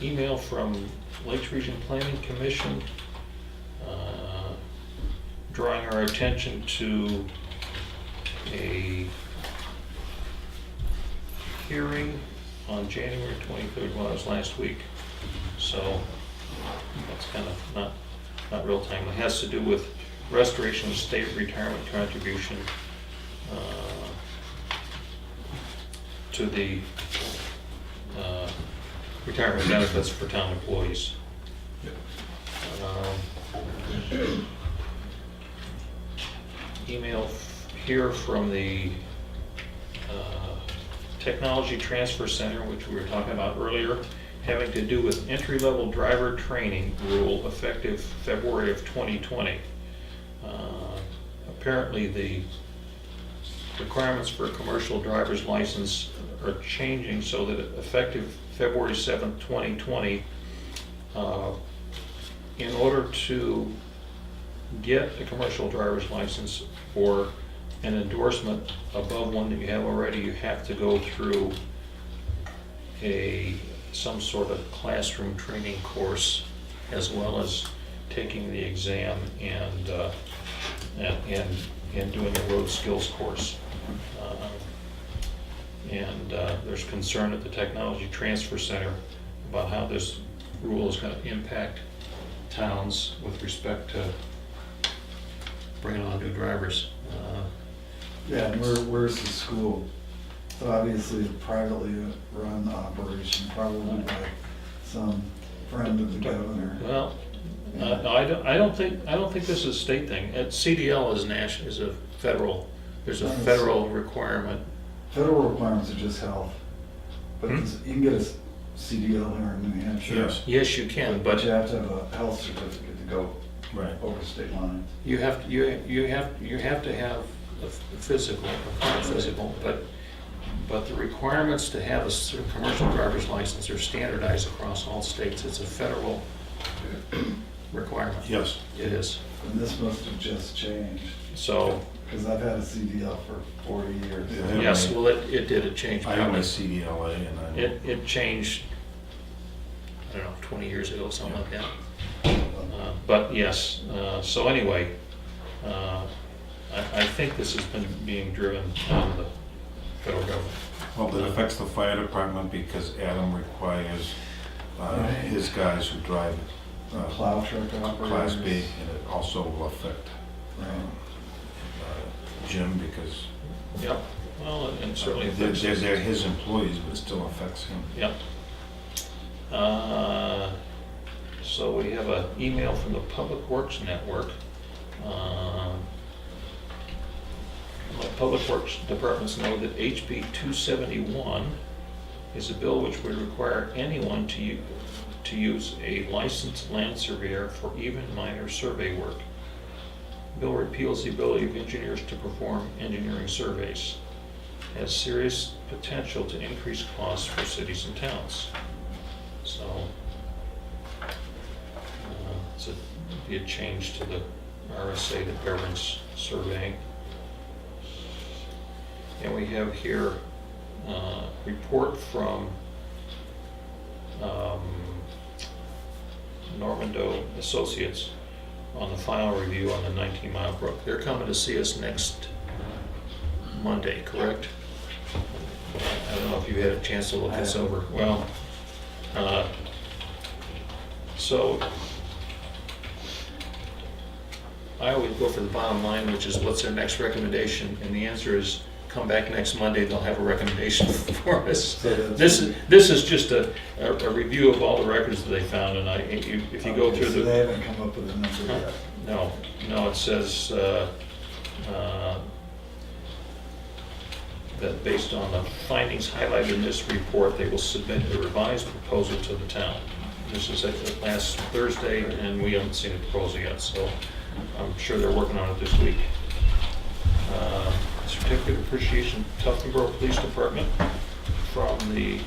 [SPEAKER 2] email from Lakes Region Planning Commission drawing our attention to a hearing on January 23rd, well, it was last week. So that's kind of not real time. It has to do with restoration of state retirement contribution to the retirement benefits for town employees. Email here from the Technology Transfer Center, which we were talking about earlier, having to do with entry-level driver training rule effective February of 2020. Apparently the requirements for a commercial driver's license are changing so that effective February 7th, 2020, in order to get a commercial driver's license or an endorsement above one that you have already, you have to go through some sort of classroom training course, as well as taking the exam and doing the road skills course. And there's concern at the Technology Transfer Center about how this rule is going to impact towns with respect to bringing on new drivers.
[SPEAKER 1] Yeah, and where's the school? So obviously a privately run operation, probably by some friend of the governor.
[SPEAKER 2] Well, I don't think this is a state thing. CDL is is a federal. There's a federal requirement.
[SPEAKER 1] Federal requirements are just health, but you can get a CDL here in New Hampshire.
[SPEAKER 8] Yes.
[SPEAKER 2] Yes, you can,
[SPEAKER 1] But
[SPEAKER 2] but
[SPEAKER 1] you have to have a health certificate to go
[SPEAKER 8] Right.
[SPEAKER 1] over state lines.
[SPEAKER 2] you have to have a physical, a car physical, but the requirements to have a commercial driver's license are standardized across all states. It's a federal requirement.
[SPEAKER 8] Yes.
[SPEAKER 2] It is.
[SPEAKER 1] And this must have just changed,
[SPEAKER 2] So,
[SPEAKER 1] because I've had a CDL for 40 years.
[SPEAKER 8] Yeah.
[SPEAKER 2] yes, well, it did, it changed.
[SPEAKER 8] I have my CDLA and I.
[SPEAKER 2] It changed, I don't know, 20 years ago, something like that. But yes, so anyway, I think this has been being driven out of the federal government.
[SPEAKER 8] Well, it affects the fire department because Adam requires his guys who drive
[SPEAKER 1] Plow truck operators.
[SPEAKER 8] Class B, and it also will affect
[SPEAKER 1] Right.
[SPEAKER 8] Jim because
[SPEAKER 2] Yep, well, and certainly
[SPEAKER 8] they're
[SPEAKER 2] affects us.
[SPEAKER 8] his employees, but it still affects him.
[SPEAKER 2] Yep. So we have an email from the Public Works Network. The Public Works departments know that HB 271 is a bill which would require anyone to use a licensed land surveyor for even minor survey work. Bill repeals the ability of engineers to perform engineering surveys. Has serious potential to increase costs for cities and towns. So, it's be a change to the RSA that governs surveying. And we have here report from Normando Associates on the final review on the 19 Mile Brook. They're coming to see us next Monday, correct? I don't know if you had a chance to look this over. Well, so I always go for the bottom line, which is what's their next recommendation, and the answer is come back next Monday, they'll have a recommendation for us.
[SPEAKER 1] So that's-
[SPEAKER 2] This is just a review of all the records that they found, and if you go
[SPEAKER 1] Okay,
[SPEAKER 2] through
[SPEAKER 1] so
[SPEAKER 2] the.
[SPEAKER 1] they haven't come up with a number yet.
[SPEAKER 2] No, it says that based on the findings highlighted in this report, they will submit a revised proposal to the town. This is at last Thursday, and we haven't seen the proposal yet, so I'm sure they're working on it this week. Certificate of Appreciation, Tuftonboro Police Department from the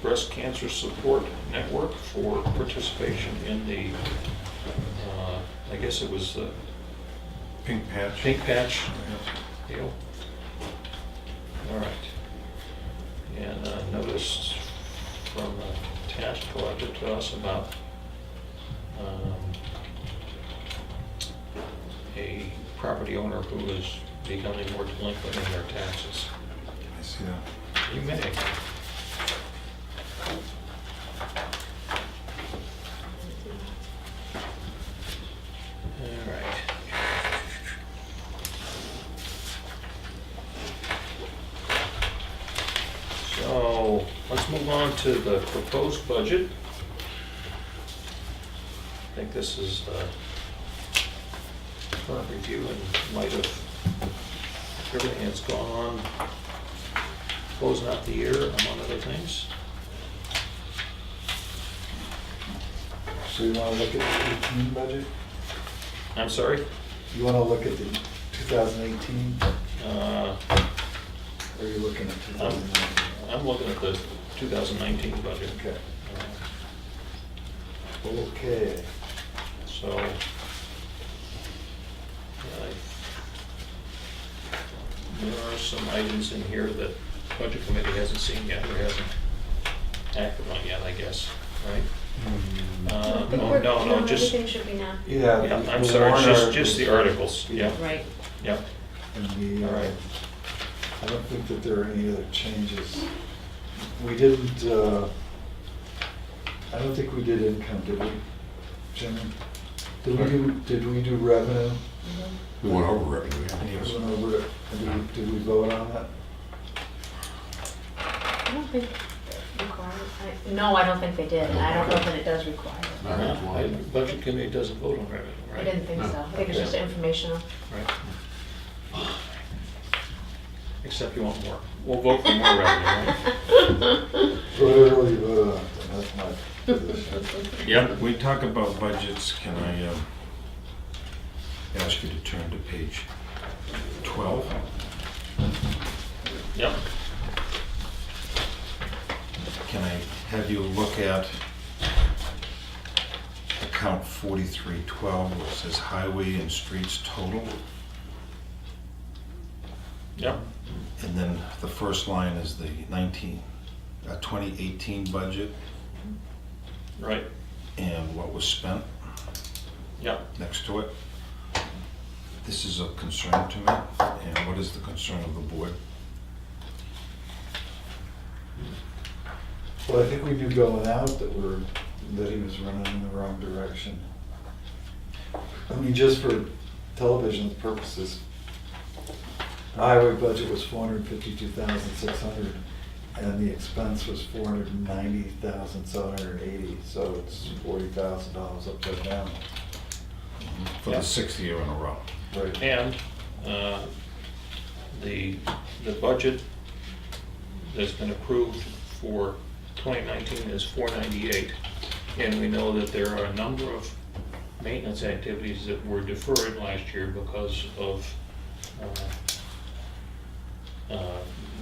[SPEAKER 2] Breast Cancer Support Network for participation in the, I guess it was the
[SPEAKER 8] Pink patch.
[SPEAKER 2] Pink Patch deal. All right. And notice from the task collected to us about a property owner who is becoming more delinquent in their taxes.
[SPEAKER 8] I see that.
[SPEAKER 2] You may. All right. So let's move on to the proposed budget. I think this is current review in light of everything that's gone on, closing out the year, among other things.
[SPEAKER 1] So you want to look at the 18 budget?
[SPEAKER 2] I'm sorry?
[SPEAKER 1] You want to look at the 2018,
[SPEAKER 2] Uh,
[SPEAKER 1] or are you looking at 2019?
[SPEAKER 2] I'm looking at the 2019 budget.
[SPEAKER 1] Okay. Okay.
[SPEAKER 2] So, there are some items in here that Budget Committee hasn't seen yet, or hasn't acted on yet, I guess. right?
[SPEAKER 4] I think
[SPEAKER 2] Oh,
[SPEAKER 4] we're-
[SPEAKER 2] no, just,
[SPEAKER 4] everything should be now.
[SPEAKER 1] Yeah.
[SPEAKER 2] yeah,
[SPEAKER 1] the-
[SPEAKER 2] I'm
[SPEAKER 1] the
[SPEAKER 2] sorry,
[SPEAKER 1] warrant
[SPEAKER 2] just the
[SPEAKER 1] articles.
[SPEAKER 2] articles, yeah,
[SPEAKER 4] Right.
[SPEAKER 2] yeah.
[SPEAKER 1] And the,
[SPEAKER 2] All right.
[SPEAKER 1] I don't think that there are any other changes. We didn't, I don't think we did income, did we, Jimmy? Did we do revenue?
[SPEAKER 3] We went over revenue,
[SPEAKER 1] We
[SPEAKER 3] yes.
[SPEAKER 1] went over it. And did we vote on that?
[SPEAKER 4] I don't think no, I don't think they did. I don't know that it does require it.
[SPEAKER 3] All right, well,
[SPEAKER 2] The Budget committee doesn't vote on revenue,
[SPEAKER 4] I
[SPEAKER 2] right?
[SPEAKER 4] didn't think so. I think it's just informational.
[SPEAKER 2] Right. Except you want more. We'll vote for more revenue, right?
[SPEAKER 1] Whatever you vote on, that's my position.
[SPEAKER 8] Yep, we talk about budgets, can I ask you to turn to page 12?
[SPEAKER 2] Yep.
[SPEAKER 8] Can I have you look at account 4312, where it says highway and streets total?
[SPEAKER 2] Yep.
[SPEAKER 8] And then the first line is the 2018 budget
[SPEAKER 2] Right.
[SPEAKER 8] and what was spent
[SPEAKER 2] Yep.
[SPEAKER 8] next to it. This is a concern to me, and what is the concern of the board?
[SPEAKER 1] Well, I think we knew going out that he was running in the wrong direction. I mean, just for television purposes, the highway budget was 452,600, and the expense was 490,780, so it's $40,000 upside down.
[SPEAKER 8] For
[SPEAKER 2] Yeah.
[SPEAKER 8] the 6th year in a row.
[SPEAKER 1] Right.
[SPEAKER 2] And the budget that's been approved for 2019 is 498. And we know that there are a number of maintenance activities that were deferred last year because of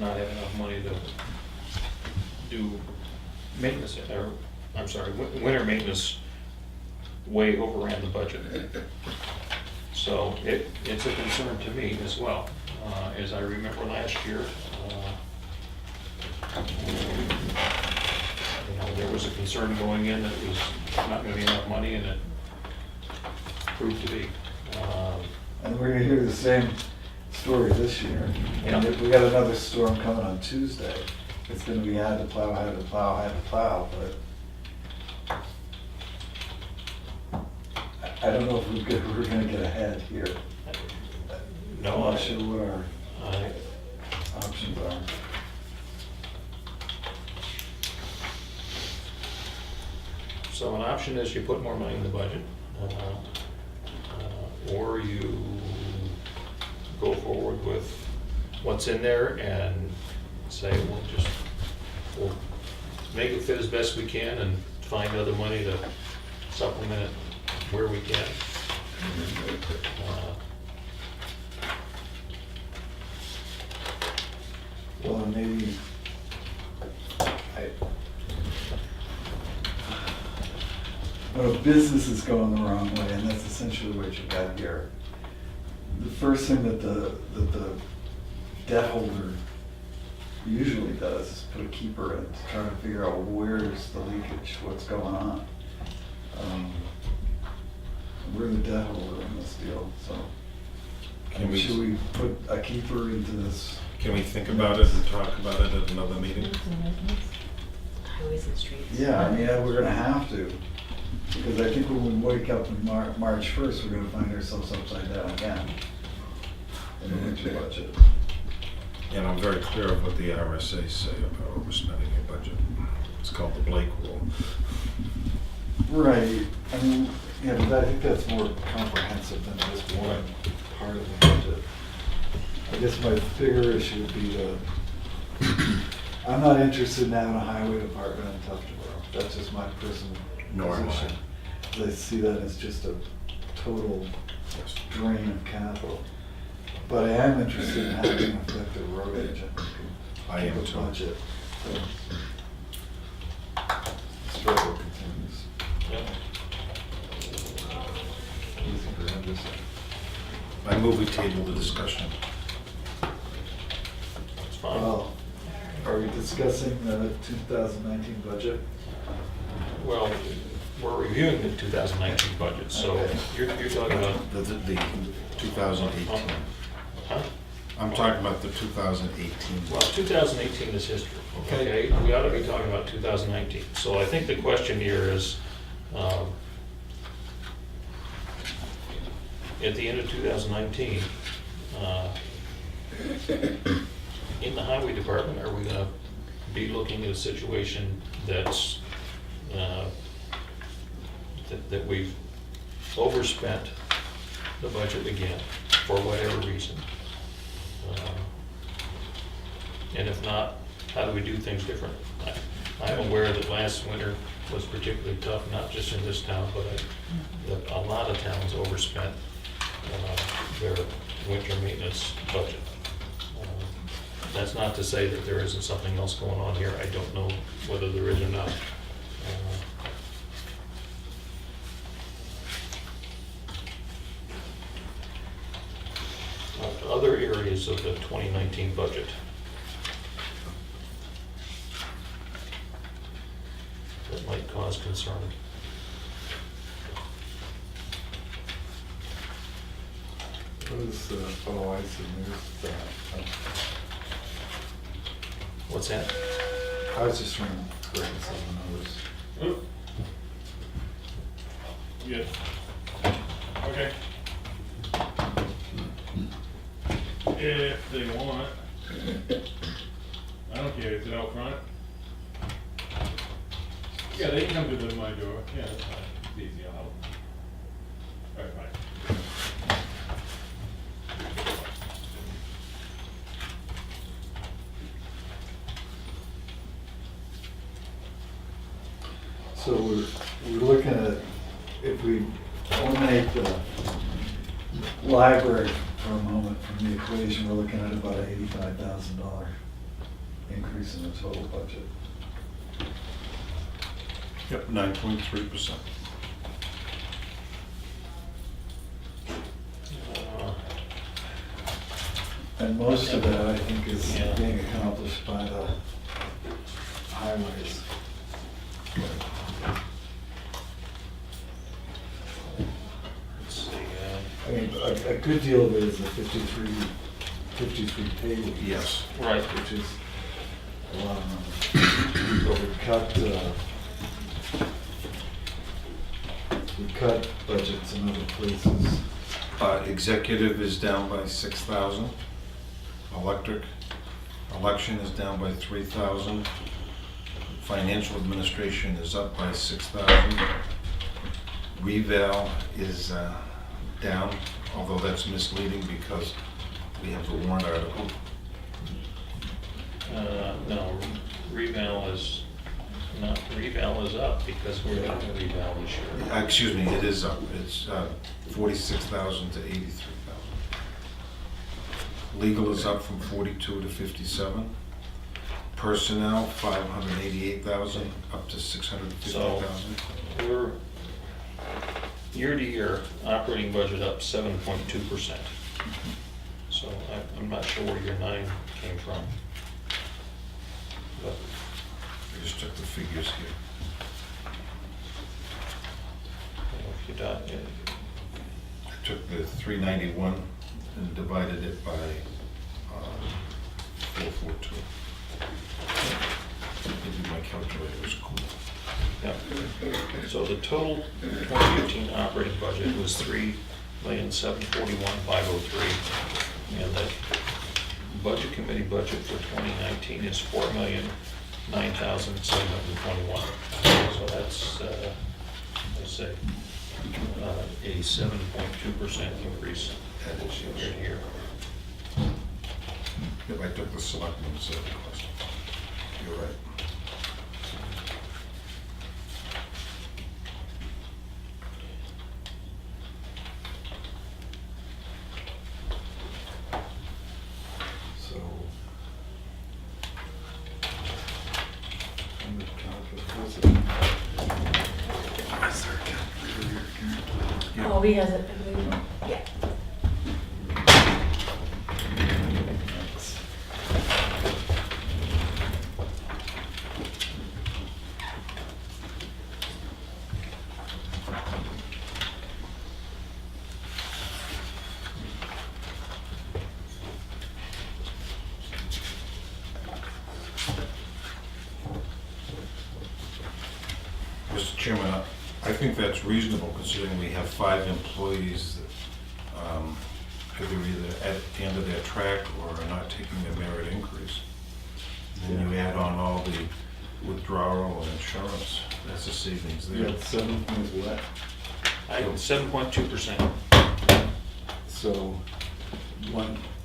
[SPEAKER 2] not having enough money to do maintenance, or, I'm sorry, winter maintenance way overran the budget. So it's a concern to me as well. As I remember last year, there was a concern going in that it was not going to be enough money, and it proved to be.
[SPEAKER 1] And we're gonna hear the same story this year.
[SPEAKER 2] Yeah.
[SPEAKER 1] And if we got another storm coming on Tuesday, it's gonna be had to plow, had to plow, had to plow, but I don't know if we're gonna get ahead here.
[SPEAKER 2] No,
[SPEAKER 1] I'm not sure what our
[SPEAKER 2] I-
[SPEAKER 1] options are.
[SPEAKER 2] So an option is you put more money in the budget, or you go forward with what's in there and say, we'll make it fit as best we can and find other money to supplement it where we can.
[SPEAKER 1] Well, and maybe, when a business is going the wrong way, and that's essentially what you got here, the first thing that the debt holder usually does is put a keeper in to try to figure out where's the leakage, what's going on. We're the debt holder in this deal, so should we put a keeper into this?
[SPEAKER 8] Can we think about it and talk about it at another meeting?
[SPEAKER 4] Highways and streets.
[SPEAKER 1] Yeah, I mean, we're gonna have to, because I think when we wake up on March 1st, we're gonna find ourselves upside down again in the winter budget.
[SPEAKER 8] And I'm very clear of what the RSA say about overspending your budget. It's called the Blake Rule.
[SPEAKER 1] Right, I mean, yeah, but I think that's more comprehensive than just one part of the budget. I guess my bigger issue would be I'm not interested in having a highway department in Tuftonboro. That's just my personal
[SPEAKER 8] Nor am I.
[SPEAKER 1] position. I see that as just a total drain of capital. But I am interested in having an effective road agent.
[SPEAKER 8] I am
[SPEAKER 1] Keep a
[SPEAKER 8] too.
[SPEAKER 1] budget. So, struggle continues.
[SPEAKER 2] Yeah.
[SPEAKER 1] Easy for him to say.
[SPEAKER 8] I move we table the discussion.
[SPEAKER 2] It's fine.
[SPEAKER 1] Well, are we discussing the 2019 budget?
[SPEAKER 2] Well, we're reviewing the 2019 budget, so
[SPEAKER 1] Okay.
[SPEAKER 2] you're talking about,
[SPEAKER 8] The 2018.
[SPEAKER 2] huh?
[SPEAKER 8] I'm talking about the 2018.
[SPEAKER 2] Well, 2018 is history,
[SPEAKER 1] Okay.
[SPEAKER 2] okay? We ought to be talking about 2019. So I think the question here is, at the end of 2019, in the highway department, are we gonna be looking at a situation that's, that we've overspent the budget again, for whatever reason? And if not, how do we do things different? I'm aware that last winter was particularly tough, not just in this town, but that a lot of towns overspent their winter maintenance budget. That's not to say that there isn't something else going on here. I don't know whether there is or not. Other areas of the 2019 budget that might cause concern.
[SPEAKER 1] What is, oh, I see, there's that.
[SPEAKER 2] What's that?
[SPEAKER 1] I was just trying to reconcile the numbers.
[SPEAKER 11] Good. Okay. If they want. I don't care, is it out front? Yeah, they can come to my door, yeah, that's fine, it's easy, I'll help. All right, bye.
[SPEAKER 1] So we're looking at, if we eliminate the library for a moment from the equation, we're looking at about an $85,000 increase in the total budget.
[SPEAKER 8] Yep, 9.3%.
[SPEAKER 1] And most of that, I think, is
[SPEAKER 2] Yeah.
[SPEAKER 1] being accomplished by the highways.
[SPEAKER 2] Let's see,
[SPEAKER 1] I mean, a good deal of it is the 53 pay.
[SPEAKER 8] Yes.
[SPEAKER 2] right.
[SPEAKER 1] Which is a lot of money. But we cut budgets in other places.
[SPEAKER 8] Executive is down by 6,000. Election is down by 3,000. Financial administration is up by 6,000. Reval is down, although that's misleading because we have the warrant article.
[SPEAKER 2] No, reval is not, reval is up because we're not going to reval this year.
[SPEAKER 8] Excuse me, it is up. It's 46,000 to 83,000. Legal is up from 42 to 57. Personnel, 588,000 up to 650,000.
[SPEAKER 2] We're, year to year, operating budget up 7.2%. So I'm not sure where your 9 came from. But
[SPEAKER 8] I just took the figures here.
[SPEAKER 2] if you don't,
[SPEAKER 8] I took the 391 and divided it by 442. Maybe my calculator was cool.
[SPEAKER 2] yeah. So the total 2018 operating budget was $3,741,503, and the budget committee budget for 2019 is $4,009,721. So that's, let's say, a 7.2% increase
[SPEAKER 8] That is
[SPEAKER 2] year
[SPEAKER 8] yours.
[SPEAKER 2] to year.
[SPEAKER 8] If I took the selectmen's cost. You're right.
[SPEAKER 1] So. I'm gonna calculate, what's it? Is there a calculator here, Karen?
[SPEAKER 4] Oh, he has it, I believe. Yeah.
[SPEAKER 1] Thanks.
[SPEAKER 8] Chairman, I think that's reasonable considering we have 5 employees that are either at the end of their track or are not taking their merit increase. Then you add on all the withdrawal and insurance, that's a savings
[SPEAKER 1] You
[SPEAKER 8] there.
[SPEAKER 1] had 7 point what?
[SPEAKER 2] 7.2%.
[SPEAKER 1] So,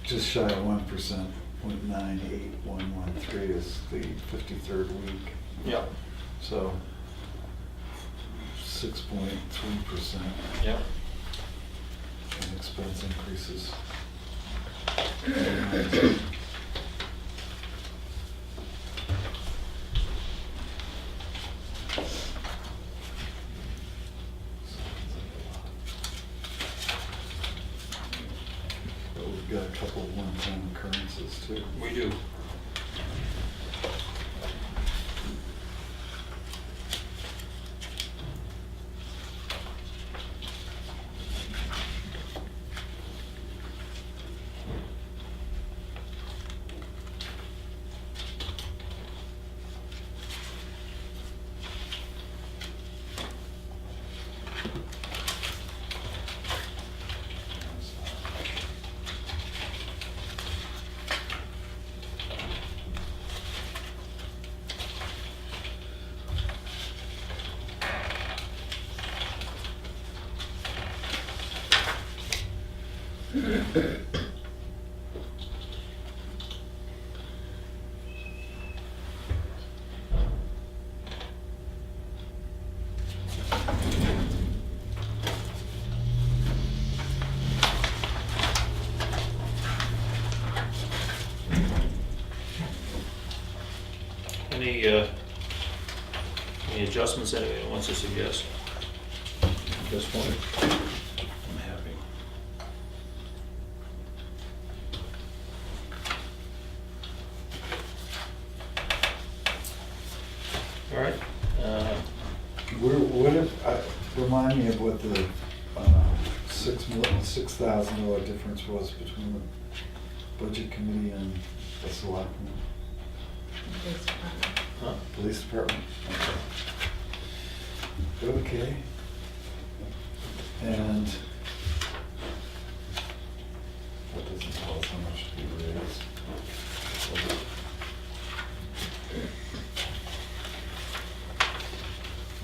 [SPEAKER 1] just shy of 1%, 0.98113 is the 53rd week.
[SPEAKER 2] Yep.
[SPEAKER 1] So, 6.3%
[SPEAKER 2] Yep.
[SPEAKER 1] in expense increases. But we've got a couple of one-time occurrences too.
[SPEAKER 2] We do. Any adjustments anyone wants to suggest at this point?
[SPEAKER 8] I'm happy.
[SPEAKER 2] All right.
[SPEAKER 1] What if, remind me of what the $6,000 difference was between the budget committee and the selectmen?
[SPEAKER 2] Huh?
[SPEAKER 1] Police department? Okay. And that doesn't tell us how much to be raised.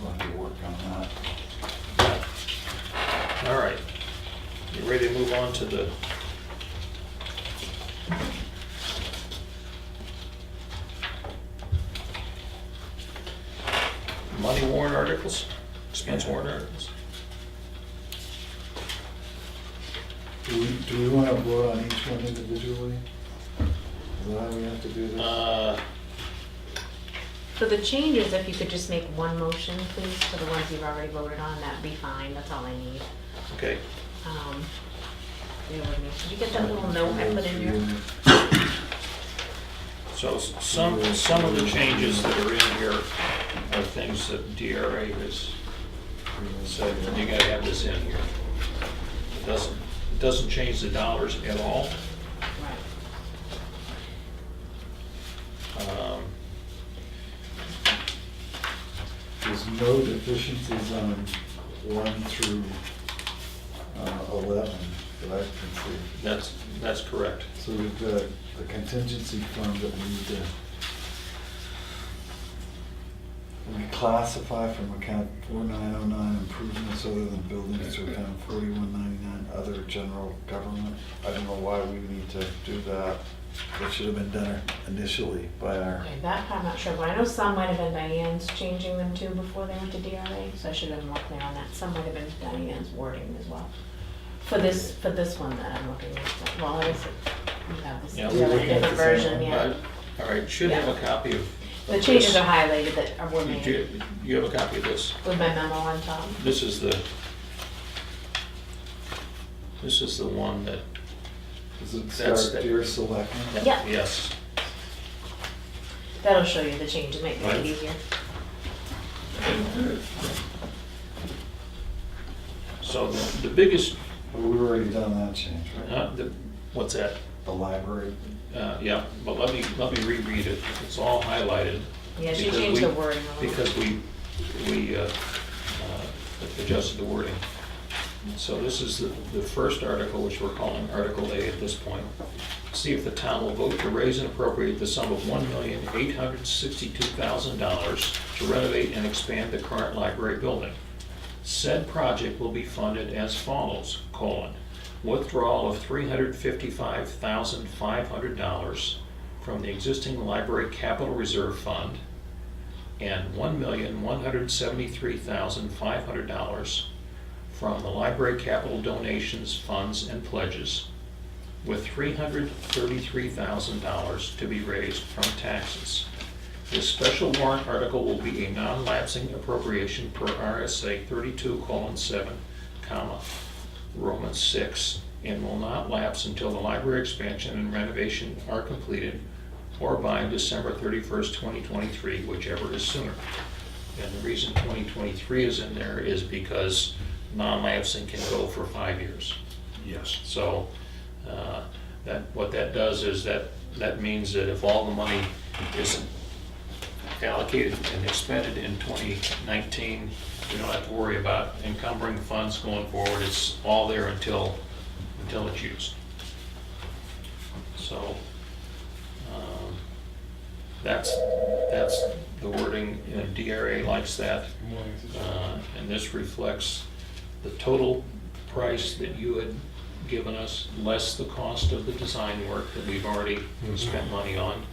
[SPEAKER 1] We'll have to work on that.
[SPEAKER 2] All right. You ready to move on to the money warrant articles, expense warrant articles?
[SPEAKER 1] Do we want to vote on each one individually? Is that how we have to do this?
[SPEAKER 4] For the changes, if you could just make one motion, please, for the ones you've already voted on, that'd be fine, that's all I need.
[SPEAKER 2] Okay.
[SPEAKER 4] Bear with me. Did you get that little note I put in here?
[SPEAKER 2] So some of the changes that are in here are things that DRA has said, you gotta have this in here. It doesn't change the dollars at all.
[SPEAKER 4] Right.
[SPEAKER 1] There's no deficiencies on 1 through 11 that I can see.
[SPEAKER 2] That's correct.
[SPEAKER 1] So we've got the contingency fund that we need to reclassify from account 4909 improvements other than buildings to account 4199 other general government. I don't know why we need to do that. That should have been done initially by our,
[SPEAKER 4] Okay, that part I'm not sure, but I know some might have been Diane's changing them too before they went to DRA, so I should have been more clear on that. Some might have been Diane's wording as well. For this one that I'm looking at, well, I guess you have this,
[SPEAKER 2] Yeah,
[SPEAKER 4] you have
[SPEAKER 1] we're
[SPEAKER 4] a
[SPEAKER 1] looking at
[SPEAKER 4] different
[SPEAKER 1] the same
[SPEAKER 4] version,
[SPEAKER 1] one.
[SPEAKER 4] yeah.
[SPEAKER 2] All right, should have a copy of
[SPEAKER 4] The changes
[SPEAKER 2] this.
[SPEAKER 4] are highlighted that were made
[SPEAKER 2] You have a copy of this?
[SPEAKER 4] with my memo on top.
[SPEAKER 2] This is the one that,
[SPEAKER 1] does it
[SPEAKER 2] That's
[SPEAKER 1] start,
[SPEAKER 2] the-
[SPEAKER 1] dear selectmen?
[SPEAKER 4] Yeah.
[SPEAKER 2] yes.
[SPEAKER 4] That'll show you the changes, make
[SPEAKER 2] Right.
[SPEAKER 4] it easier.
[SPEAKER 2] So the biggest,
[SPEAKER 1] But we've already done that change, right?
[SPEAKER 2] what's that?
[SPEAKER 1] The library.
[SPEAKER 2] Yeah, but let me reread it. It's all highlighted.
[SPEAKER 4] Yeah, she
[SPEAKER 2] Because
[SPEAKER 4] changed
[SPEAKER 2] we-
[SPEAKER 4] the wording a little.
[SPEAKER 2] Because we adjusted the wording. So this is the first article, which we're calling Article A at this point. See if the town will vote to raise and appropriate the sum of $1,862,000 to renovate and expand the current library building. Said project will be funded as follows, withdrawal of $355,500 from the existing library capital reserve fund and $1,173,500 from the library capital donations, funds, and pledges, with $333,000 to be raised from taxes. This special warrant article will be a non-lapsing appropriation per RSA 32:7, Roman 6, and will not lapse until the library expansion and renovation are completed or by December 31st, 2023, whichever is sooner. And the reason 2023 is in there is because non-lapsing can go for 5 years.
[SPEAKER 8] Yes.
[SPEAKER 2] So what that does is that means that if all the money isn't allocated and expended in 2019, we don't have to worry about encumbering funds going forward. It's all there until it's used. So that's the wording, and DRA likes that. And this reflects the total price that you had given us, less the cost of the design work that we've already spent money on.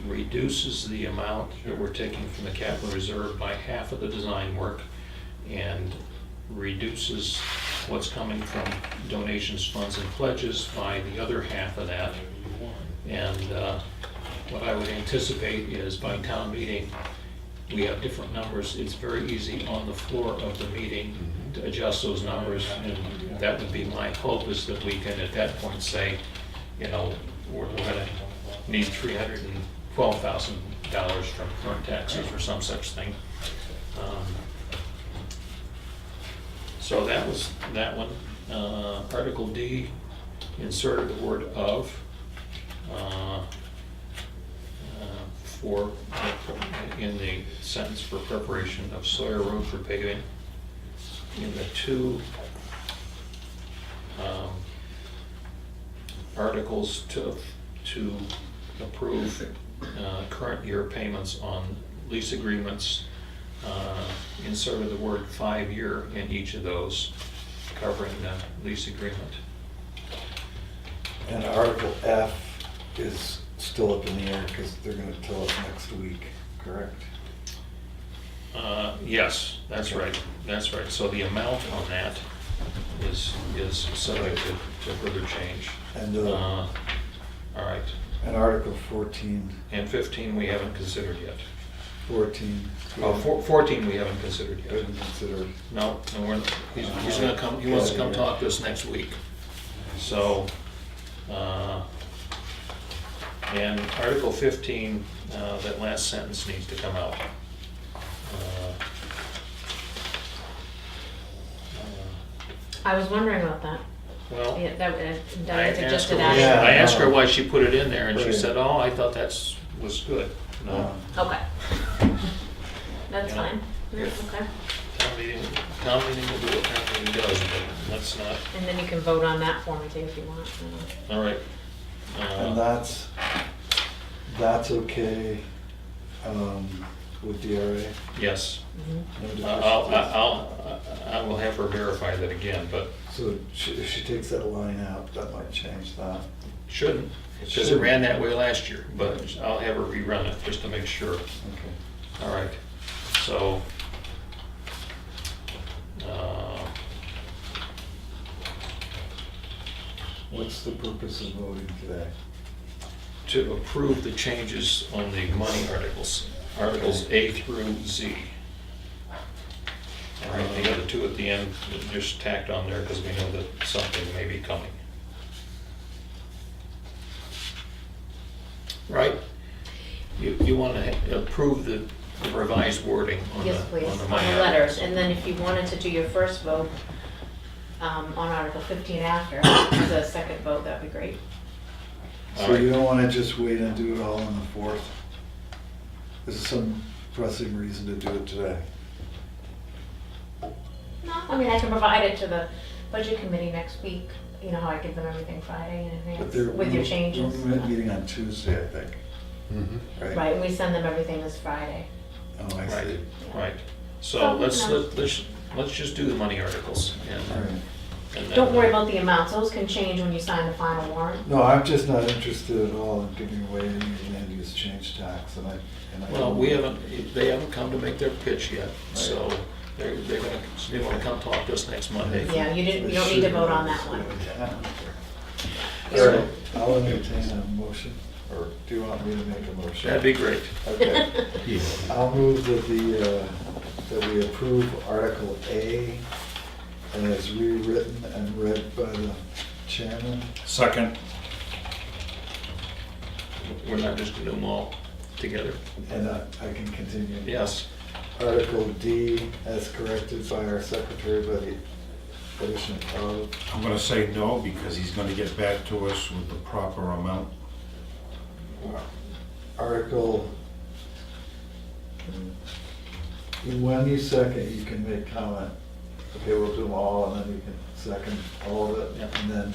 [SPEAKER 2] Reduces the amount that we're taking from the capital reserve by half of the design work, and reduces what's coming from donations, funds, and pledges by the other half of that. And what I would anticipate is by town meeting, we have different numbers. It's very easy on the floor of the meeting to adjust those numbers, and that would be my hope, is that we can at that point say, you know, we're gonna need $312,000 from current taxes or some such thing. So that was that one. Article D inserted the word of in the sentence for preparation of Sawyer Road for paving. In the two articles to approve current year payments on lease agreements, inserted the word 5-year in each of those, covering the lease agreement.
[SPEAKER 1] And Article F is still up in the air because they're gonna tell us next week, correct?
[SPEAKER 2] Yes, that's right, that's right. So the amount on that is subject to further change.
[SPEAKER 1] And,
[SPEAKER 2] All right,
[SPEAKER 1] and Article 14,
[SPEAKER 2] and 15 we haven't considered yet.
[SPEAKER 1] 14.
[SPEAKER 2] 14 we haven't considered yet.
[SPEAKER 1] Didn't consider.
[SPEAKER 2] No, he's gonna come, he wants to come talk to us next week. So, and Article 15, that last sentence needs to come out.
[SPEAKER 4] I was wondering about that.
[SPEAKER 2] Well,
[SPEAKER 4] Yeah, that,
[SPEAKER 2] I
[SPEAKER 4] Diane
[SPEAKER 2] asked
[SPEAKER 4] suggested
[SPEAKER 2] her,
[SPEAKER 4] adding.
[SPEAKER 1] Yeah.
[SPEAKER 2] I asked her why she put it in there, and she
[SPEAKER 1] Right.
[SPEAKER 2] said, oh, I thought was good. No,
[SPEAKER 4] Okay. That's
[SPEAKER 2] Yeah.
[SPEAKER 4] fine. Yeah,
[SPEAKER 2] Yeah.
[SPEAKER 4] okay.
[SPEAKER 2] town meeting will do what town meeting does, but let's not,
[SPEAKER 4] And then you can vote on that for me too if you want.
[SPEAKER 2] all right.
[SPEAKER 1] And that's okay with DRA?
[SPEAKER 2] Yes,
[SPEAKER 4] Mhm.
[SPEAKER 1] No deficiencies?
[SPEAKER 2] I will have her verify that again, but
[SPEAKER 1] So if she takes that line out, that might change that.
[SPEAKER 2] shouldn't, because it ran that way last year, but I'll have her rerun it just to make sure.
[SPEAKER 1] Okay.
[SPEAKER 2] All right, so,
[SPEAKER 1] What's the purpose of voting today?
[SPEAKER 2] to approve the changes on the money articles, Articles A through Z. All right, the other two at the end, just tacked on there because we know that something may be coming. Right? You want to approve the revised wording on the
[SPEAKER 4] Yes, please,
[SPEAKER 2] on the
[SPEAKER 4] on
[SPEAKER 2] money
[SPEAKER 4] the letters.
[SPEAKER 2] articles.
[SPEAKER 4] And then if you wanted to do your first vote on Article 15 after, as a second vote, that'd be great.
[SPEAKER 2] All
[SPEAKER 1] So
[SPEAKER 2] right.
[SPEAKER 1] you don't want to just wait and do it all on the 4th? Is there some pressing reason to do it today?
[SPEAKER 4] I mean, I can provide it to the budget committee next week, you know how I give them everything Friday in
[SPEAKER 1] But
[SPEAKER 4] advance
[SPEAKER 1] they're,
[SPEAKER 4] with your changes.
[SPEAKER 1] we're meeting on Tuesday, I think, right?
[SPEAKER 4] Right, and we send them everything this Friday.
[SPEAKER 1] Oh, I
[SPEAKER 2] Right.
[SPEAKER 1] see.
[SPEAKER 2] Right. So
[SPEAKER 4] So,
[SPEAKER 2] let's,
[SPEAKER 4] no.
[SPEAKER 2] let's just do the money articles
[SPEAKER 1] All
[SPEAKER 2] and.
[SPEAKER 1] right.
[SPEAKER 2] and then-
[SPEAKER 4] Don't worry about the amounts, those can change when you sign the final warrant.
[SPEAKER 1] No, I'm just not interested at all in giving away any land use change tax, and I.
[SPEAKER 2] Well, they haven't come to make their pitch yet, so they wanna come talk to us next Monday.
[SPEAKER 4] Yeah, you don't need to vote on that one.
[SPEAKER 1] All right, I'll entertain a motion, or do you want me to make a motion?
[SPEAKER 2] That'd be great.
[SPEAKER 1] Okay. I'll move that we approve Article A as rewritten and read by the chairman.
[SPEAKER 8] Second.
[SPEAKER 2] We're not just gonna do them all together.
[SPEAKER 1] And I can continue.
[SPEAKER 2] Yes.
[SPEAKER 1] Article D as corrected by our secretary by the addition of.
[SPEAKER 8] I'm gonna say no, because he's gonna get back to us with the proper amount.
[SPEAKER 1] Article, when you second, you can make comment. Okay, we'll do them all, and then you can second all of it,
[SPEAKER 2] Yep.
[SPEAKER 1] and then,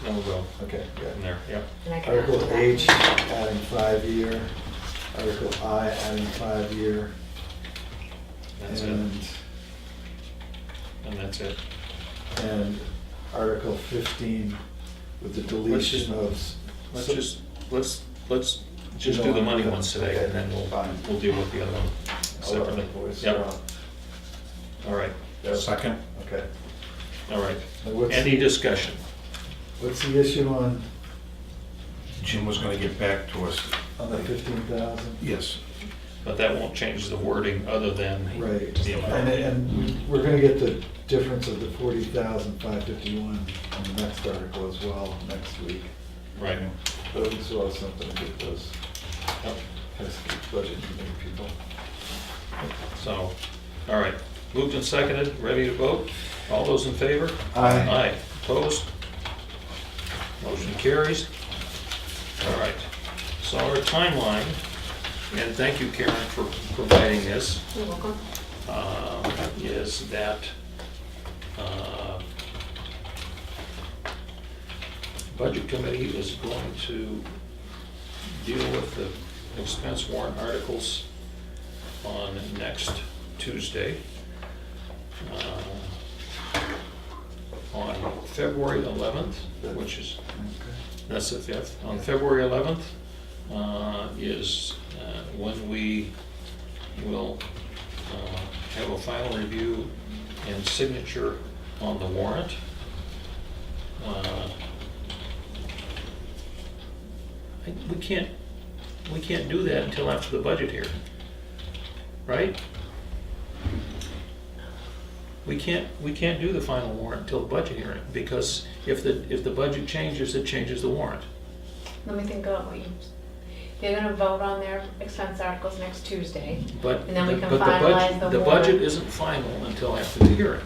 [SPEAKER 2] No, we'll go
[SPEAKER 1] okay,
[SPEAKER 2] in
[SPEAKER 1] good.
[SPEAKER 2] there, yeah.
[SPEAKER 4] And I can add
[SPEAKER 1] Article
[SPEAKER 4] that.
[SPEAKER 1] H, adding 5-year. Article I, adding 5-year.
[SPEAKER 2] That's it.
[SPEAKER 1] And,
[SPEAKER 2] And that's it.
[SPEAKER 1] and Article 15 with the deletion of.
[SPEAKER 2] Let's just do the money ones today, and then
[SPEAKER 1] Fine.
[SPEAKER 2] we'll deal with the other one
[SPEAKER 1] I'll let
[SPEAKER 2] separately.
[SPEAKER 1] my voice
[SPEAKER 2] Yep.
[SPEAKER 1] drop.
[SPEAKER 2] All right,
[SPEAKER 8] Second.
[SPEAKER 1] Okay.
[SPEAKER 2] all right.
[SPEAKER 1] Now what's
[SPEAKER 2] Any discussion?
[SPEAKER 1] What's the issue on
[SPEAKER 8] Jim was gonna get back to us.
[SPEAKER 1] the 15,000?
[SPEAKER 8] Yes.
[SPEAKER 2] But that won't change the wording other than
[SPEAKER 1] Right,
[SPEAKER 2] the amount.
[SPEAKER 1] and we're gonna get the difference of the 40,551 on the next article as well, next week.
[SPEAKER 2] Right.
[SPEAKER 1] But we still have something to get those
[SPEAKER 2] Yep.
[SPEAKER 1] pesky budget meeting people.
[SPEAKER 2] So, all right, moved and seconded, ready to vote? All those in favor?
[SPEAKER 1] Aye.
[SPEAKER 2] Aye, opposed? Motion carries. All right, so our timeline, and thank you, Karen, for providing this,
[SPEAKER 4] You're welcome.
[SPEAKER 2] is that Budget Committee is going to deal with the expense warrant articles on next Tuesday. On February 11th, which is, that's the 5th. On February 11th is when we will have a final review and signature on the warrant. We can't do that until after the budget hearing, right? We can't do the final warrant until the budget hearing, because if the budget changes, it changes the warrant.
[SPEAKER 4] Let me think about what you, they're gonna vote on their expense articles next Tuesday.
[SPEAKER 2] But
[SPEAKER 4] And then we can
[SPEAKER 2] but the
[SPEAKER 4] finalize
[SPEAKER 2] budget-
[SPEAKER 4] the
[SPEAKER 2] The
[SPEAKER 4] warrant.
[SPEAKER 2] budget isn't final until after the hearing.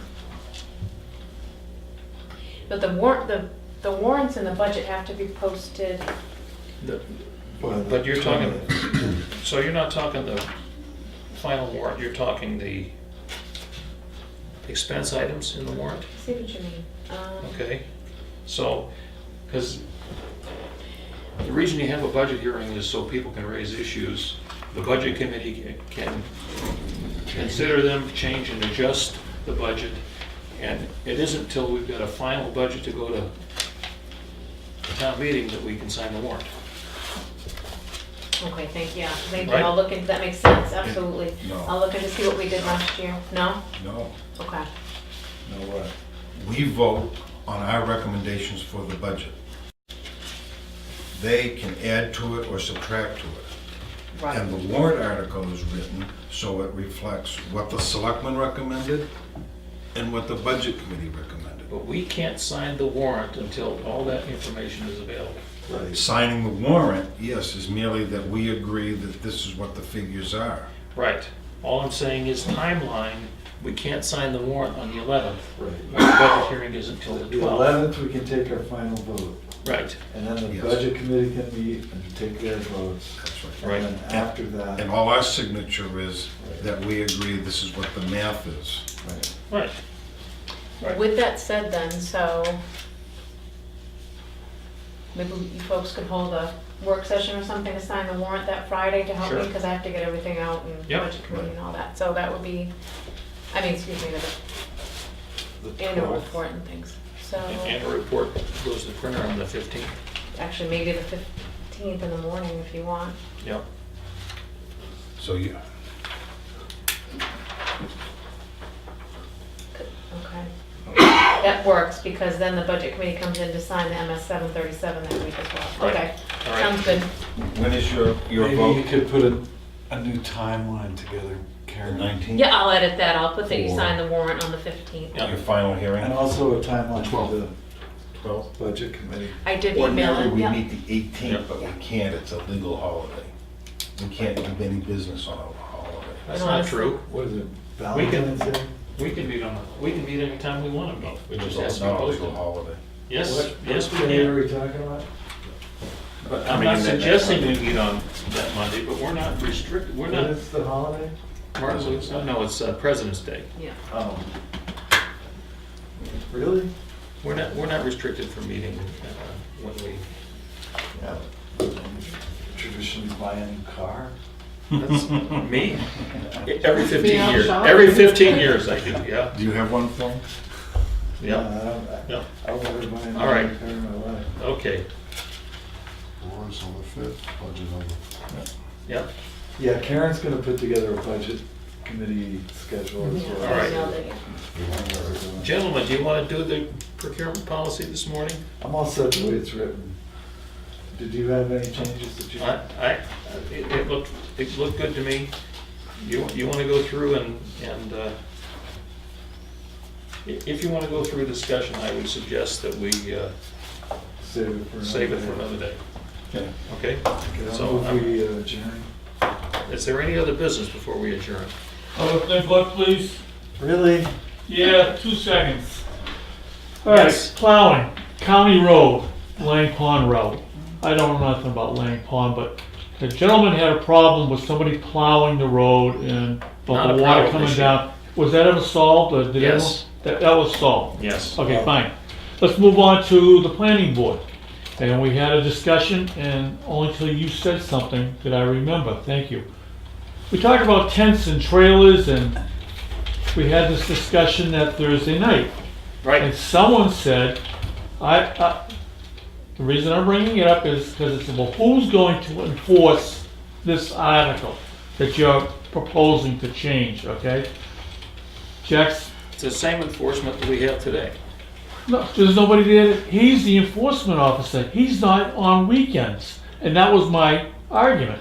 [SPEAKER 4] But the warrants in the budget have to be posted.
[SPEAKER 2] But you're talking, so you're not talking the final warrant, you're talking the expense items in the warrant?
[SPEAKER 4] I see what you mean.
[SPEAKER 2] Okay, so, because the reason you have a budget hearing is so people can raise issues. The budget committee can consider them, change and adjust the budget, and it isn't till we've got a final budget to go to town meeting that we can sign the warrant.
[SPEAKER 4] Okay, thank you. Thank you.
[SPEAKER 2] Right.
[SPEAKER 4] I'll look into, that makes sense, absolutely.
[SPEAKER 8] No.
[SPEAKER 4] I'll look into see what we did last year. No?
[SPEAKER 8] No.
[SPEAKER 4] Okay.
[SPEAKER 1] No what?
[SPEAKER 8] We vote on our recommendations for the budget. They can add to it or subtract to it.
[SPEAKER 4] Right.
[SPEAKER 8] And the warrant article is written so it reflects what the selectmen recommended and what the budget committee recommended.
[SPEAKER 2] But we can't sign the warrant until all that information is available.
[SPEAKER 1] Right.
[SPEAKER 8] Signing the warrant, yes, is merely that we agree that this is what the figures are.
[SPEAKER 2] Right. All I'm saying is timeline, we can't sign the warrant on the 11th.
[SPEAKER 1] Right.
[SPEAKER 2] The budget hearing isn't until the
[SPEAKER 1] The
[SPEAKER 2] 12th.
[SPEAKER 1] 11th, we can take our final vote,
[SPEAKER 2] Right,
[SPEAKER 1] and then the
[SPEAKER 8] Yes.
[SPEAKER 1] budget committee can meet and take their votes.
[SPEAKER 8] That's
[SPEAKER 2] Right.
[SPEAKER 1] And then after that.
[SPEAKER 8] And all our signature is that we agree this is what the math is.
[SPEAKER 1] Right.
[SPEAKER 2] right. Right.
[SPEAKER 4] With that said then, so maybe you folks could hold a work session or something to sign the warrant that Friday to help me,
[SPEAKER 2] Sure.
[SPEAKER 4] because I have to get everything out and
[SPEAKER 2] Yep.
[SPEAKER 4] budget committee and all that. So that would be, I mean, excuse me,
[SPEAKER 1] The
[SPEAKER 4] the annual
[SPEAKER 1] 12th.
[SPEAKER 4] report and things. So
[SPEAKER 2] And a report goes to the printer on the 15th.
[SPEAKER 4] actually, maybe the 15th in the morning if you want.
[SPEAKER 2] Yep.
[SPEAKER 8] So you,
[SPEAKER 4] Okay. That works, because then the budget committee comes in to sign the MS 737 that week as well.
[SPEAKER 2] Right.
[SPEAKER 4] Okay,
[SPEAKER 2] All right.
[SPEAKER 4] sounds good.
[SPEAKER 8] when is your
[SPEAKER 1] Maybe you
[SPEAKER 8] vote?
[SPEAKER 1] could put a new timeline together,
[SPEAKER 8] The
[SPEAKER 1] Karen.
[SPEAKER 8] 19th?
[SPEAKER 4] Yeah, I'll edit that. I'll put that you
[SPEAKER 8] For-
[SPEAKER 4] sign the warrant on the 15th.
[SPEAKER 2] Yeah.
[SPEAKER 8] Your final hearing?
[SPEAKER 1] And also a timeline for
[SPEAKER 3] 12th.
[SPEAKER 1] the
[SPEAKER 8] 12th?
[SPEAKER 1] budget committee.
[SPEAKER 4] I did email
[SPEAKER 8] Ordinarily,
[SPEAKER 4] it,
[SPEAKER 8] we
[SPEAKER 4] yeah.
[SPEAKER 8] meet the
[SPEAKER 2] Yeah.
[SPEAKER 8] 18th, but we can't, it's a legal holiday. We can't do any business on a holiday.
[SPEAKER 2] That's
[SPEAKER 4] No,
[SPEAKER 2] not
[SPEAKER 4] it's-
[SPEAKER 2] true.
[SPEAKER 1] What is it,
[SPEAKER 2] We can-
[SPEAKER 1] Valentine's Day?
[SPEAKER 2] We can meet anytime we want to meet. We just has
[SPEAKER 8] It's
[SPEAKER 2] to be
[SPEAKER 8] not a legal
[SPEAKER 2] posted.
[SPEAKER 8] holiday.
[SPEAKER 2] Yes, yes, we
[SPEAKER 1] What day are
[SPEAKER 2] can.
[SPEAKER 1] we talking about?
[SPEAKER 2] But I'm not suggesting we meet on that Monday, but we're not restricted, we're
[SPEAKER 1] What
[SPEAKER 2] not,
[SPEAKER 1] is the holiday?
[SPEAKER 2] Martin Luther, no, it's President's Day.
[SPEAKER 4] Yeah.
[SPEAKER 1] Oh. Really?
[SPEAKER 2] We're not restricted from meeting when we,
[SPEAKER 1] Yeah. Traditionally buy a new car?
[SPEAKER 2] that's me. Every 15
[SPEAKER 7] Beyond
[SPEAKER 2] years,
[SPEAKER 7] shopping.
[SPEAKER 2] every 15 years I do, yeah,
[SPEAKER 8] Do you have one, Phil?
[SPEAKER 2] yeah,
[SPEAKER 1] Yeah. I would never buy a new
[SPEAKER 2] All right.
[SPEAKER 1] car in my life.
[SPEAKER 2] okay,
[SPEAKER 3] Warrants on the 5th, budget on the...
[SPEAKER 2] yeah.
[SPEAKER 1] Yeah, Karen's gonna put together a budget committee schedule as well.
[SPEAKER 2] All right.
[SPEAKER 4] Emailed it, yeah.
[SPEAKER 2] Gentlemen, do you want to do the procurement policy this morning?
[SPEAKER 1] I'm all set the way it's written. Did you have any changes that you?
[SPEAKER 2] It looked good to me. You want to go through and if you want to go through a discussion, I would suggest that we
[SPEAKER 1] Save it for
[SPEAKER 2] another
[SPEAKER 1] another day.
[SPEAKER 2] day.
[SPEAKER 8] Okay.
[SPEAKER 2] Okay?
[SPEAKER 1] Okay,
[SPEAKER 2] So,
[SPEAKER 1] I'll move we adjourn.
[SPEAKER 2] Is there any other business before we adjourn?
[SPEAKER 11] Look, please.
[SPEAKER 1] Really?
[SPEAKER 11] Yeah, 2 seconds. All right,
[SPEAKER 2] Yes.
[SPEAKER 11] plowing, County Road, Lang Pond Road. I don't know nothing about Lang Pond, but the gentleman had a problem with somebody plowing the road and
[SPEAKER 2] Not
[SPEAKER 11] the
[SPEAKER 2] a
[SPEAKER 11] water
[SPEAKER 2] problem
[SPEAKER 11] coming
[SPEAKER 2] issue.
[SPEAKER 11] down. Was that ever solved, or did
[SPEAKER 2] Yes.
[SPEAKER 11] anyone? That was solved?
[SPEAKER 2] Yes.
[SPEAKER 11] Okay, fine. Let's move on to the planning board. And we had a discussion, and only till you said something did I remember. Thank you. We talked about tents and trailers, and we had this discussion that Thursday night. And
[SPEAKER 2] Right.
[SPEAKER 11] someone said, the reason I'm bringing it up is because it's, well, who's going to enforce this article that you're proposing to change, okay? Jack's,
[SPEAKER 2] It's the same enforcement that we have today.
[SPEAKER 11] no, there's nobody there. He's the enforcement officer. He's not on weekends. And that was my argument.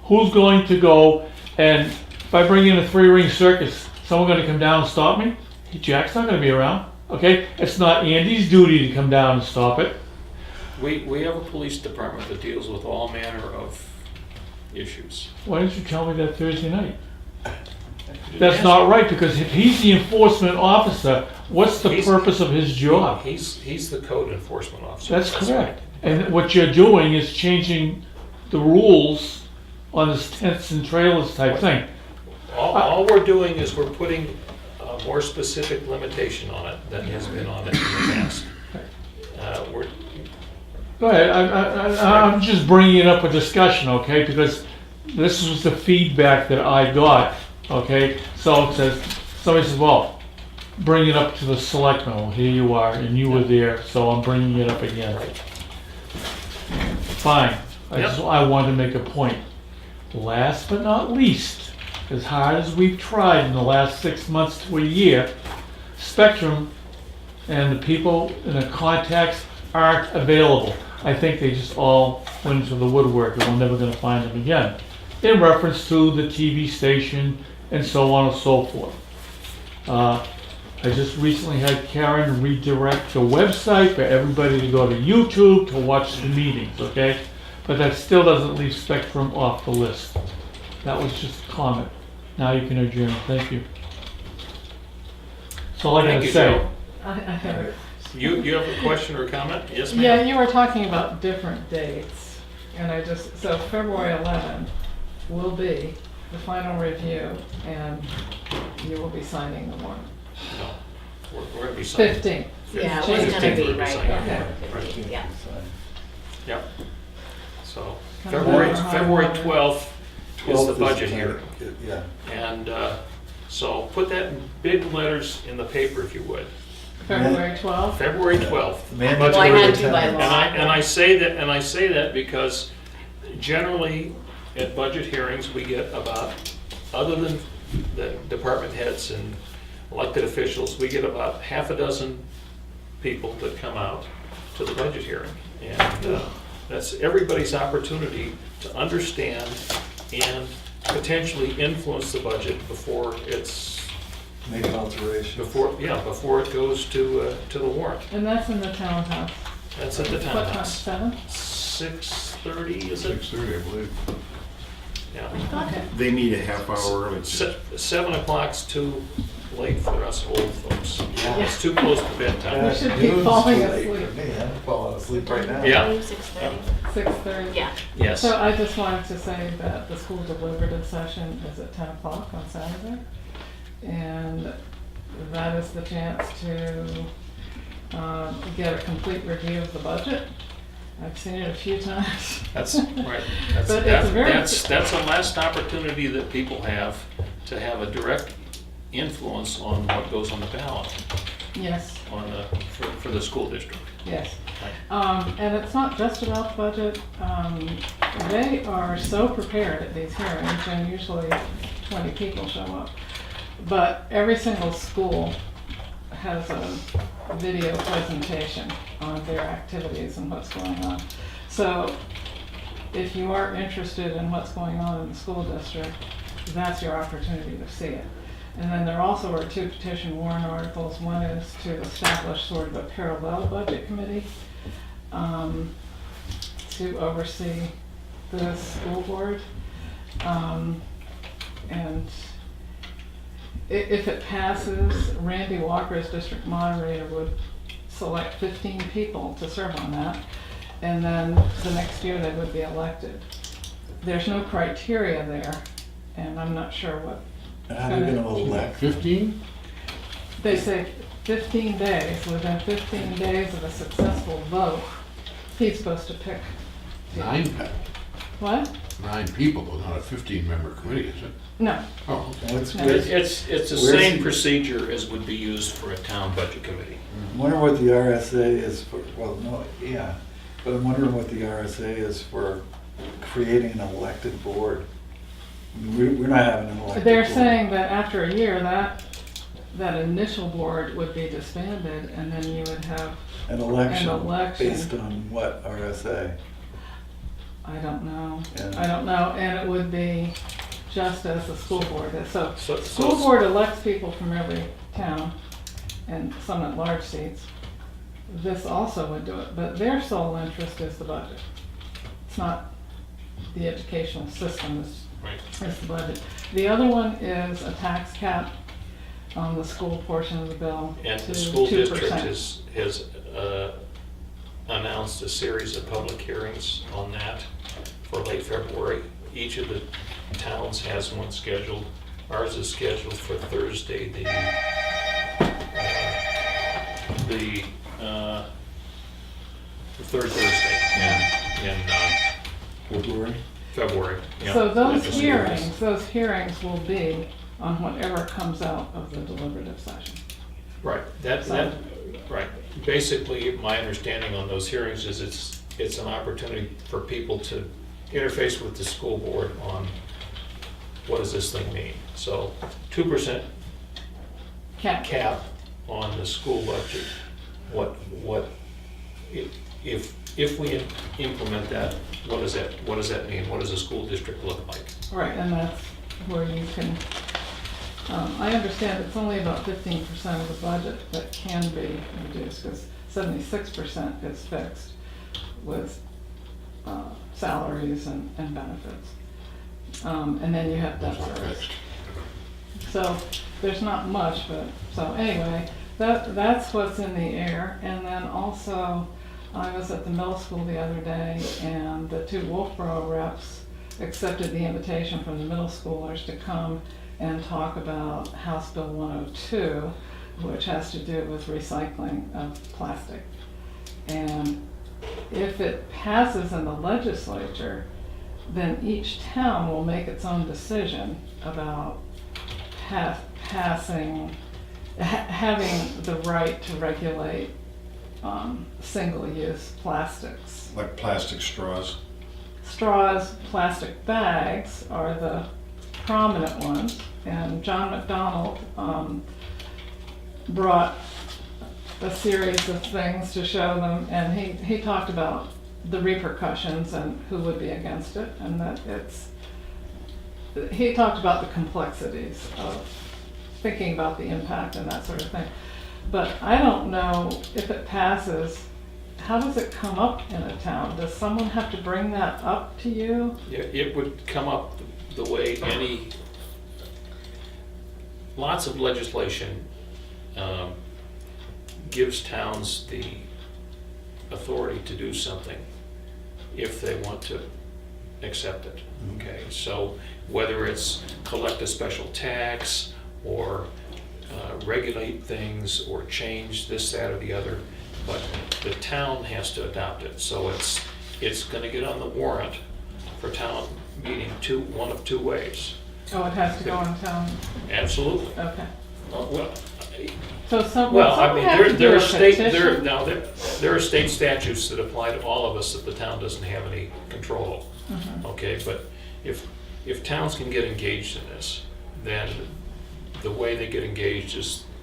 [SPEAKER 11] Who's going to go and if I bring in a 3-ring circus, someone gonna come down and stop me? Jack's not gonna be around, okay? It's not Andy's duty to come down and stop it.
[SPEAKER 2] We have a police department that deals with all manner of issues.
[SPEAKER 11] Why didn't you tell me that Thursday night? That's not right, because if he's the enforcement officer, what's the
[SPEAKER 2] He's-
[SPEAKER 11] purpose of his job?
[SPEAKER 2] He's the code enforcement officer.
[SPEAKER 11] That's correct. And what you're doing is changing the rules on this tents and trailers type thing.
[SPEAKER 2] All we're doing is we're putting a more specific limitation on it than has been on it in the past. We're,
[SPEAKER 11] Go ahead, I'm just bringing it up for discussion, okay, because this was the feedback that I got, okay? So it says, somebody says, well, bring it up to the selectmen, well, here you are, and you were there, so I'm bringing it up again. Fine, I wanted to make a point. Last but not least, as hard as we've tried in the last 6 months to a year, Spectrum and the people and the contacts aren't available. I think they just all went into the woodwork and we're never gonna find them again. In reference to the TV station and so on and so forth. I just recently had Karen redirect the website for everybody to go to YouTube to watch the meetings, okay? But that still doesn't leave Spectrum off the list. That was just a comment. Now you can adjourn, thank you. That's all I
[SPEAKER 2] Thank
[SPEAKER 11] gotta
[SPEAKER 2] you,
[SPEAKER 11] say.
[SPEAKER 2] Joe. You have a question or comment? Yes, ma'am?
[SPEAKER 7] Yeah, you were talking about different dates, and so February 11th will be the final review, and you will be signing the warrant.
[SPEAKER 2] No. we're gonna be signing.
[SPEAKER 7] 15th.
[SPEAKER 4] Yeah, it was
[SPEAKER 2] 15th
[SPEAKER 4] gonna be,
[SPEAKER 2] we're
[SPEAKER 4] right,
[SPEAKER 2] signing.
[SPEAKER 4] okay,
[SPEAKER 2] Right.
[SPEAKER 4] yeah.
[SPEAKER 2] Yep. So,
[SPEAKER 7] Kind of
[SPEAKER 2] February
[SPEAKER 7] better.
[SPEAKER 2] 12th is the budget hearing.
[SPEAKER 1] Yeah.
[SPEAKER 2] And so put that in big letters in the paper if you would.
[SPEAKER 7] February 12th.
[SPEAKER 2] February 12th.
[SPEAKER 1] Mandatory
[SPEAKER 4] Well, I had to by
[SPEAKER 1] attendance.
[SPEAKER 4] law.
[SPEAKER 2] And I say that because generally at budget hearings, we get about, other than the department heads and elected officials, we get about half a dozen people that come out to the budget hearing. And that's everybody's opportunity to understand and potentially influence the budget before it's,
[SPEAKER 1] Make alterations.
[SPEAKER 2] before it goes to the warrant.
[SPEAKER 7] And that's in the townhouse.
[SPEAKER 2] That's at the
[SPEAKER 7] What time,
[SPEAKER 2] townhouse.
[SPEAKER 7] 7?
[SPEAKER 2] 6:30, is it?
[SPEAKER 3] 6:30, I believe.
[SPEAKER 2] Yeah.
[SPEAKER 7] Okay.
[SPEAKER 8] They meet a half hour early.
[SPEAKER 2] 7 o'clock's too late for us old folks.
[SPEAKER 7] Yeah.
[SPEAKER 2] It's too close to bedtime.
[SPEAKER 7] We should be falling asleep.
[SPEAKER 1] I'm falling asleep right now.
[SPEAKER 2] Yeah.
[SPEAKER 4] 6:30.
[SPEAKER 7] 6:30.
[SPEAKER 4] Yeah.
[SPEAKER 2] Yes.
[SPEAKER 7] So I just wanted to say that the school deliberative session is at 10 o'clock on Saturday. And that is the chance to get a complete review of the budget. I've seen it a few times.
[SPEAKER 2] That's right. That's,
[SPEAKER 7] But it's a very-
[SPEAKER 2] that's a last opportunity that people have to have a direct influence on what goes on the ballot
[SPEAKER 7] Yes,
[SPEAKER 2] on for the school district.
[SPEAKER 7] yes. And it's not just about the budget. They are so prepared at these hearings, and usually 20 people show up. But every single school has a video presentation on their activities and what's going on. So if you are interested in what's going on in the school district, that's your opportunity to see it. And then there also are 2 petition warrant articles. One is to establish sort of a parallel budget committee to oversee the school board. And if it passes, Randy Walker as district moderator would select 15 people to serve on that. And then the next year they would be elected. There's no criteria there, and I'm not sure what.
[SPEAKER 1] How are you gonna elect?
[SPEAKER 3] 15?
[SPEAKER 7] They say 15 days, within 15 days of a successful vote, he's supposed to pick.
[SPEAKER 3] 9,
[SPEAKER 7] What?
[SPEAKER 3] 9 people, though, not a 15-member committee, is it?
[SPEAKER 7] No,
[SPEAKER 3] Oh, okay.
[SPEAKER 1] What's,
[SPEAKER 7] No.
[SPEAKER 2] It's the
[SPEAKER 1] Where's
[SPEAKER 2] same
[SPEAKER 1] he-
[SPEAKER 2] procedure as would be used for a town budget committee.
[SPEAKER 1] I'm wondering what the RSA is for, well, no, yeah, but I'm wondering what the RSA is for creating an elected board. I mean, we're not having an elected board.
[SPEAKER 7] they're saying that after a year, that initial board would be disbanded, and then you would have,
[SPEAKER 1] An election
[SPEAKER 7] an election.
[SPEAKER 1] based on what RSA?
[SPEAKER 7] I don't know.
[SPEAKER 1] Yeah.
[SPEAKER 7] I don't know, and it would be just as the school board is. So,
[SPEAKER 2] So-
[SPEAKER 7] school
[SPEAKER 2] so-
[SPEAKER 7] board elects people from every town, and some at large seats. This also would do it, but their sole interest is the budget. It's not the educational system, it's the budget. The other one is a tax cap on the school portion of the bill
[SPEAKER 2] And
[SPEAKER 7] to
[SPEAKER 2] the school
[SPEAKER 7] 2%.
[SPEAKER 2] district has announced a series of public hearings on that for late February. Each of the towns has one scheduled. Ours is scheduled for Thursday, the third Thursday in
[SPEAKER 1] February?
[SPEAKER 2] February. Yeah.
[SPEAKER 7] So those
[SPEAKER 2] That's the series.
[SPEAKER 7] hearings will be on whatever comes out of the deliberative session.
[SPEAKER 2] Right, right. Basically, my understanding on those hearings is it's an opportunity for people to interface with the school board on what does this thing mean? So 2% cap on the school budget. What, if we implement that, what does that mean? What does a school district look like?
[SPEAKER 7] Right, and that's where you can, I understand it's only about 15% of the budget that can be reduced, because 76% is fixed with salaries and benefits. And then you have debt service. So there's not much, but, so anyway, that's what's in the air. And then also, I was at the middle school the other day, and the 2 Wolfboro reps accepted the invitation from the middle schoolers to come and talk about House Bill 102, which has to do with recycling of plastic. And if it passes in the legislature, then each town will make its own decision about having the right to regulate single-use plastics.
[SPEAKER 8] Like plastic straws.
[SPEAKER 7] Straws, plastic bags are the prominent ones, and John McDonald brought a series of things to show them, and he talked about the repercussions and who would be against it, and that he talked about the complexities of thinking about the impact and that sort of thing. But I don't know if it passes, how does it come up in a town? Does someone have to bring that up to you?
[SPEAKER 2] Yeah, it would come up the way lots of legislation gives towns the authority to do something if they want to accept it, okay? So whether it's collect a special tax or regulate things or change this, that, or the other, but the town has to adopt it. So it's gonna get on the warrant for town meeting one of two ways.
[SPEAKER 7] Oh, it has to go on town,
[SPEAKER 2] Absolutely.
[SPEAKER 7] okay.
[SPEAKER 2] Well,
[SPEAKER 7] So
[SPEAKER 2] well, I
[SPEAKER 7] someone
[SPEAKER 2] mean,
[SPEAKER 7] have to do
[SPEAKER 2] there
[SPEAKER 7] a
[SPEAKER 2] are state,
[SPEAKER 7] petition?
[SPEAKER 2] there are state statutes that apply to all of us that the town doesn't have any control.
[SPEAKER 7] Mhm.
[SPEAKER 2] Okay, but if towns can get engaged in this, then the way they get engaged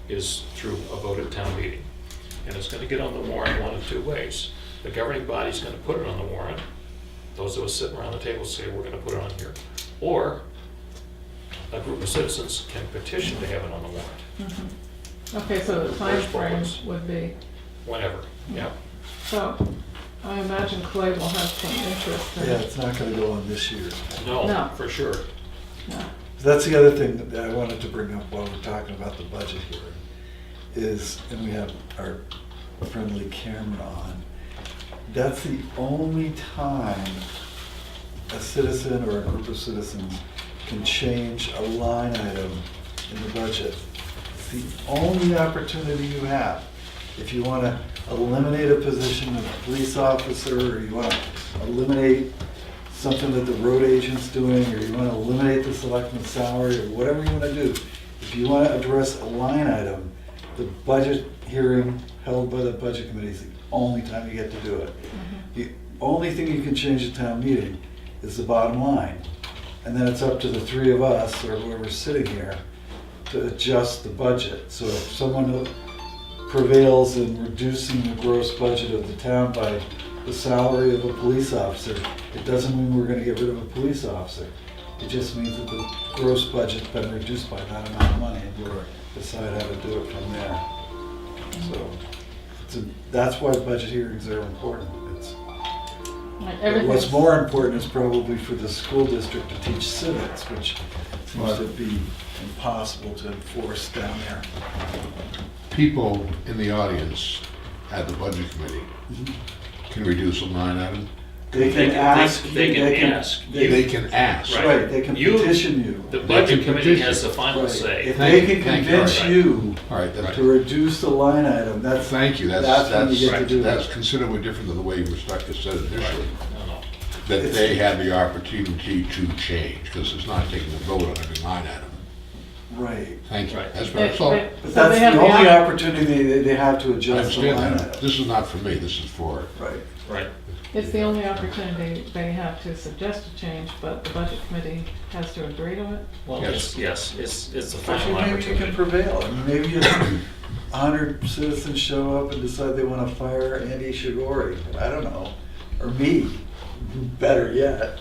[SPEAKER 2] is through a vote at town meeting. And it's gonna get on the warrant one of two ways. The governing body's gonna put it on the warrant. Those of us sitting around the table say, we're gonna put it on here. Or a group of citizens can petition to have it on the warrant,
[SPEAKER 7] Mhm. Okay, so the
[SPEAKER 2] There's
[SPEAKER 7] timeframe
[SPEAKER 2] both.
[SPEAKER 7] would be,
[SPEAKER 2] whenever, yeah.
[SPEAKER 7] so I imagine Clay will have some interest in
[SPEAKER 1] Yeah, it's not gonna go on this year.
[SPEAKER 2] No,
[SPEAKER 7] No.
[SPEAKER 2] for sure.
[SPEAKER 7] Yeah.
[SPEAKER 1] That's the other thing that I wanted to bring up while we're talking about the budget here, is, and we have our friendly camera on, that's the only time a citizen or a group of citizens can change a line item in the budget. It's the only opportunity you have. If you want to eliminate a position of a police officer, or you want to eliminate something that the road agent's doing, or you want to eliminate the selectman's salary, or whatever you want to do, if you want to address a line item, the budget hearing held by the budget committee is the only time you get to do it. The only thing you can change at town meeting is the bottom line. And then it's up to the three of us, or whoever's sitting here, to adjust the budget. So if someone prevails in reducing the gross budget of the town by the salary of a police officer, it doesn't mean we're gonna get rid of a police officer. It just means that the gross budget's been reduced by that amount of money, and we'll decide how to do it from there. So, that's why budget hearings are important. But what's more important is probably for the school district to teach civics, which seems to be impossible to enforce down there.
[SPEAKER 3] People in the audience at the budget committee can reduce a line item.
[SPEAKER 1] They can ask.
[SPEAKER 2] They can ask.
[SPEAKER 3] They can ask.
[SPEAKER 1] Right, they can
[SPEAKER 2] You-
[SPEAKER 1] petition you.
[SPEAKER 2] The
[SPEAKER 3] They
[SPEAKER 2] budget
[SPEAKER 3] can
[SPEAKER 2] committee
[SPEAKER 3] petition.
[SPEAKER 2] has the final
[SPEAKER 1] Right.
[SPEAKER 2] say.
[SPEAKER 1] If
[SPEAKER 3] Thank
[SPEAKER 1] they
[SPEAKER 3] you,
[SPEAKER 1] can
[SPEAKER 3] thank you.
[SPEAKER 1] convince
[SPEAKER 3] Right.
[SPEAKER 1] you
[SPEAKER 3] All right, that's,
[SPEAKER 1] to reduce the line item, that's,
[SPEAKER 3] thank you,
[SPEAKER 1] that's when you get to do
[SPEAKER 3] that's
[SPEAKER 1] it.
[SPEAKER 3] considerably different than the way you were said initially.
[SPEAKER 2] No, no.
[SPEAKER 3] That they had the opportunity to change, because it's not taking a vote on every line item.
[SPEAKER 1] Right.
[SPEAKER 3] Thank you.
[SPEAKER 2] Right.
[SPEAKER 3] That's
[SPEAKER 7] They-
[SPEAKER 3] right. So,
[SPEAKER 7] they-
[SPEAKER 1] But
[SPEAKER 7] So
[SPEAKER 1] that's
[SPEAKER 7] they have
[SPEAKER 1] the
[SPEAKER 7] the
[SPEAKER 1] only
[SPEAKER 7] op-
[SPEAKER 1] opportunity they have to
[SPEAKER 3] I
[SPEAKER 1] adjust the line
[SPEAKER 3] understand that.
[SPEAKER 1] item.
[SPEAKER 3] This is not for me, this is for,
[SPEAKER 1] Right.
[SPEAKER 2] Right.
[SPEAKER 7] It's the only opportunity they have to suggest a change, but the budget committee has to agree to it.
[SPEAKER 2] Well,
[SPEAKER 3] Yes.
[SPEAKER 2] yes, it's the
[SPEAKER 1] Actually,
[SPEAKER 2] final
[SPEAKER 1] maybe you can
[SPEAKER 2] opportunity.
[SPEAKER 1] prevail. I mean, maybe if 100 citizens show up and decide they want to fire Andy Shigori, I don't know, or me, better yet.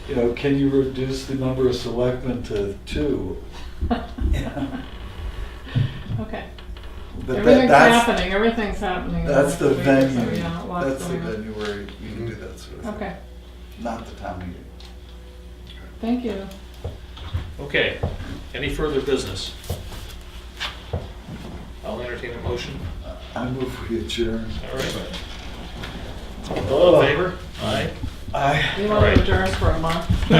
[SPEAKER 1] You know, can you reduce the number of selectmen to 2? Yeah.
[SPEAKER 7] Okay.
[SPEAKER 1] But
[SPEAKER 7] Everything's
[SPEAKER 1] that's,
[SPEAKER 7] happening.
[SPEAKER 1] that's the
[SPEAKER 7] So,
[SPEAKER 1] venue,
[SPEAKER 7] yeah, lots
[SPEAKER 1] that's the
[SPEAKER 7] going on.
[SPEAKER 1] venue where you can do that sort of thing.
[SPEAKER 7] Okay,
[SPEAKER 1] Not the town meeting.
[SPEAKER 7] thank you.
[SPEAKER 2] Okay, any further business? I'll entertain a motion.
[SPEAKER 1] I move we adjourn.
[SPEAKER 2] All right. All in favor? Aye.
[SPEAKER 1] I.
[SPEAKER 7] You want
[SPEAKER 2] Alright.
[SPEAKER 7] to adjourn for a month?
[SPEAKER 2] So,